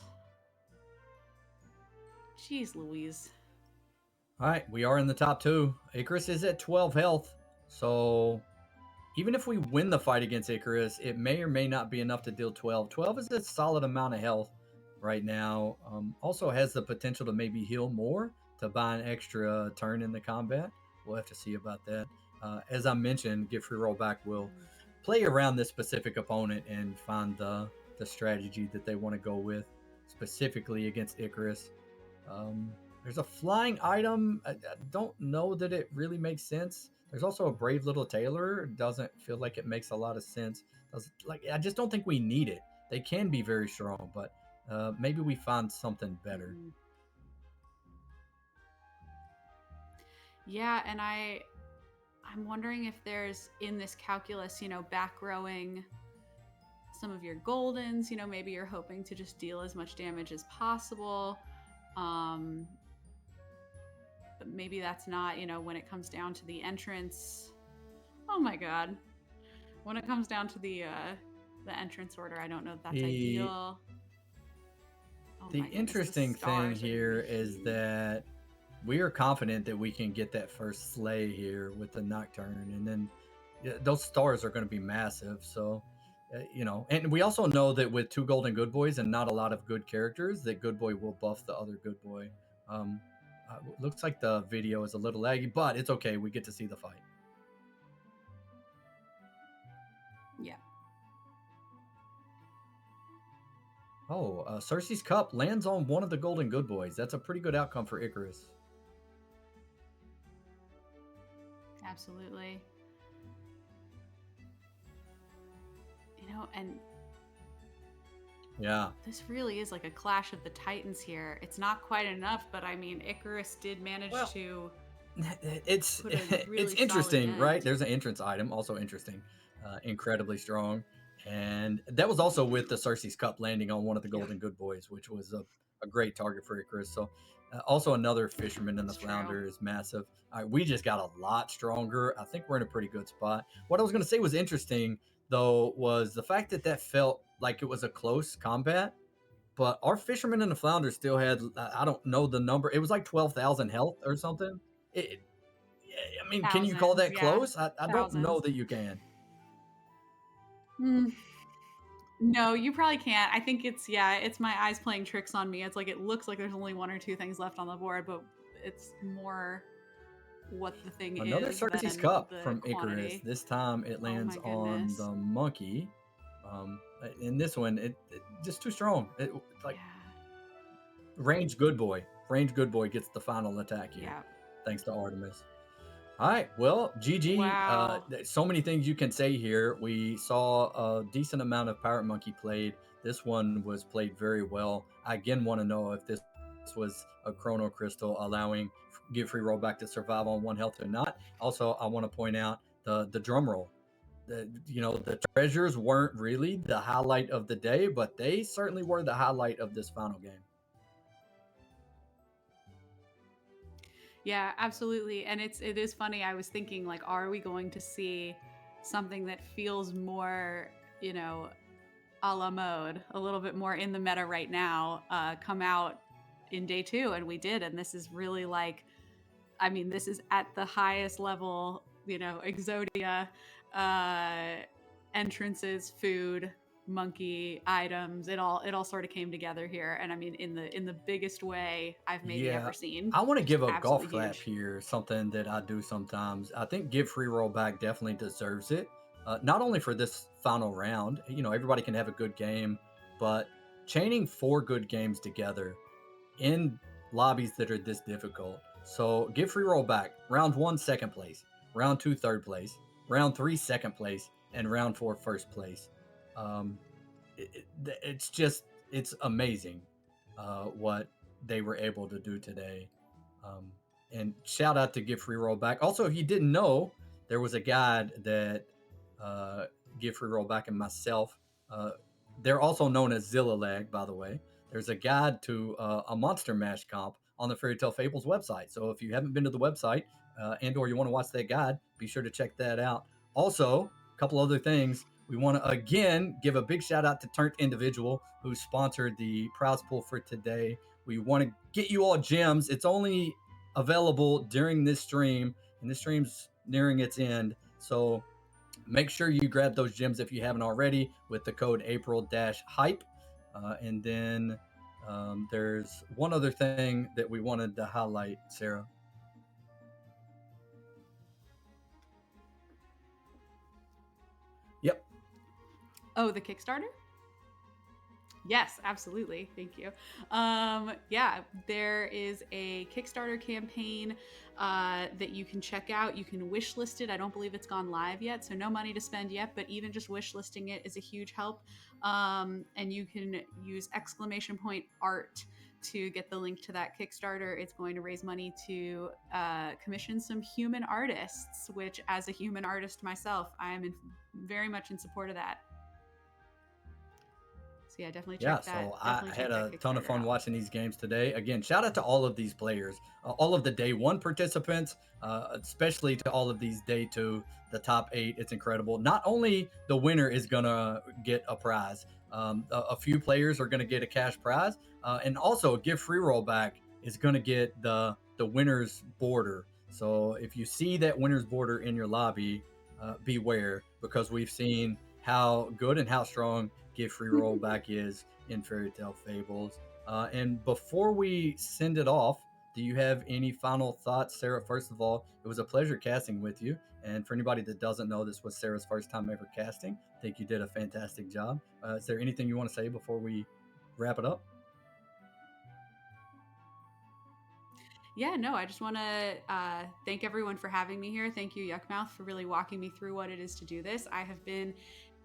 S2: Jeez Louise.
S1: All right, we are in the top two. Icarus is at 12 health, so even if we win the fight against Icarus, it may or may not be enough to deal 12. 12 is a solid amount of health right now. Also has the potential to maybe heal more to buy an extra turn in the combat. We'll have to see about that. As I mentioned, Get Free Rollback will play around this specific opponent and find the strategy that they want to go with, specifically against Icarus. There's a flying item. I don't know that it really makes sense. There's also a brave little tailor. Doesn't feel like it makes a lot of sense. I just don't think we need it. They can be very strong, but maybe we find something better.
S2: Yeah, and I'm wondering if there's in this calculus, back rowing some of your goldens, maybe you're hoping to just deal as much damage as possible. But maybe that's not, when it comes down to the entrance. Oh my god. When it comes down to the entrance order, I don't know if that's ideal. Oh
S1: the interesting thing here is that we are confident that we can get that first slay here with the Nocturne, and then those stars are going to be massive. So, and we also know that with two golden good boys and not a lot of good characters, that good boy will buff the other good boy. Looks like the video is a little laggy, but it's okay. We get to see the fight.
S2: Yeah.
S1: Oh, Cersei's Cup lands on one of the golden good boys. That's a pretty good outcome for Icarus.
S2: Absolutely. And
S1: yeah,
S2: this really is like a clash of the titans here. It's not quite enough, but I mean, Icarus did manage to.
S1: It's interesting, right? There's an entrance item, also interesting, incredibly strong, and that was also with the Cersei's Cup landing on one of the golden good boys, which was a great target for Icarus. So, also another fisherman in the flounder is massive. We just got a lot stronger. I think we're in a pretty good spot. What I was going to say was interesting though was the fact that felt like it was a close combat, but our fisherman in the flounder still had, I don't know the number. It was like 12,000 health or something. I mean, can you call that close? I don't know that you can.
S2: No, you probably can't. I think it's my eyes playing tricks on me. It's like it looks like there's only one or two things left on the board, but it's more what the thing is.
S1: Another Cersei's Cup from Icarus. This time it lands on the monkey. In this one, it just too strong. Range good boy. Range good boy gets the final attack here.
S2: Yeah.
S1: Thanks to Artemis. All right, well, GG.
S2: Wow.
S1: So many things you can say here. We saw a decent amount of Pirate Monkey played. This one was played very well. I again want to know if this was a Chrono Crystal allowing Give Free Rollback to survive on 1 health or not. Also, I want to point out the drum roll. The treasures weren't really the highlight of the day, but they certainly were the highlight of this final game.
S2: Yeah, absolutely. And it is funny. I was thinking, like, are we going to see something that feels more, a la mode, a little bit more in the meta right now, come out in day 2? And we did. And this is really this is at the highest level, Exodia, entrances, food, monkey items. It all sort of came together here, and I mean in the biggest way I've maybe ever seen.
S1: I want to give a golf clap here, something that I do sometimes. I think Give Free Rollback definitely deserves it. not only for this final round. Everybody can have a good game, but chaining 4 good games together in lobbies that are this difficult. So get free roll back. Round 1, second place. Round 2, third place. Round 3, second place, and round 4, first place. Um, it's just it's amazing what they were able to do today. Um, and shout out to Give Free Roll Back. Also, if you didn't know, there was a guide that uh, Give Free Roll Back and myself. Uh, they're also known as Zilla Lag, by the way. There's a guide to a Monster Mash comp on the Fairy Tale Fables website. So if you haven't been to the website and/or you want to watch that guide, be sure to check that out. Also, a couple other things. We want to again give a big shout out to Turnt Individual, who sponsored the prize pool for today. We want to get you all gems. It's only available during this stream, and this stream's nearing its end. So make sure you grab those gems if you haven't already with the code April-hype. And then there's one other thing that we wanted to highlight, Sarah. Yep.
S2: Oh, the Kickstarter? Yes, absolutely. Thank you. Yeah, there is a Kickstarter campaign that you can check out. You can wish list it. I don't believe it's gone live yet, so no money to spend yet, but even just wish listing it is a huge help. And you can use !art to get the link to that Kickstarter. It's going to raise money to commission some human artists, which as a human artist myself, I am very much in support of that. Yeah, definitely check that.
S1: So I had a ton of fun watching these games today. Again, shout out to all of these players, all of the day 1 participants, especially to all of these day 2, the top 8. It's incredible. Not only the winner is gonna get a prize, a few players are gonna get a cash prize, and also Give Free Roll Back is gonna get the winner's border. So if you see that winner's border in your lobby, beware, because we've seen how good and how strong Give Free Roll Back is in Fairy Tale Fables. And before we send it off, do you have any final thoughts, Sarah? First of all, it was a pleasure casting with you. And for anybody that doesn't know, this was Sarah's first time ever casting. I think you did a fantastic job. Is there anything you want to say before we wrap it up?
S2: Yeah, no, I just want to thank everyone for having me here. Thank you, Yukmouth, for really walking me through what it is to do this. I have been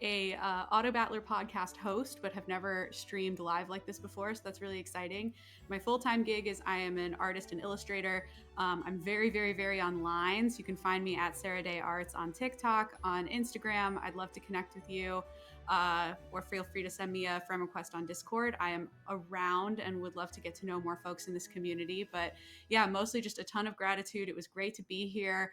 S2: a Auto Battler podcast host, but have never streamed live like this before, so that's really exciting. My full-time gig is I am an artist and illustrator. I'm very, very, very online, so you can find me at SarahDayArts on TikTok, on Instagram. I'd love to connect with you, or feel free to send me a friend request on Discord. I am around and would love to get to know more folks in this community. But yeah, mostly just a ton of gratitude. It was great to be here.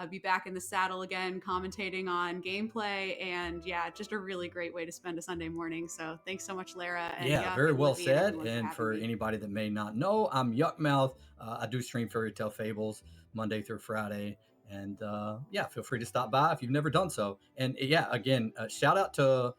S2: Be back in the saddle again, commentating on gameplay, and yeah, just a really great way to spend a Sunday morning. So thanks so much, Lara. And
S1: Yeah, very well
S2: Livy
S1: said.
S2: and
S1: For
S2: me.
S1: anybody that may not know, I'm Yukmouth. I do stream Fairy Tale Fables Monday through Friday. And yeah, feel free to stop by if you've never done so. And yeah, again, shout out to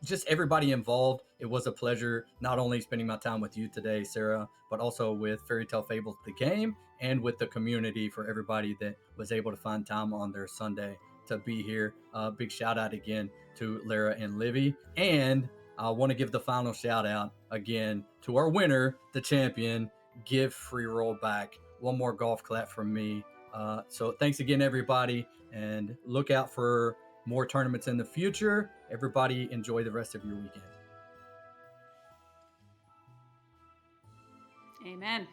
S1: just everybody involved. It was a pleasure not only spending my time with you today, Sarah, but also with Fairy Tale Fables, the game, and with the community, for everybody that was able to find time on their Sunday to be here. Big shout out again to Lara and Livy. And I want to give the final shout out again to our winner, the champion, Give Free Roll Back. One more golf clap from me. So thanks again, everybody, and look out for more tournaments in the future. Everybody enjoy the rest of your weekend.
S2: Amen.